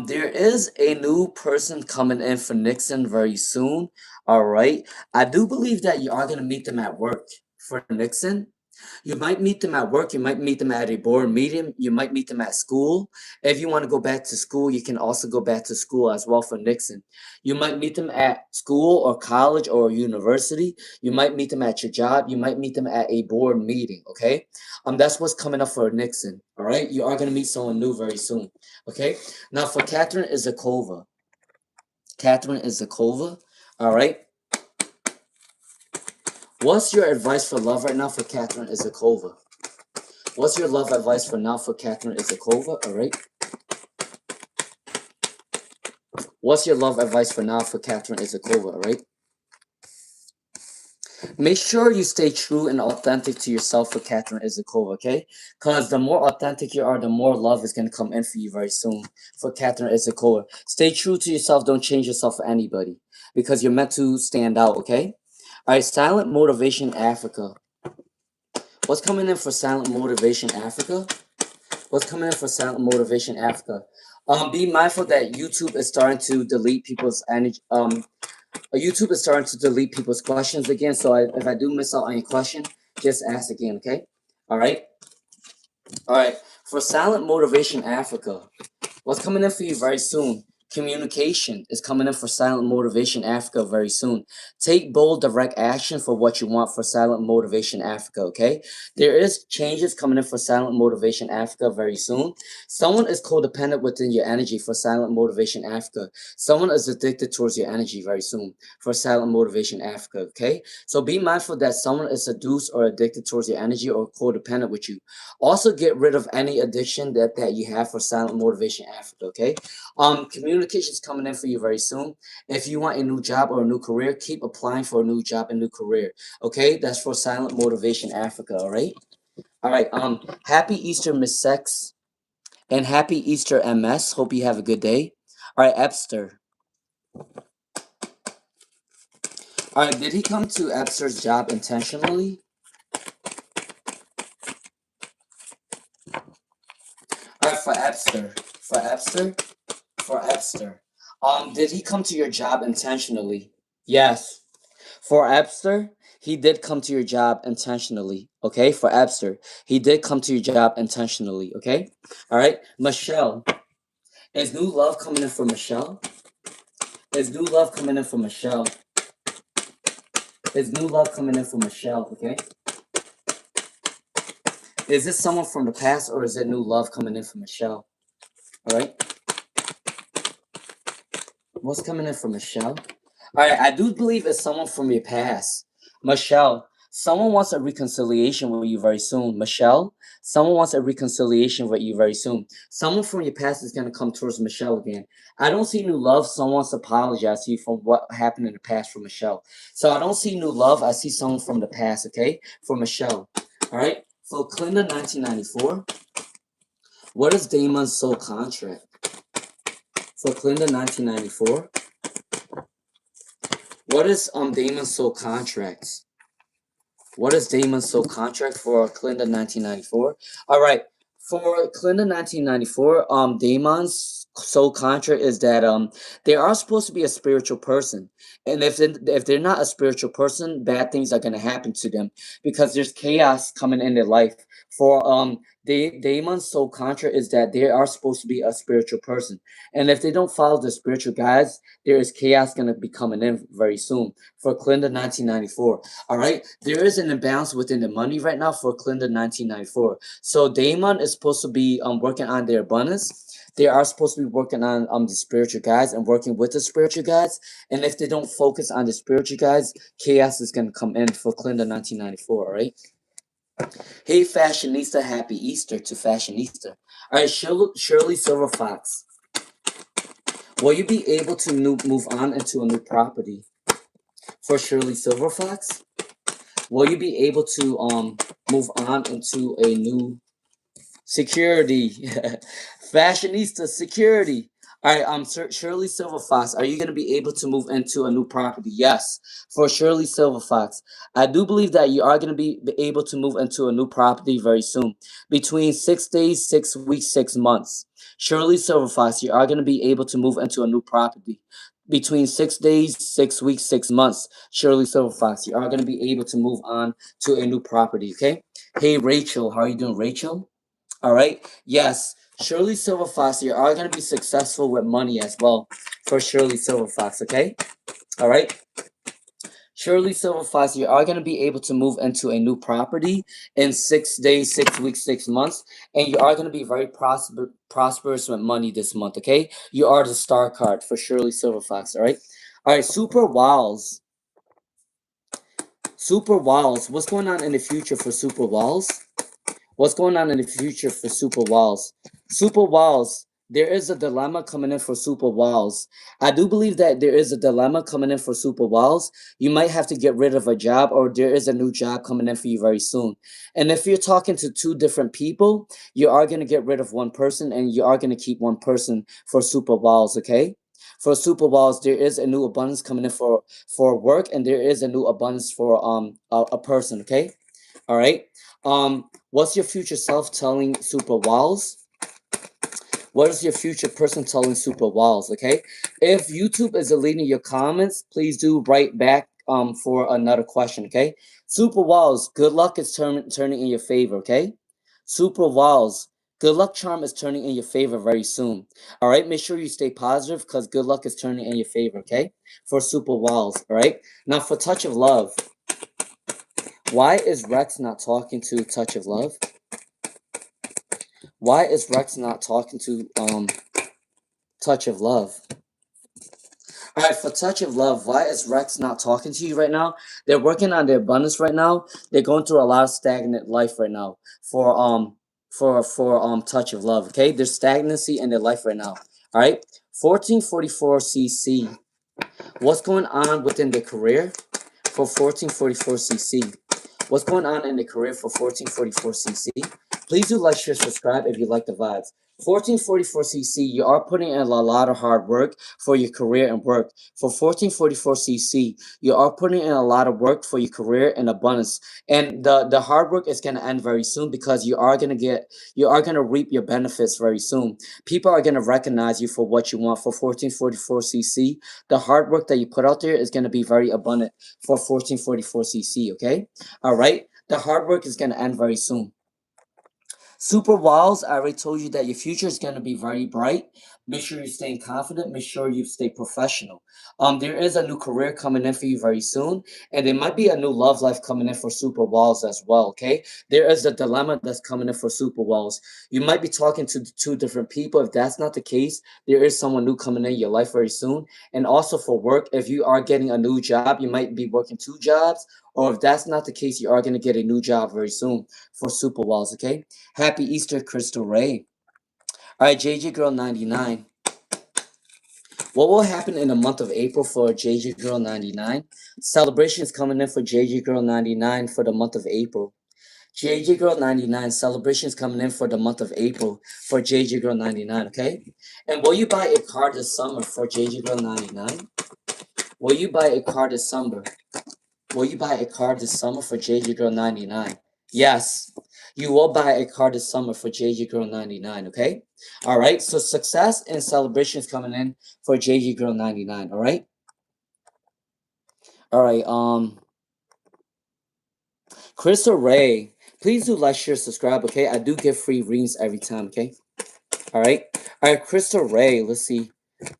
There is a new person coming in for Nixon very soon. All right. I do believe that you are going to meet them at work for Nixon. You might meet them at work. You might meet them at a board meeting. You might meet them at school. If you want to go back to school, you can also go back to school as well for Nixon. You might meet them at school or college or university. You might meet them at your job. You might meet them at a board meeting. Okay. That's what's coming up for Nixon. All right. You are going to meet someone new very soon. Okay. Now for Catherine Izakova. Catherine Izakova. All right. What's your advice for love right now for Catherine Izakova? What's your love advice for now for Catherine Izakova? All right. What's your love advice for now for Catherine Izakova? All right. Make sure you stay true and authentic to yourself for Catherine Izakova, okay? Because the more authentic you are, the more love is going to come in for you very soon for Catherine Izakova. Stay true to yourself. Don't change yourself for anybody because you're meant to stand out, okay? All right, Silent Motivation Africa. What's coming in for Silent Motivation Africa? What's coming in for Silent Motivation Africa? Be mindful that YouTube is starting to delete people's energy. YouTube is starting to delete people's questions again. So if I do miss out on your question, just ask again, okay? All right. All right. For Silent Motivation Africa, what's coming in for you very soon? Communication is coming in for Silent Motivation Africa very soon. Take bold, direct action for what you want for Silent Motivation Africa, okay? There is changes coming in for Silent Motivation Africa very soon. Someone is codependent within your energy for Silent Motivation Africa. Someone is addicted towards your energy very soon for Silent Motivation Africa, okay? So be mindful that someone is seduced or addicted towards your energy or codependent with you. Also get rid of any addiction that you have for Silent Motivation Africa, okay? Communication is coming in for you very soon. If you want a new job or a new career, keep applying for a new job and new career. Okay, that's for Silent Motivation Africa. All right. All right. Happy Easter, Miss Sex, and happy Easter, MS. Hope you have a good day. All right, Epster. All right, did he come to Epster's job intentionally? All right, for Epster. For Epster. For Epster. Did he come to your job intentionally? Yes. For Epster, he did come to your job intentionally. Okay, for Epster, he did come to your job intentionally. Okay, all right. Michelle, is new love coming in for Michelle? Is new love coming in for Michelle? Is new love coming in for Michelle? Okay. Is this someone from the past or is it new love coming in for Michelle? All right. What's coming in for Michelle? All right, I do believe it's someone from your past. Michelle, someone wants a reconciliation with you very soon. Michelle, someone wants a reconciliation with you very soon. Someone from your past is going to come towards Michelle again. I don't see new love. Someone wants to apologize to you for what happened in the past for Michelle. So I don't see new love. I see someone from the past, okay? For Michelle. All right? For Clinda 1994, what is Damon's soul contract? For Clinda 1994, what is Damon's soul contract? What is Damon's soul contract for Clinda 1994? All right, for Clinda 1994, Damon's soul contract is that they are supposed to be a spiritual person, and if they're not a spiritual person, bad things are gonna happen to them because there's chaos coming in their life. For Damon's soul contra is that they are supposed to be a spiritual person. And if they don't follow the spiritual guides, there is chaos going to be coming in very soon for Clinton 1994. All right. There is an imbalance within the money right now for Clinton 1994. So Damon is supposed to be working on their abundance. They are supposed to be working on the spiritual guides and working with the spiritual guides. And if they don't focus on the spiritual guides, chaos is going to come in for Clinton 1994. All right. Hey, fashionista, happy Easter to fashionista. All right, Shirley Silver Fox. Will you be able to move on into a new property for Shirley Silver Fox? Will you be able to move on into a new security? Fashionista security. All right, Shirley Silver Fox, are you going to be able to move into a new property? Yes, for Shirley Silver Fox. I do believe that you are going to be able to move into a new property very soon. Between 6 days, 6 weeks, 6 months. Shirley Silver Fox, you are going to be able to move into a new property. Between 6 days, 6 weeks, 6 months. Shirley Silver Fox, you are going to be able to move on to a new property, okay? Hey, Rachel, how are you doing, Rachel? All right. Yes, Shirley Silver Fox, you are going to be successful with money as well for Shirley Silver Fox, okay? All right. Shirley Silver Fox, you are going to be able to move into a new property in 6 days, 6 weeks, 6 months, and you are going to be very prosperous with money this month, okay? You are the star card for Shirley Silver Fox, all right? All right, Super Walls. Super Walls. What's going on in the future for Super Walls? What's going on in the future for Super Walls? Super Walls, there is a dilemma coming in for Super Walls. I do believe that there is a dilemma coming in for Super Walls. You might have to get rid of a job, or there is a new job coming in for you very soon. And if you're talking to two different people, you are going to get rid of one person and you are going to keep one person for Super Walls, okay? For Super Walls, there is a new abundance coming in for work, and there is a new abundance for a person, okay? All right. What's your future self telling Super Walls? What is your future person telling Super Walls? Okay. If YouTube is deleting your comments, please do write back for another question. Okay. Super Walls, good luck is turning in your favor. Okay. Super Walls, good luck charm is turning in your favor very soon. All right. Make sure you stay positive because good luck is turning in your favor. Okay. For Super Walls. All right. Now for Touch of Love. Why is Rex not talking to Touch of Love? Why is Rex not talking to Touch of Love? All right, for Touch of Love, why is Rex not talking to you right now? They're working on their abundance right now. They're going through a lot of stagnant life right now for Touch of Love. Okay, there's stagnancy in their life right now. All right, 1444 CC. What's going on within their career for 1444 CC? What's going on in the career for 1444cc? Please do like, share, subscribe if you like the vibes. 1444cc, you are putting in a lot of hard work for your career and work. For 1444cc, you are putting in a lot of work for your career and abundance. And the hard work is going to end very soon because you are going to reap your benefits very soon. People are going to recognize you for what you want for 1444cc. The hard work that you put out there is going to be very abundant for 1444cc, okay? All right, the hard work is going to end very soon. Super Walls, I already told you that your future is going to be very bright. Make sure you stay confident. Make sure you stay professional. There is a new career coming in for you very soon, and there might be a new love life coming in for Super Walls as well. Okay, there is a dilemma that's coming in for Super Walls. You might be talking to two different people. If that's not the case, there is someone new coming in your life very soon. And also for work, if you are getting a new job, you might be working 2 jobs. Or if that's not the case, you are going to get a new job very soon for Super Walls, okay? Happy Easter, Crystal Ray. All right, JJ Girl 99. What will happen in the month of April for JJ Girl 99? Celebrations coming in for JJ Girl 99 for the month of April. JJ Girl 99 celebrations coming in for the month of April for JJ Girl 99, okay? And will you buy a car this summer for JJ Girl 99? Will you buy a car this summer? Will you buy a car this summer for JJ Girl 99? Yes, you will buy a car this summer for JJ Girl 99, okay? All right, so success and celebrations coming in for JJ Girl 99, all right? All right, Crystal Ray. Please do like, share, subscribe, okay? I do give free readings every time, okay? All right. All right, Crystal Ray. Let's see.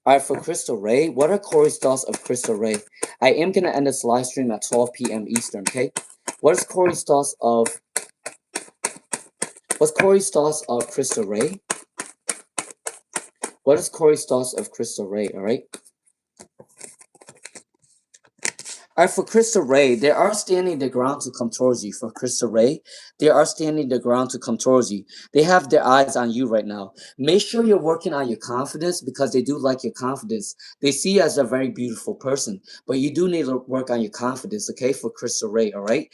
All right, for Crystal Ray, what are Corey's thoughts of Crystal Ray? I am gonna end this live stream at 12 p.m. Eastern, okay? What is Corey's thoughts of? What's Corey's thoughts of Crystal Ray? What is Corey's thoughts of Crystal Ray? All right. All right, for Crystal Ray, they are standing the ground to come towards you. For Crystal Ray, they are standing the ground to come towards you. They have their eyes on you right now. Make sure you're working on your confidence because they do like your confidence. They see you as a very beautiful person, but you do need to work on your confidence, okay? For Crystal Ray, all right?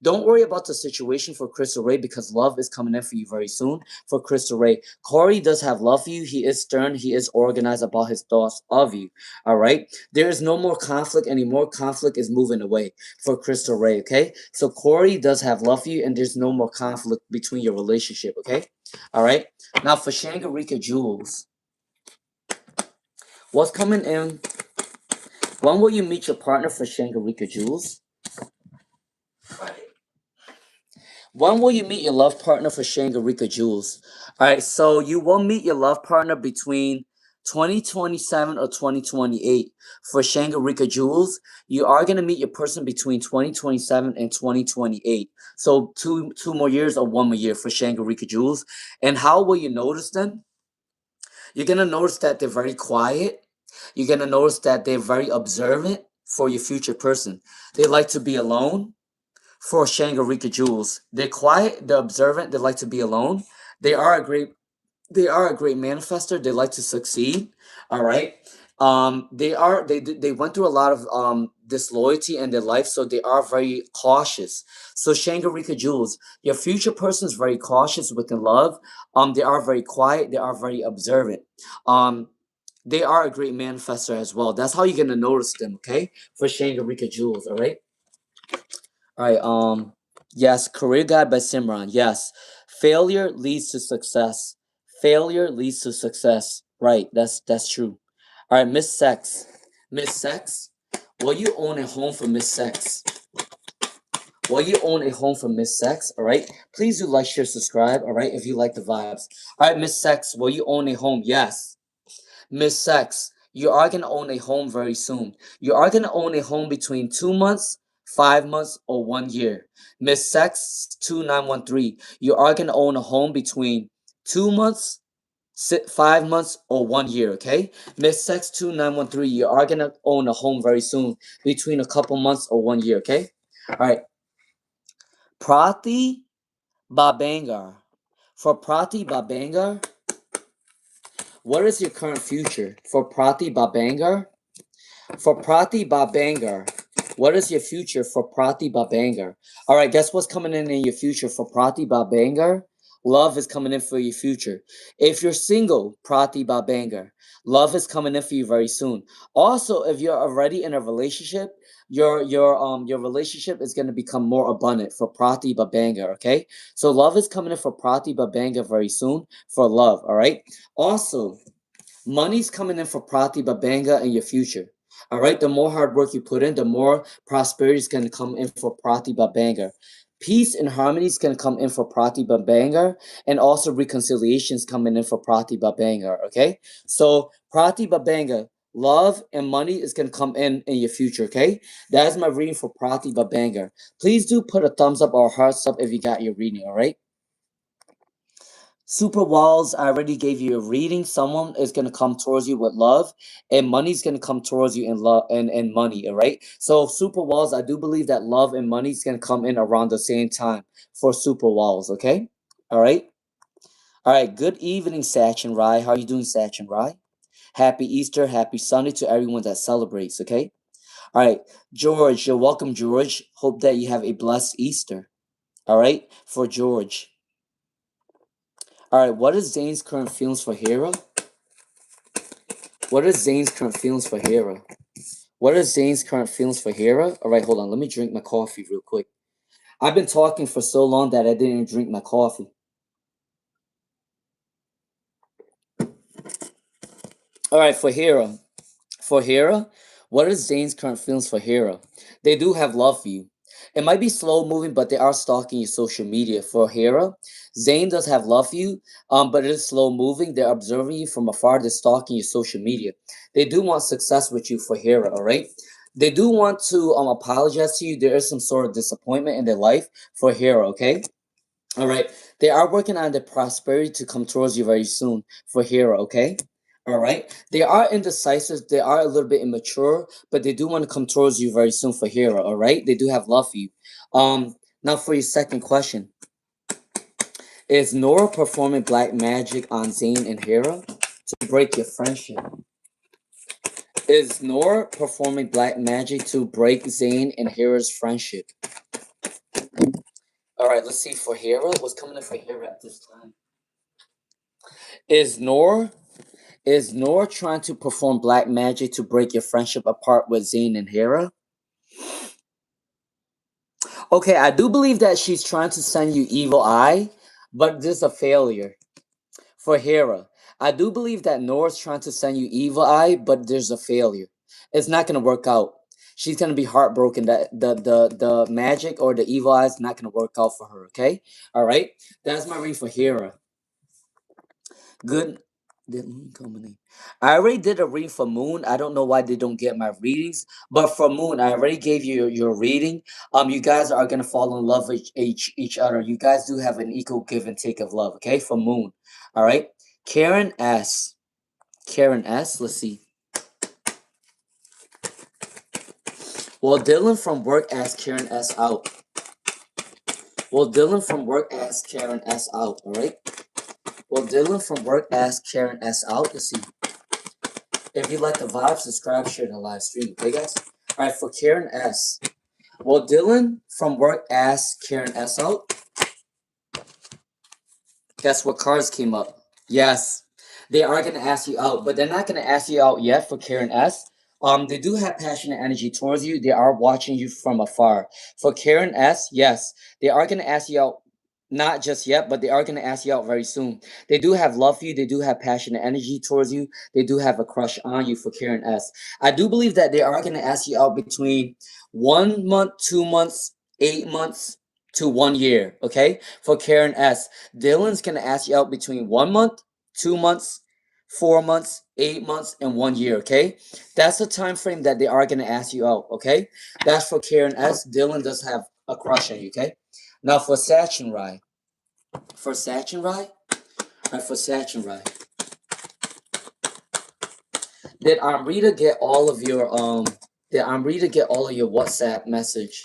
Don't worry about the situation for Crystal Ray because love is coming in for you very soon. For Crystal Ray, Corey does have love for you. He is stern. He is organized about his thoughts of you, all right? There is no more conflict anymore. Conflict is moving away for Crystal Ray, okay? So Corey does have love for you, and there's no more conflict between your relationship, okay? All right? Now for Shangarika Jules, what's coming in? When will you meet your partner for Shangarika Jules? When will you meet your love partner for Shangarika Jules? All right, so you will meet your love partner between 2027 or 2028 for Shangarika Jules. You are going to meet your person between 2027 and 2028. So two more years or one more year for Shangarika Jules. And how will you notice them? You're going to notice that they're very quiet. You're going to notice that they're very observant for your future person. They like to be alone for Shangarika Jules. They're quiet, they're observant, they like to be alone. They are a great manifester. They like to succeed. All right. They went through a lot of disloyalty in their life, so they are very cautious. So Shangarika Jules, your future person is very cautious within love. They are very quiet, they are very observant. They are a great manifester as well. That's how you're gonna notice them, okay? For Shangarika Jules, all right? All right. Yes, Career Guide by Simran. Yes. Failure leads to success. Failure leads to success. Right. That's true. All right, Miss Sex. Miss Sex. Will you own a home for Miss Sex? Will you own a home for Miss Sex? All right. Please do like, share, subscribe. All right. If you like the vibes. All right, Miss Sex. Will you own a home? Yes. Miss Sex, you are going to own a home very soon. You are going to own a home between 2 months, 5 months, or 1 year. Miss Sex 2913, you are going to own a home between 2 months, 5 months, or 1 year, okay? Miss Sex 2913, you are going to own a home very soon between a couple months or 1 year, okay? All right. Prati Babangar. For Prati Babangar, what is your current future? For Prati Babangar? For Prati Babangar, what is your future for Prati Babangar? All right, guess what's coming in your future for Prati Babangar? Love is coming in for your future. If you're single, Prati Babangar, love is coming in for you very soon. Also, if you're already in a relationship, your relationship is going to become more abundant for Prati Babangar, okay? So love is coming in for Prati Babangar very soon for love, all right? Also, money's coming in for Prati Babanga in your future. All right, the more hard work you put in, the more prosperity is going to come in for Prati Babanga. Peace and harmony is going to come in for Prati Babanga, and also reconciliations coming in for Prati Babanga. Okay, so Prati Babanga, love and money is going to come in your future. Okay, that is my reading for Prati Babanga. Please do put a thumbs up or a hearts up if you got your reading. All right. Super Walls, I already gave you a reading. Someone is going to come towards you with love, and money's going to come towards you in love and money, all right? So, Super Walls, I do believe that love and money is going to come in around the same time for Super Walls, okay? All right? All right, good evening, Satch and Rai. How are you doing, Satch and Rai? Happy Easter, happy Sunday to everyone that celebrates, okay? All right, George, you're welcome, George. Hope that you have a blessed Easter, all right? For George. All right, what is Zane's current feelings for Hera? What is Zane's current feelings for Hera? What is Zane's current feelings for Hera? All right, hold on. Let me drink my coffee real quick. I've been talking for so long that I didn't drink my coffee. All right, for Hera. For Hera, what is Zane's current feelings for Hera? They do have love for you. It might be slow moving, but they are stalking your social media. For Hera, Zayn does have love for you, but it is slow moving. They're observing you from afar. They're stalking your social media. They do want success with you for Hera, all right? They do want to apologize to you. There is some sort of disappointment in their life for Hera, okay? All right. They are working on the prosperity to come towards you very soon for Hera, okay? All right. They are indecisive. They are a little bit immature, but they do want to come towards you very soon for Hera, all right? They do have love for you. Now for your second question. Is Nora performing black magic on Zayn and Hera to break your friendship? Is Nora performing black magic to break Zayn and Hera's friendship? All right, let's see for Hera. What's coming in for Hera at this time? Is Nora trying to perform black magic to break your friendship apart with Zayn and Hera? Okay, I do believe that she's trying to send you evil eye, but this is a failure. For Hera, I do believe that Nora's trying to send you evil eye, but there's a failure. It's not gonna work out. She's gonna be heartbroken that the magic or the evil eye is not gonna work out for her. Okay, all right. That's my read for Hera. Good. Did Moon come in? I already did a read for Moon. I don't know why they don't get my readings, but for Moon, I already gave you your reading. You guys are gonna fall in love with each other. You guys do have an equal give and take of love. Okay, for Moon. All right. Karen S. Karen S. Let's see. Well, Dylan from work asked Karen S out. Well, Dylan from work asked Karen S out. All right. Well, Dylan from work asked Karen S out. Let's see. If you like the vibe, subscribe, share the live stream. Okay, guys? All right, for Karen S. Well, Dylan from work asked Karen S out. Guess what cards came up? Yes, they are going to ask you out, but they're not going to ask you out yet for Karen S. They do have passionate energy towards you. They are watching you from afar. For Karen S, yes, they are going to ask you out. Not just yet, but they are going to ask you out very soon. They do have love for you. They do have passionate energy towards you. They do have a crush on you for Karen S. I do believe that they are going to ask you out between 1 month, 2 months, 8 months to 1 year. Okay, for Karen S. Dylan's going to ask you out between 1 month, 2 months, 4 months, 8 months, and 1 year. Okay, that's the time frame that they are going to ask you out. Okay, that's for Karen S. Dylan does have a crush on you. Okay. Now for Sachin Rai. For Sachin Rai? Alright, for Sachin Rai. Did Amrita get all of your WhatsApp message?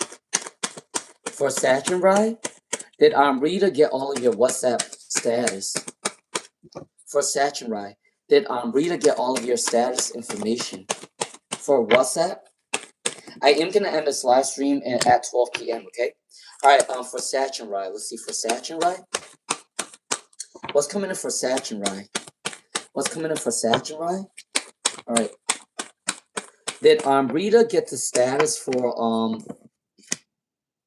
For Sachin Rai? Did Amrita get all of your WhatsApp status? For Sachin Rai? Did Amrita get all of your status information? For WhatsApp? I am gonna end this live stream at 12 p.m. Okay. All right. For Sachin Rai, let's see. For Sachin Rai, what's coming in for Sachin Rai? What's coming in for Sachin Rai? All right. Did Rita get the status for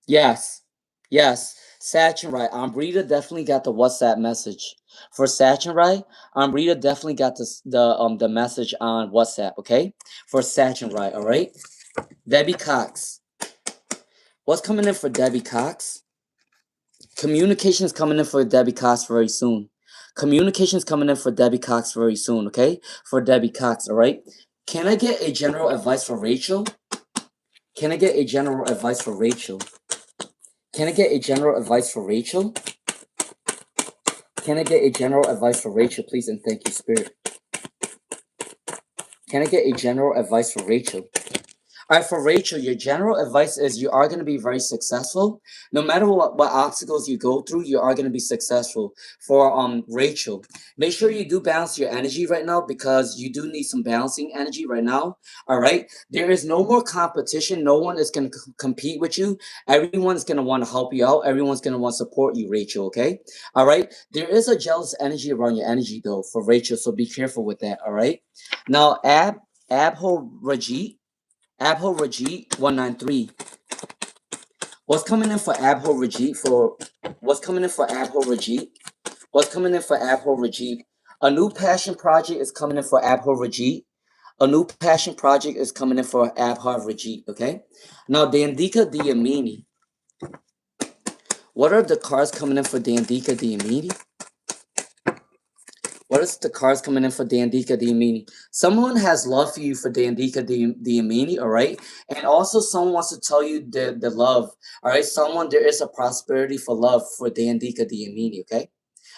Yes, yes. Sachin Rai. Rita definitely got the WhatsApp message for Sachin Rai. Rita definitely got the message on WhatsApp. Okay, for Sachin Rai. All right. Debbie Cox. What's coming in for Debbie Cox? Communication is coming in for Debbie Cox very soon. Communication is coming in for Debbie Cox very soon, okay? For Debbie Cox, all right? Can I get a general advice for Rachel? Can I get a general advice for Rachel? Can I get a general advice for Rachel? Can I get a general advice for Rachel, please? And thank you, Spirit. Can I get a general advice for Rachel? All right, for Rachel, your general advice is you are going to be very successful. No matter what obstacles you go through, you are going to be successful. For Rachel, make sure you do balance your energy right now because you do need some balancing energy right now. All right, there is no more competition. No one is going to compete with you. Everyone's going to want to help you out. Everyone's going to want to support you, Rachel. Okay, all right. There is a jealous energy around your energy though for Rachel, so be careful with that. All right. Now, Abho Rajit. Abho Rajit 193. What's coming in for Abho Rajit what's coming in for Abho Rajit? What's coming in for Abho Rajit? A new passion project is coming in for Abho Rajit. A new passion project is coming in for Abho Rajit, okay? Now Dandika Diyamini. What are the cards coming in for Dandika Diamini? What is the cards coming in for Dandika Diamini? Someone has love for you for Dandika Diamini, all right? And also someone wants to tell you the love, all right? There is a prosperity for love for Dandika Diamini, okay?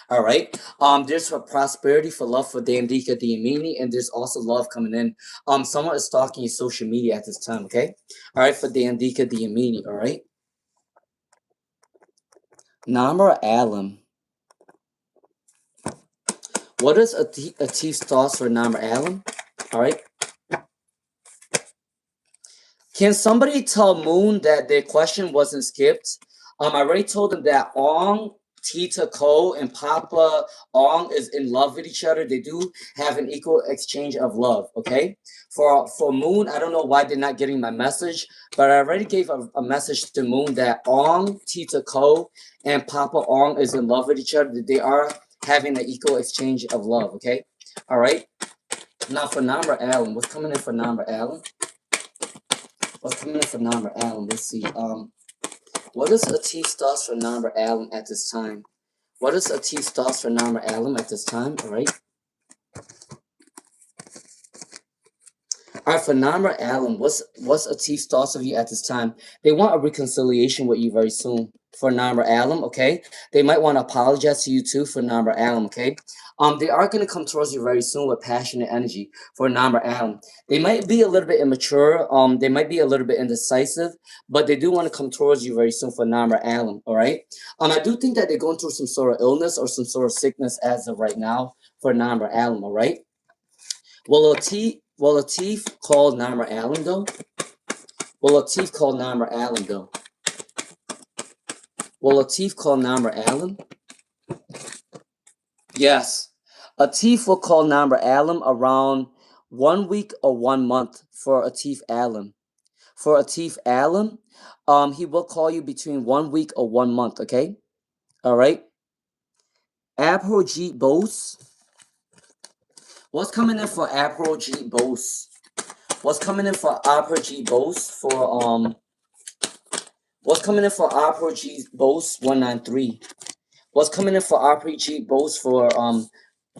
All right. There's a prosperity for love for Dandika Diamini, and there's also love coming in. Someone is stalking your social media at this time, okay? All right, for Dandika Diamini, all right? Namra Alam. What is a thief's thoughts for Namra Alam? All right. Can somebody tell Moon that their question wasn't skipped? I already told them that Ong, Tita Ko, and Papa Ong is in love with each other. They do have an equal exchange of love, okay? For Moon, I don't know why they're not getting my message, but I already gave a message to Moon that Ong, Tita Ko, and Papa Ong is in love with each other. They are having an equal exchange of love, okay? All right? Now for Namra Allen, what's coming in for Namra Allen? What's coming in for Namra Allen? Let's see. What is Atif thoughts for Namra Allen at this time? What is Atif's thoughts for Namra Allen at this time? All right. All right, for Namra Allen, what's Atif's thoughts of you at this time? They want a reconciliation with you very soon for Namra Allen, okay? They might want to apologize to you too for Namra Allen, okay? They are going to come towards you very soon with passionate energy for Namra Allen. They might be a little bit immature, they might be a little bit indecisive, but they do want to come towards you very soon for Namra Allen, all right? I do think that they're going through some sort of illness or some sort of sickness as of right now for Namra Allen, all right? Will Latif call Namra Allen though? Will Latif call Namra Allen though? Will Latif call Namra Allen? Yes. Atif will call Namra Allen around 1 week or 1 month for Atif Allen. For Atif Allen, he will call you between 1 week or 1 month, okay? All right. Abhorjeet Bose. What's coming in for Abhorjeet Bose? What's coming in for Abhorjeet Bose for What's coming in for RPG Bose 193? What's coming in for RPG Bose for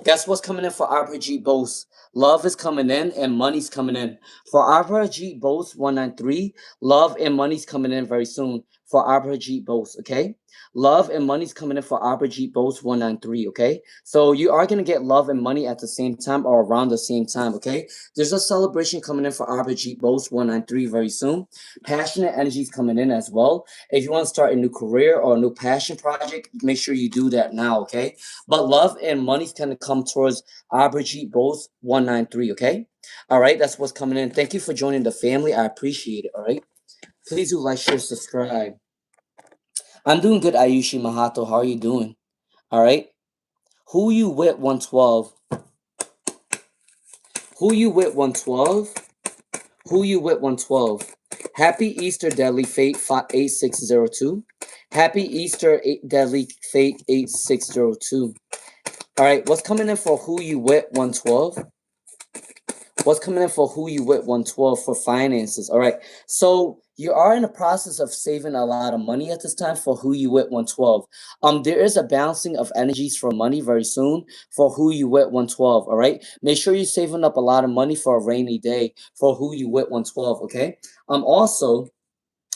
Guess what's coming in for RPG Bose? Love is coming in and money's coming in. For RPG Bose 193, love and money's coming in very soon for RPG Bose, okay? Love and money's coming in for RPG Bose 193, okay? So you are going to get love and money at the same time or around the same time, okay? There's a celebration coming in for RPG Bose 193 very soon. Passionate energy is coming in as well. If you want to start a new career or a new passion project, make sure you do that now, okay? But love and money's going to come towards Abhijit Bose 193, okay? All right, that's what's coming in. Thank you for joining the family. I appreciate it, all right? Please do like, share, subscribe. I'm doing good, Ayushi Mahato. How are you doing? All right? Who you with 112? Who you with 112? Who you with 112? Happy Easter, Deadly Fate 8602. Happy Easter, Deadly Fate 8602. All right, what's coming in for who you with 112? What's coming in for who you with 112 for finances? All right, so you are in the process of saving a lot of money at this time for who you with 112. There is a balancing of energies for money very soon for who you with 112. All right, make sure you're saving up a lot of money for a rainy day for who you with 112. Okay, also,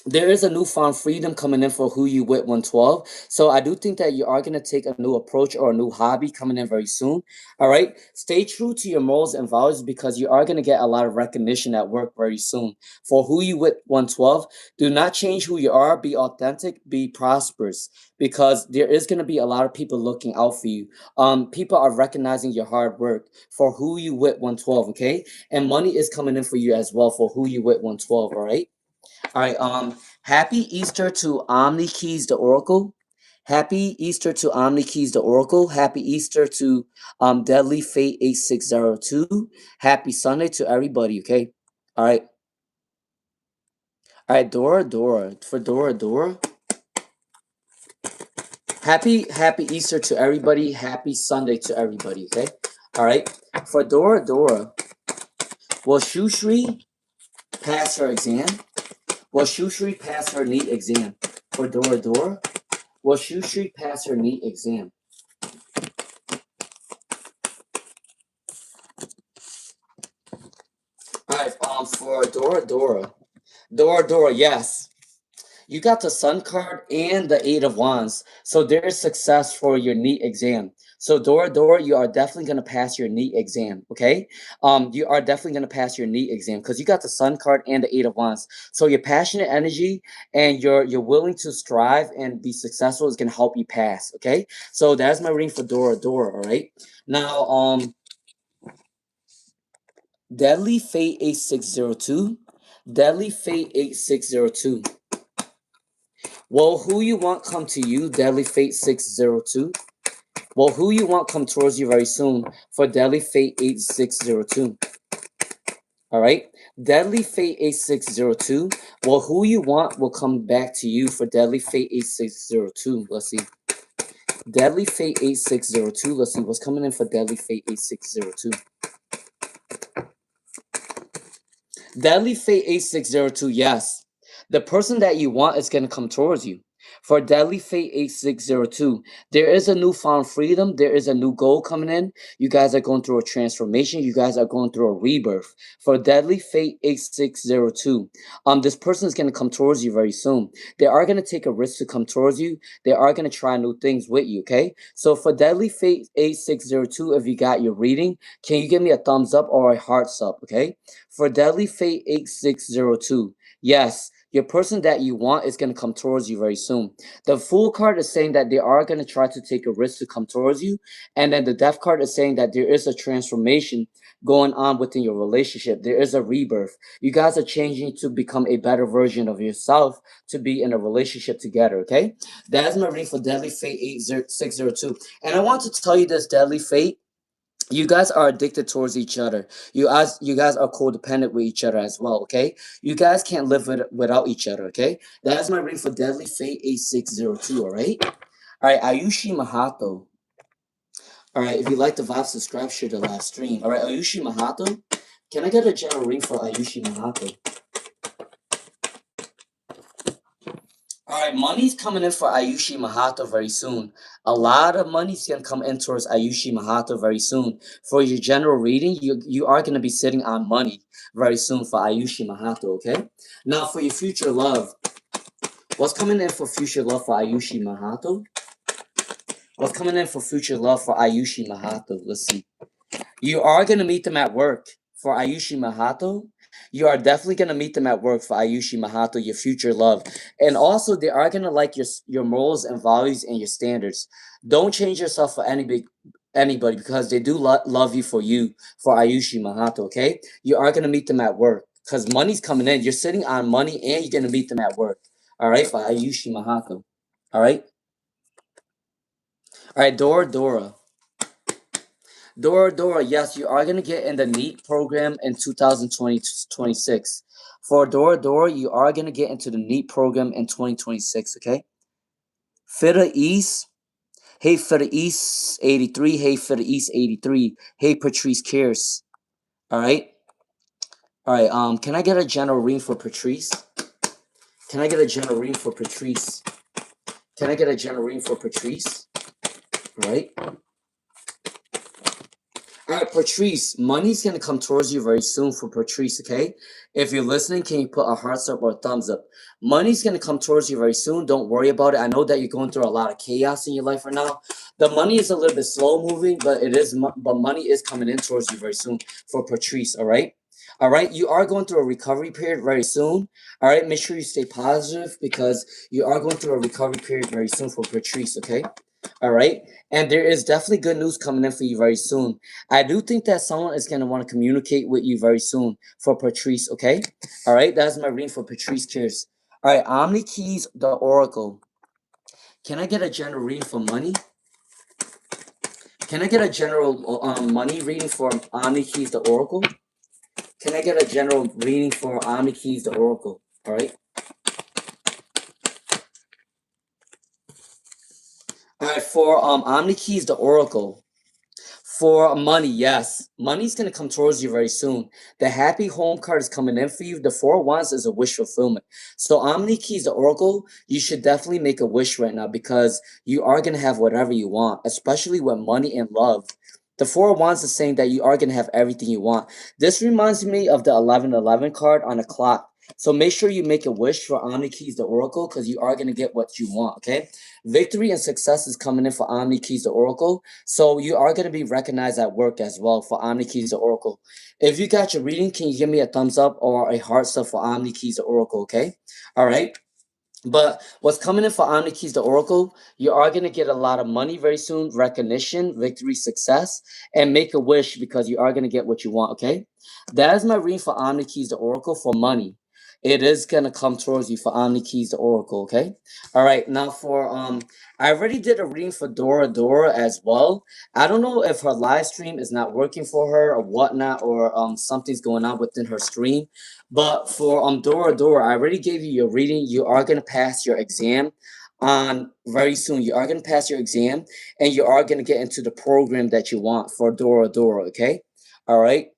there is a newfound freedom coming in for who you with 112. So I do think that you are going to take a new approach or a new hobby coming in very soon. All right. Stay true to your morals and values because you are going to get a lot of recognition at work very soon. For who you with 112, do not change who you are. Be authentic. Be prosperous because there is going to be a lot of people looking out for you. People are recognizing your hard work for who you with 112. Okay. And money is coming in for you as well for who you with 112. All right. All right. Happy Easter to Omni Keys the Oracle. Happy Easter to Omni Keys the Oracle. Happy Easter to Deadly Fate 8602. Happy Sunday to everybody. Okay. All right. All right. Dora. For Dora. Happy Easter to everybody. Happy Sunday to everybody. Okay. All right. For Dora. Will Shushri pass her exam? Will Shushri pass her NEET exam? For Dora? Will Shushree pass her NEET exam? Alright, for Dora, yes. You got the Sun card and the Eight of Wands. So there's success for your NEET exam. So Dora, you are definitely gonna pass your NEET exam, okay? You are definitely gonna pass your NEET exam because you got the Sun card and the Eight of Wands. So your passionate energy and you're willing to strive and be successful is gonna help you pass, okay? So that's my reading for Dora, all right? Now, Deadly Fate 8602. Deadly Fate 8602. Well, who you want come to you, Deadly Fate 602? Well, who you want come towards you very soon for Deadly Fate 8602? All right? Deadly Fate 8602. Well, who you want will come back to you for Deadly Fate 8602. Let's see. Deadly Fate 8602. Let's see what's coming in for Deadly Fate 8602. Deadly Fate 8602, yes. The person that you want is going to come towards you. For Deadly Fate 8602, there is a newfound freedom. There is a new goal coming in. You guys are going through a transformation. You guys are going through a rebirth. For Deadly Fate 8602, this person is going to come towards you very soon. They are going to take a risk to come towards you. They are going to try new things with you, okay? So for Deadly Fate 8602, if you got your reading, can you give me a thumbs up or a hearts up, okay? For Deadly Fate 8602, yes, your person that you want is going to come towards you very soon. The Fool card is saying that they are going to try to take a risk to come towards you. And then the Death card is saying that there is a transformation going on within your relationship. There is a rebirth. You guys are changing to become a better version of yourself to be in a relationship together, okay? That is my reading for Deadly Fate 8602. And I want to tell you this, Deadly Fate. You guys are addicted towards each other. You guys are codependent with each other as well, okay? You guys can't live without each other, okay? That's my reading for Deadly Fate 8602, all right? All right, Ayushi Mahato. All right, if you like the vibe, subscribe, share the live stream. All right, Ayushi Mahato. Can I get a general reading for Ayushi Mahato? All right, money's coming in for Ayushi Mahato very soon. A lot of money's gonna come in towards Ayushi Mahato very soon. For your general reading, you are gonna be sitting on money very soon for Ayushi Mahato, okay? Now for your future love, what's coming in for future love for Ayushi Mahato? What's coming in for future love for Ayushi Mahato? Let's see. You are gonna meet them at work for Ayushi Mahato. You are definitely gonna meet them at work for Ayushi Mahato, your future love, and also they are gonna like your morals and values and your standards. Don't change yourself for anybody because they do love you for Ayushi Mahato. Okay, you are gonna meet them at work because money's coming in. You're sitting on money and you're gonna meet them at work. All right, for Ayushi Mahato. All right, all right, Dora. Dora, yes, you are going to get in the NEET program in 2026. For Dora, you are going to get into the NEET program in 2026, okay? Fitta East, hey, Fitta East 83, hey, Fitta East 83, hey, Patrice Kears, all right? All right, can I get a general reading for Patrice? Can I get a general reading for Patrice? Can I get a general reading for Patrice? All right? All right, Patrice, money's going to come towards you very soon for Patrice, okay? If you're listening, can you put a hearts up or a thumbs up? Money's going to come towards you very soon. Don't worry about it. I know that you're going through a lot of chaos in your life right now. The money is a little bit slow moving, but but money is coming in towards you very soon for Patrice, all right? All right, you are going through a recovery period very soon. All right, make sure you stay positive because you are going through a recovery period very soon for Patrice, okay? All right, and there is definitely good news coming in for you very soon. I do think that someone is going to want to communicate with you very soon for Patrice, okay? All right, that's my reading for Patrice Kears. All right, Omni Keys, the Oracle. Can I get a general reading for money? Can I get a general money reading for Omni Keys, the Oracle? Can I get a general reading for Omni Keys, the Oracle? All right. All right, for Omni Keys, the Oracle. For money, yes. Money's going to come towards you very soon. The happy home card is coming in for you. The Four of Wands is a wish fulfillment. So Omni Keys, the Oracle, you should definitely make a wish right now because you are going to have whatever you want, especially with money and love. The Four of Wands is saying that you are going to have everything you want. This reminds me of the 1111 card on a clock. So make sure you make a wish for Omni Keys, the Oracle, because you are going to get what you want, okay? Victory and success is coming in for Omni Keys, the Oracle. So you are going to be recognized at work as well for Omni Keys, the Oracle. If you got your reading, can you give me a thumbs up or a heart up for Omni Keys, the Oracle, okay? All right. But what's coming in for Omni Keys, the Oracle, you are going to get a lot of money very soon, recognition, victory, success, and make a wish because you are going to get what you want, okay? That is my reading for Omni Keys, the Oracle, for money. It is going to come towards you for Omni Keys, the Oracle, okay? All right, now for, I already did a reading for Dora as well. I don't know if her live stream is not working for her or whatnot, or something's going on within her stream. But for Dora, I already gave you your reading. You are gonna pass your exam on very soon. You are gonna pass your exam, and you are gonna get into the program that you want for Dora. Okay, all right.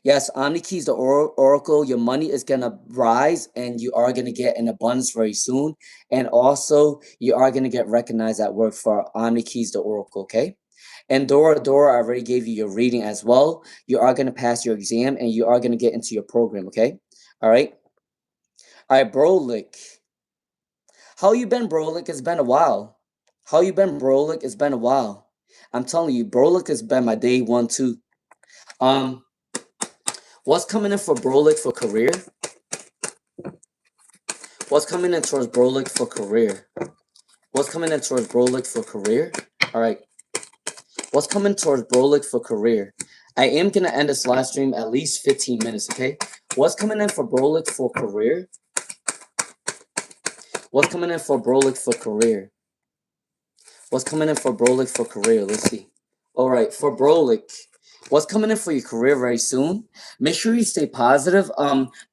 Yes, Omni Keys, the Oracle. Your money is gonna rise, and you are gonna get an abundance very soon. And also, you are gonna get recognized at work for Omni Keys, the Oracle. Okay. And Dora, I already gave you your reading as well. You are going to pass your exam and you are going to get into your program, okay? All right? All right, Brolik. How you been, Brolik? It's been a while. How you been, Brolik? It's been a while. I'm telling you, Brolik has been my day one, too. Um, what's coming in for Brolik for career? What's coming in towards Brolik for career? What's coming in towards Brolik for career? All right. What's coming towards Brolik for career? I am going to end this live stream at least 15 minutes, okay? What's coming in for Brolik for career? What's coming in for Brolik for career? What's coming in for Brolik for career? Let's see. All right, for Brolik, what's coming in for your career very soon? Make sure you stay positive.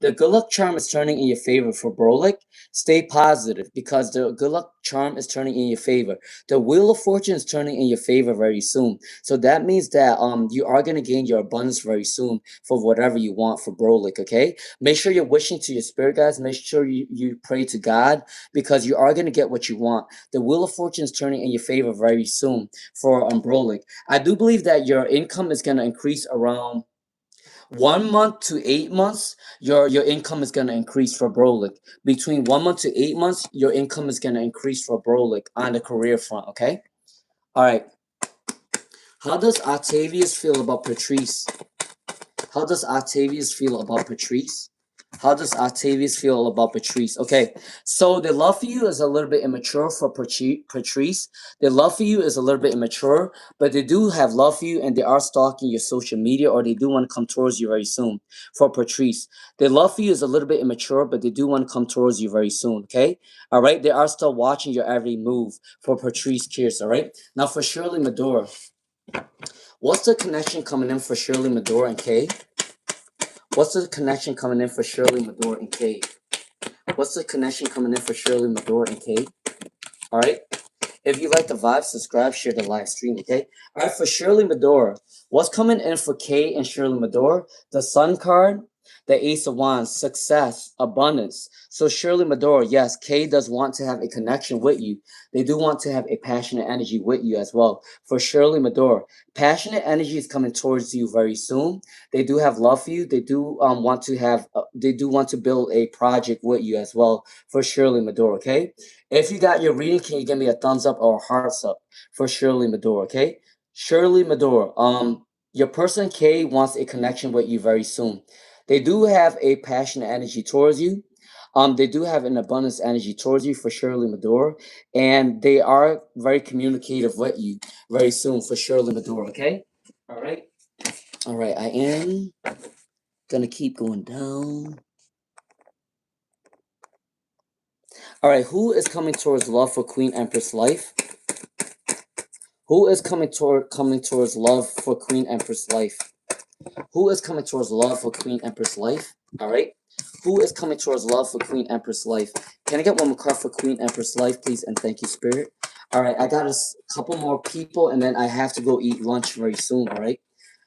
The good luck charm is turning in your favor for Brolik. Stay positive because the good luck charm is turning in your favor. The wheel of fortune is turning in your favor very soon. So that means that you are gonna gain your abundance very soon for whatever you want for Brolik. Okay. Make sure you're wishing to your spirit guides. Make sure you pray to God because you are gonna get what you want. The wheel of fortune is turning in your favor very soon for Brolik. I do believe that your income is going to increase around 1 month to 8 months. Your income is going to increase for Brolik. Between 1 month to 8 months, your income is going to increase for Brolik on the career front, okay? All right. How does Octavius feel about Patrice? How does Octavius feel about Patrice? How does Octavius feel about Patrice? Okay, so the love for you is a little bit immature for Patrice. The love for you is a little bit immature, but they do have love for you and they are stalking your social media or they do want to come towards you very soon for Patrice. The love for you is a little bit immature, but they do want to come towards you very soon, okay? All right, they are still watching your every move for Patrice Kears, all right? Now for Shirley Medora. What's the connection coming in for Shirley Medora and Kay? What's the connection coming in for Shirley Medora and Kay? What's the connection coming in for Shirley Medora and Kay? All right. If you like the vibe, subscribe, share the live stream, okay? All right, for Shirley Medora, what's coming in for Kay and Shirley Medora? The Sun card, the Ace of Wands, success, abundance. So Shirley Medora, yes, Kay does want to have a connection with you. They do want to have a passionate energy with you as well. For Shirley Medora, passionate energy is coming towards you very soon. They do have love for you. They do want to have. They do want to build a project with you as well. For Shirley Medora, okay? If you got your reading, can you give me a thumbs up or a hearts up for Shirley Medora, okay? Shirley Medora, your person K wants a connection with you very soon. They do have a passionate energy towards you. They do have an abundance energy towards you for Shirley Medora, and they are very communicative with you very soon for Shirley Medora, okay? All right. All right, I am gonna keep going down. All right, who is coming towards love for Queen Empress life? Who is coming towards love for Queen Empress life? Who is coming towards love for Queen Empress life? All right. Who is coming towards love for Queen Empress life? Can I get one more card for Queen Empress life, please? And thank you, Spirit. All right, I got couple more people, and then I have to go eat lunch very soon. All right.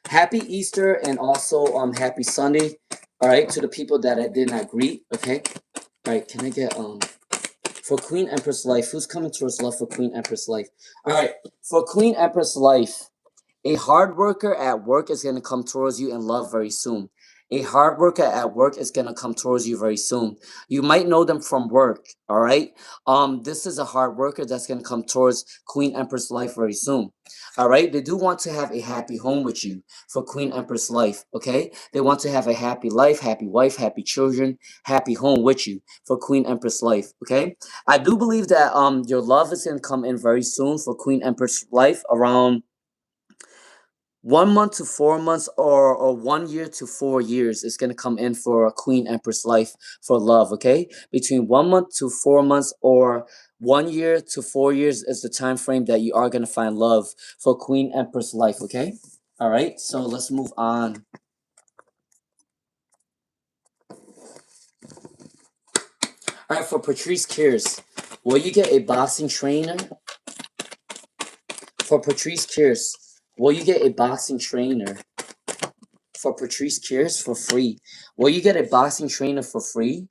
Happy Easter, and also happy Sunday. All right, to the people that I did not greet. Okay. All right, can I get for Queen Empress Life? Who's coming towards love for Queen Empress Life? All right, for Queen Empress Life. A hard worker at work is going to come towards you in love very soon. A hard worker at work is going to come towards you very soon. You might know them from work, all right? This is a hard worker that's going to come towards Queen Empress Life very soon. All right? They do want to have a happy home with you for Queen Empress Life, okay? They want to have a happy life, happy wife, happy children, happy home with you for Queen Empress Life, okay? I do believe that your love is going to come in very soon for Queen Empress Life around 1 month to 4 months, or 1 year to 4 years is going to come in for a Queen Empress Life for love, okay? Between 1 month to 4 months, or 1 year to 4 years is the time frame that you are going to find love for Queen Empress Life, okay? All right, so let's move on. All right, for Patrice Kears, will you get a boxing trainer? For Patrice Kears, will you get a boxing trainer? For Patrice Kears for free. Will you get a boxing trainer for free?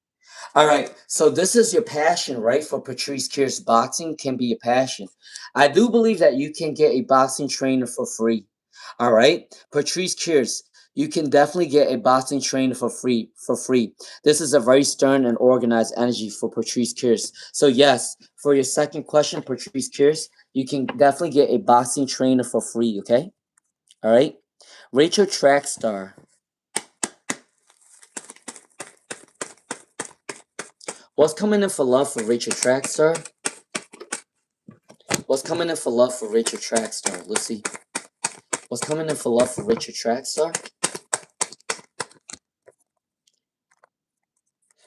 All right, so this is your passion, right? For Patrice Kears, boxing can be your passion. I do believe that you can get a boxing trainer for free. All right, Patrice Kears, you can definitely get a boxing trainer for free. For free. This is a very stern and organized energy for Patrice Kears. So yes, for your second question, Patrice Kears, you can definitely get a boxing trainer for free. Okay. All right. Rachel Trackstar. What's coming in for love for Rachel Trackstar? What's coming in for love for Rachel Trackstar? Let's see. What's coming in for love for Rachel Trackstar?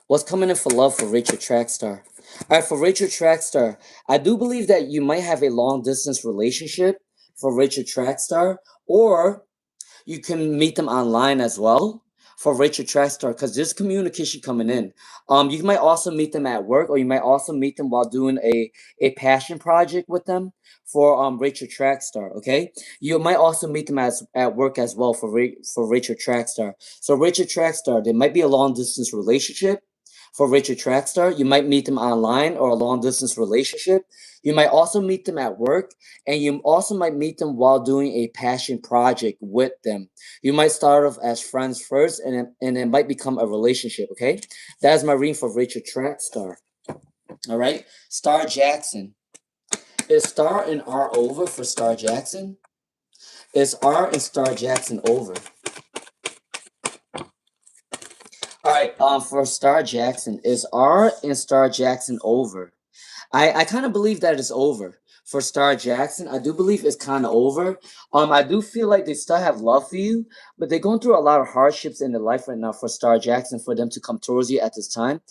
What's coming in for love for Rachel Trackstar? Alright, for Rachel Trackstar, I do believe that you might have a long distance relationship for Rachel Trackstar, or you can meet them online as well for Rachel Trackstar, because there's communication coming in. You might also meet them at work, or you might also meet them while doing a passion project with them for Rachel Trackstar. Okay, you might also meet them at work as well for Rachel Trackstar. So Rachel Trackstar, there might be a long distance relationship. For Rachel Trackstar, you might meet them online or a long distance relationship. You might also meet them at work, and you also might meet them while doing a passion project with them. You might start off as friends first, and it might become a relationship. Okay, that is my reading for Rachel Trackstar. All right, Star Jackson. Is Star and R over for Star Jackson? Is R and Star Jackson over? All right, for Star Jackson, is R and Star Jackson over? I kind of believe that it's over for Star Jackson. I do believe it's kind of over. I do feel like they still have love for you, but they're going through a lot of hardships in their life right now for Star Jackson, for them to come towards you at this time.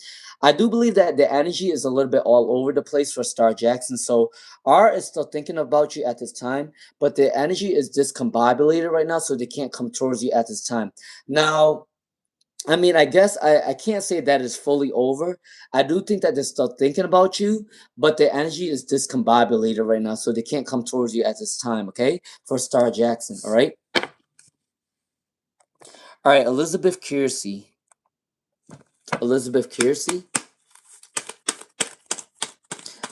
I do believe that the energy is a little bit all over the place for Star Jackson. So R is still thinking about you at this time, but the energy is discombobulated right now, so they can't come towards you at this time. Now, I mean, I guess I can't say that it's fully over. I do think that they're still thinking about you, but the energy is discombobulated right now, so they can't come towards you at this time, okay? For Star Jackson, all right? All right, Elizabeth Kiersey. Elizabeth Kiersey.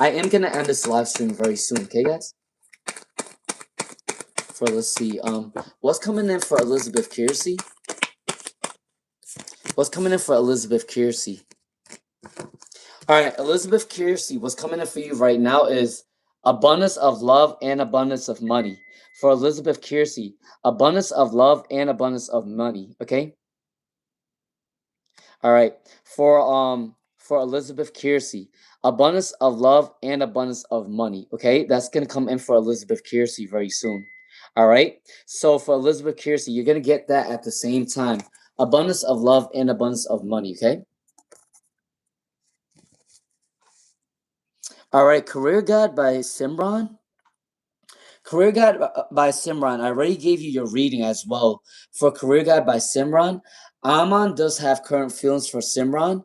I am going to end this live stream very soon, okay, guys? For, let's see, what's coming in for Elizabeth Kiersey? What's coming in for Elizabeth Kiersey? All right, Elizabeth Kiersey, what's coming in for you right now is abundance of love and abundance of money. For Elizabeth Kiersey, abundance of love and abundance of money. Okay. All right. For Elizabeth Kiersey, abundance of love and abundance of money. Okay, that's gonna come in for Elizabeth Kiersey very soon. All right. So for Elizabeth Kiersey, you're gonna get that at the same time. Abundance of love and abundance of money. Okay. All right. Career God by Simran. Career Guide by Simran. I already gave you your reading as well for Career Guide by Simran. Aman does have current feelings for Simran.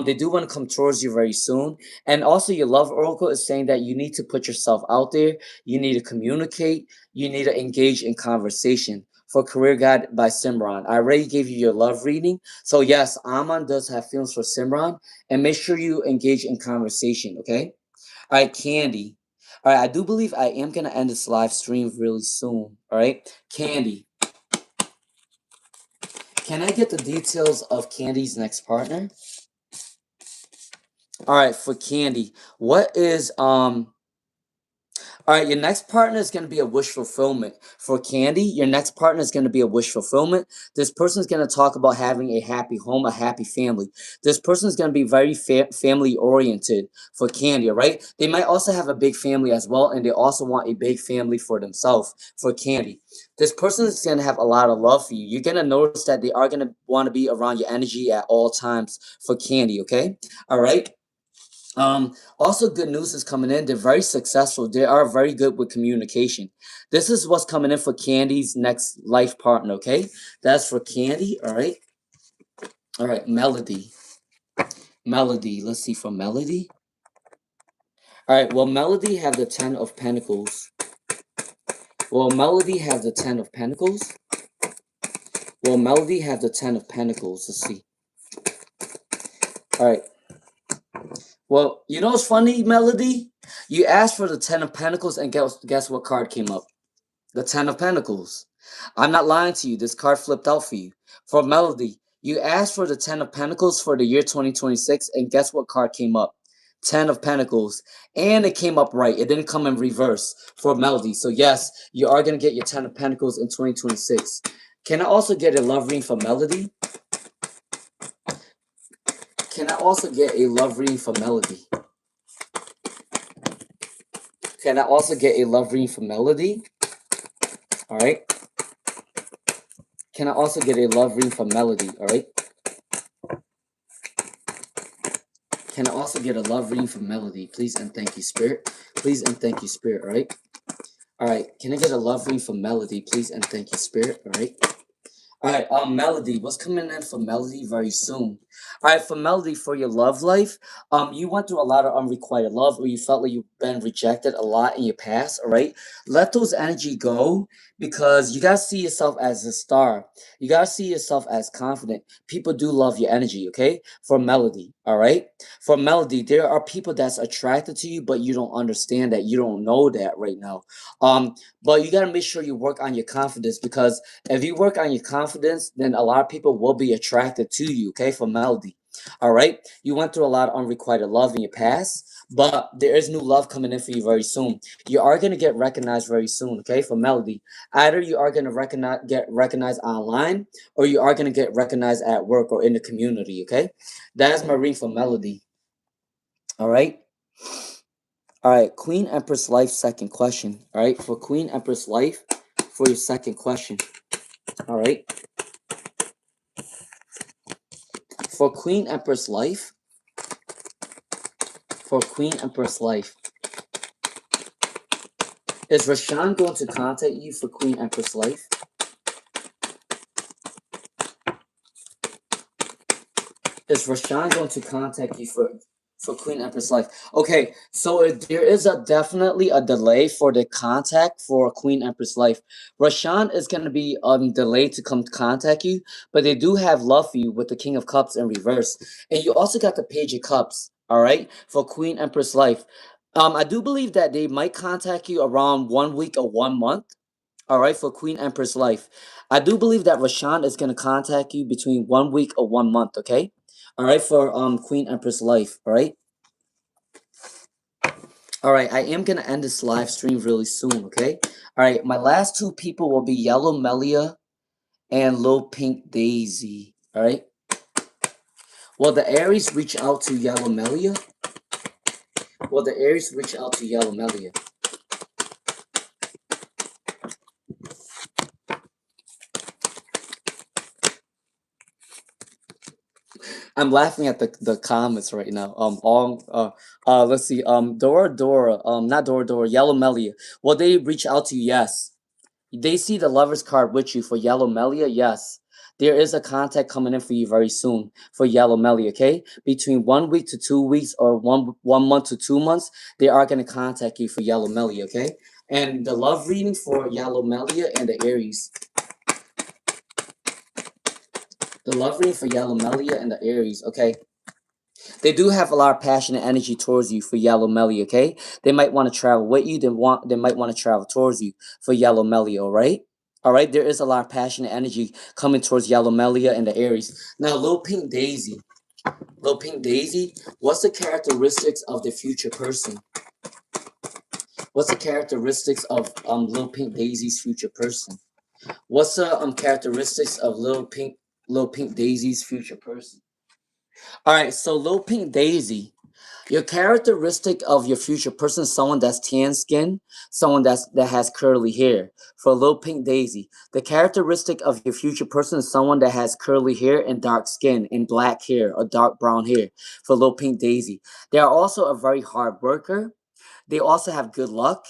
They do want to come towards you very soon. And also your love oracle is saying that you need to put yourself out there. You need to communicate. You need to engage in conversation. For career guide by Simran. I already gave you your love reading. So yes, Aman does have feelings for Simran. And make sure you engage in conversation, okay? All right, Candy. All right, I do believe I am going to end this live stream really soon. All right, Candy. Can I get the details of Candy's next partner? All right, for Candy, what is all right, your next partner is going to be a wish fulfillment. For Candy, your next partner is going to be a wish fulfillment. This person is going to talk about having a happy home, a happy family. This person is going to be very family oriented for Candy, all right? They might also have a big family as well, and they also want a big family for themselves for Candy. This person is going to have a lot of love for you. You're going to notice that they are going to want to be around your energy at all times for Candy, okay? All right? Also good news is coming in. They're very successful. They are very good with communication. This is what's coming in for Candy's next life partner, okay? That's for Candy, all right? All right, Melody. Melody, let's see for Melody. All right, well, Melody have the 10 of Pentacles. Well, Melody have the 10 of Pentacles. Well, Melody have the 10 of Pentacles. Let's see. All right. Well, you know what's funny, Melody? You asked for the 10 of Pentacles, and guess what card came up? The 10 of Pentacles. I'm not lying to you. This card flipped out for you. For Melody, you asked for the 10 of Pentacles for the year 2026, and guess what card came up? 10 of Pentacles. And it came up right. It didn't come in reverse for Melody. So yes, you are going to get your 10 of Pentacles in 2026. Can I also get a love reading for Melody? Can I also get a love reading for Melody? Can I also get a love reading for Melody? All right. Can I also get a love reading for Melody? All right. Can I also get a love reading for Melody? Please and thank you, Spirit. Please and thank you, Spirit. All right. All right. Can I get a love reading for Melody? Please and thank you, Spirit. All right. All right, Melody, what's coming in for Melody very soon? All right, for Melody, for your love life, you went through a lot of unrequited love, or you felt like you've been rejected a lot in your past. All right, let those energy go because you gotta see yourself as a star. You gotta see yourself as confident. People do love your energy. Okay, for Melody, all right. For Melody, there are people that's attracted to you, but you don't understand that. You don't know that right now. But you gotta make sure you work on your confidence because if you work on your confidence, then a lot of people will be attracted to you, okay, for Melody. All right? You went through a lot of unrequited love in your past, but there is new love coming in for you very soon. You are going to get recognized very soon, okay, for Melody. Either you are going to get recognized online or you are going to get recognized at work or in the community, okay? That is my reading for Melody. All right? All right, Queen Empress Life, second question. All right, for Queen Empress Life, for your second question. All right. For Queen Empress Life, for Queen Empress Life, is Rashawn going to contact you for Queen Empress Life? Is Rashawn going to contact you for Queen Empress Life? Okay, so there is definitely a delay for the contact for Queen Empress Life. Rashawn is going to be delayed to come contact you, but they do have love for you with the King of Cups in reverse. And you also got the Page of Cups, all right, for Queen Empress Life. I do believe that they might contact you around 1 week or 1 month. All right, for Queen Empress Life. I do believe that Rashawn is going to contact you between 1 week or 1 month, okay? All right, for Queen Empress Life, all right? All right, I am going to end this live stream really soon, okay? All right, my last two people will be Yellow Melia and Lil Pink Daisy, all right? Will the Aries reach out to Yellow Melia? Will the Aries reach out to Yellow Melia? I'm laughing at the comments right now. Let's see. Not Dora, Yellow Melia. Will they reach out to you? Yes. They see the Lover's card with you for Yellow Melia. Yes. there is a contact coming in for you very soon for Yellow Melly, okay? Between 1 week to 2 weeks or one month to 2 months, they are going to contact you for Yellow Melly, okay? And the love reading for Yellow Melia and the Aries. The love reading for Yellow Melia and the Aries, okay? They do have a lot of passion and energy towards you for Yellow Melly, okay? They might want to travel with you. They might want to travel towards you for Yellow Melly, all right? All right, there is a lot of passion and energy coming towards Yellow Melia and the Aries. Now, Little Pink Daisy. Little Pink Daisy, what's the characteristics of the future person? What's the characteristics of Little Pink Daisy's future person? What's the characteristics of Little Pink Daisy's future person? All right, so Little Pink Daisy, your characteristic of your future person is someone that's tan skin, someone that has curly hair. For Little Pink Daisy, the characteristic of your future person is someone that has curly hair and dark skin and black hair or dark brown hair. For Little Pink Daisy, they are also a very hard worker. They also have good luck.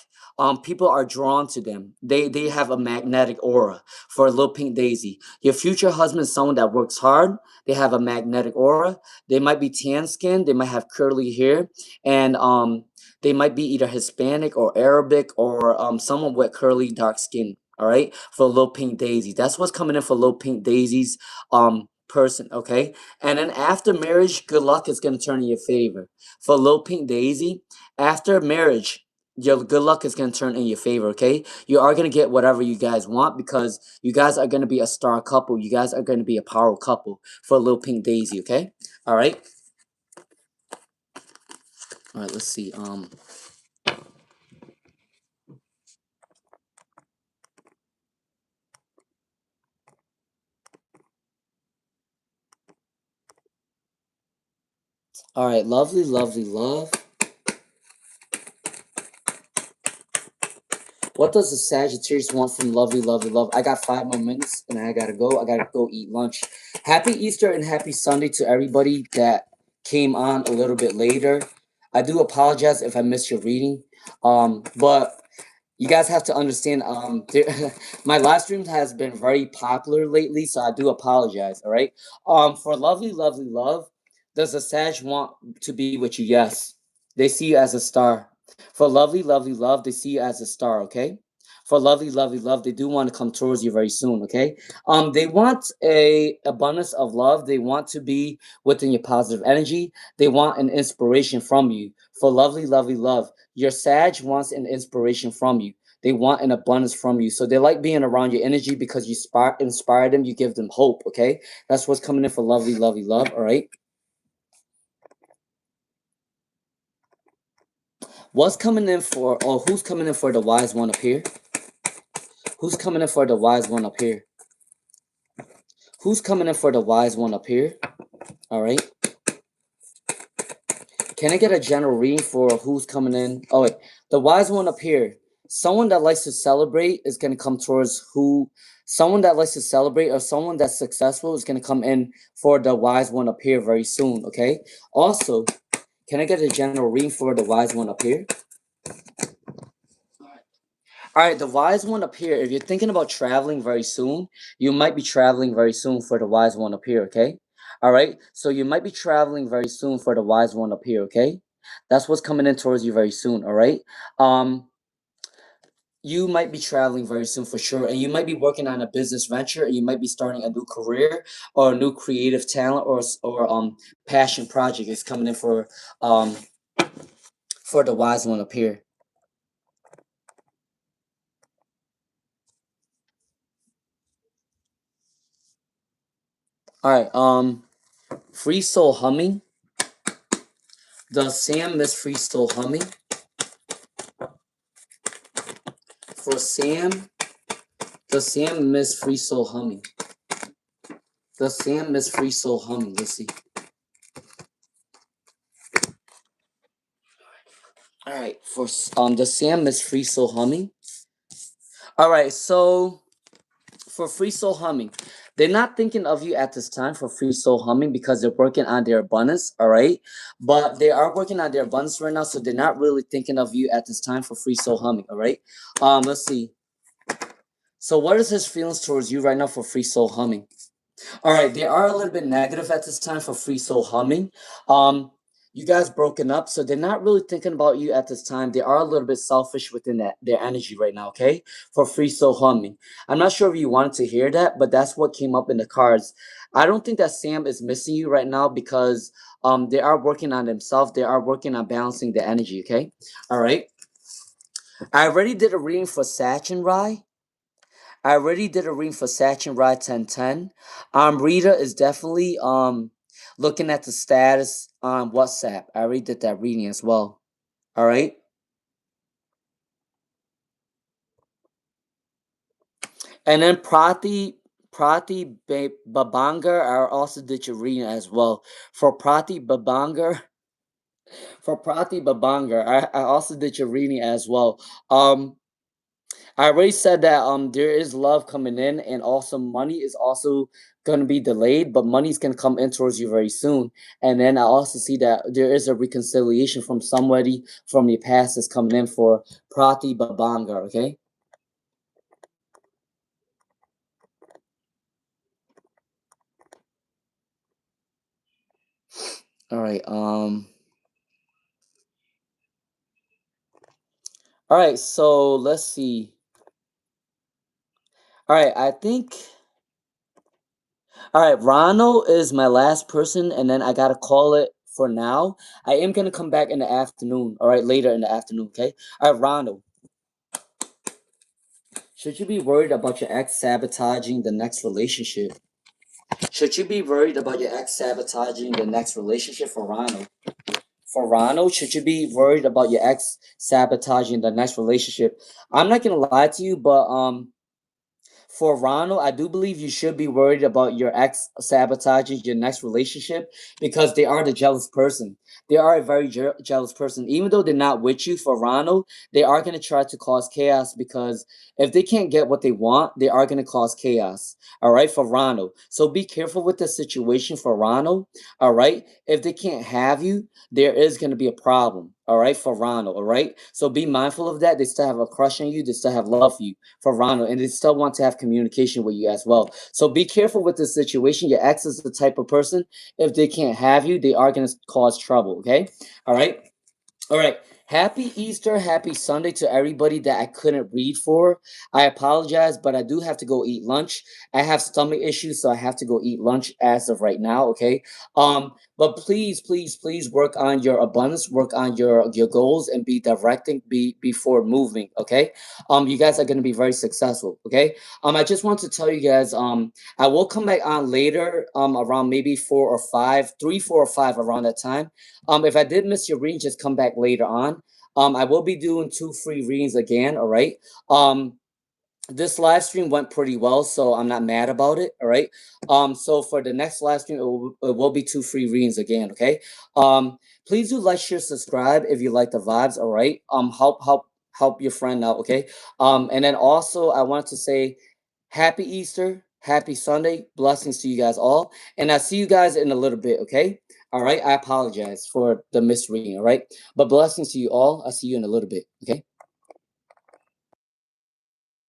People are drawn to them. They have a magnetic aura. For Little Pink Daisy, your future husband is someone that works hard. They have a magnetic aura. They might be tan skinned. They might have curly hair, and they might be either Hispanic or Arabic or someone with curly dark skin. All right, for Little Pink Daisy, that's what's coming in for Little Pink Daisy's person. Okay, and then after marriage, good luck is gonna turn in your favor. For Little Pink Daisy, after marriage, your good luck is going to turn in your favor, okay? You are going to get whatever you guys want because you guys are going to be a star couple. You guys are going to be a power couple for Little Pink Daisy, okay? All right? All right, let's see. All right, lovely, lovely, love. What does the Sagittarius want from lovely, lovely, love? I got 5 more minutes and I gotta go. I gotta go eat lunch. Happy Easter and happy Sunday to everybody that came on a little bit later. I do apologize if I missed your reading. But you guys have to understand, my live stream has been very popular lately, so I do apologize, all right? For lovely, lovely love, does the Sag want to be with you? Yes. They see you as a star. For lovely, lovely love, they see you as a star, okay? For lovely, lovely love, they do want to come towards you very soon, okay? They want a abundance of love. They want to be within your positive energy. They want an inspiration from you. For lovely, lovely love, your Sag wants an inspiration from you. They want an abundance from you. So they like being around your energy because you inspire them, you give them hope, okay? That's what's coming in for lovely, lovely love, all right? What's coming in for, or who's coming in for the wise one up here? Who's coming in for the wise one up here? Who's coming in for the wise one up here? All right. Can I get a general reading for who's coming in? Oh, wait. The wise one up here. Someone that likes to celebrate is going to come towards who. Someone that likes to celebrate or someone that's successful is going to come in for the wise one up here very soon, okay? Also, can I get a general reading for the wise one up here? All right, the wise one up here, if you're thinking about traveling very soon, you might be traveling very soon for the wise one up here, okay? All right, so you might be traveling very soon for the wise one up here, okay? That's what's coming in towards you very soon, all right? You might be traveling very soon for sure, and you might be working on a business venture, and you might be starting a new career or a new creative talent or passion project is coming in for the wise one up here. All right, Free Soul Humming. Does Sam miss Free Soul Humming? For Sam, does Sam miss Free Soul Humming? Does Sam miss Free Soul Humming? Let's see. All right, for does Sam miss Free Soul Humming? All right, so for Free Soul Humming, they're not thinking of you at this time for Free Soul Humming because they're working on their abundance, all right? But they are working on their abundance right now, so they're not really thinking of you at this time for Free Soul Humming, all right? Let's see. So what is his feelings towards you right now for Free Soul Humming? All right, they are a little bit negative at this time for Free Soul Humming. Um, you guys broken up, so they're not really thinking about you at this time. They are a little bit selfish within their energy right now, okay? For Free Soul Humming. I'm not sure if you wanted to hear that, but that's what came up in the cards. I don't think that Sam is missing you right now because they are working on themselves. They are working on balancing the energy, okay? All right. I already did a reading for Sach and Rai. I already did a reading for Sachin Ride 1010. Rita is definitely looking at the status on WhatsApp. I already did that reading as well. All right. And then Babangar, I also did your reading as well. For Prati Babangar, I also did your reading as well. I already said that there is love coming in, and also money is also gonna be delayed, but money's gonna come in towards you very soon. And then I also see that there is a reconciliation from somebody from your past that's coming in for Prati Babanga, okay? All right, all right, so let's see. All right, I think all right, Ronald is my last person, and then I gotta call it for now. I am gonna come back in the afternoon, all right, later in the afternoon, okay? All right, Ronald. Should you be worried about your ex sabotaging the next relationship? Should you be worried about your ex sabotaging the next relationship for Ronald? For Ronald, should you be worried about your ex sabotaging the next relationship? I'm not gonna lie to you, but for Ronald, I do believe you should be worried about your ex sabotaging your next relationship because they are the jealous person. They are a very jealous person. Even though they're not with you, for Ronald, they are going to try to cause chaos because if they can't get what they want, they are going to cause chaos. All right, for Ronald. So be careful with the situation for Ronald. All right, if they can't have you, there is going to be a problem. All right, for Ronald. All right, so be mindful of that. They still have a crush on you. They still have love for you for Ronald, and they still want to have communication with you as well. So be careful with this situation. Your ex is the type of person, if they can't have you, they are going to cause trouble, okay? All right? All right. Happy Easter, happy Sunday to everybody that I couldn't read for. I apologize, but I do have to go eat lunch. I have stomach issues, so I have to go eat lunch as of right now, okay? But please, please, please work on your abundance, work on your goals and be directing before moving, okay? You guys are gonna be very successful, okay? I just want to tell you guys, I will come back on later, around maybe 4 or 5, 3, 4 or 5 around that time. If I did miss your reading, just come back later on. I will be doing 2 free readings again. All right. Um, this live stream went pretty well, so I'm not mad about it. All right. So for the next live stream, it will be 2 free readings again. Okay. Please do like, share, subscribe if you like the vibes. All right. Help your friend out. Okay. And then also I want to say happy Easter, happy Sunday, blessings to you guys all, and I see you guys in a little bit. Okay. All right. I apologize for the misreading. All right. But blessings to you all. I'll see you in a little bit. Okay.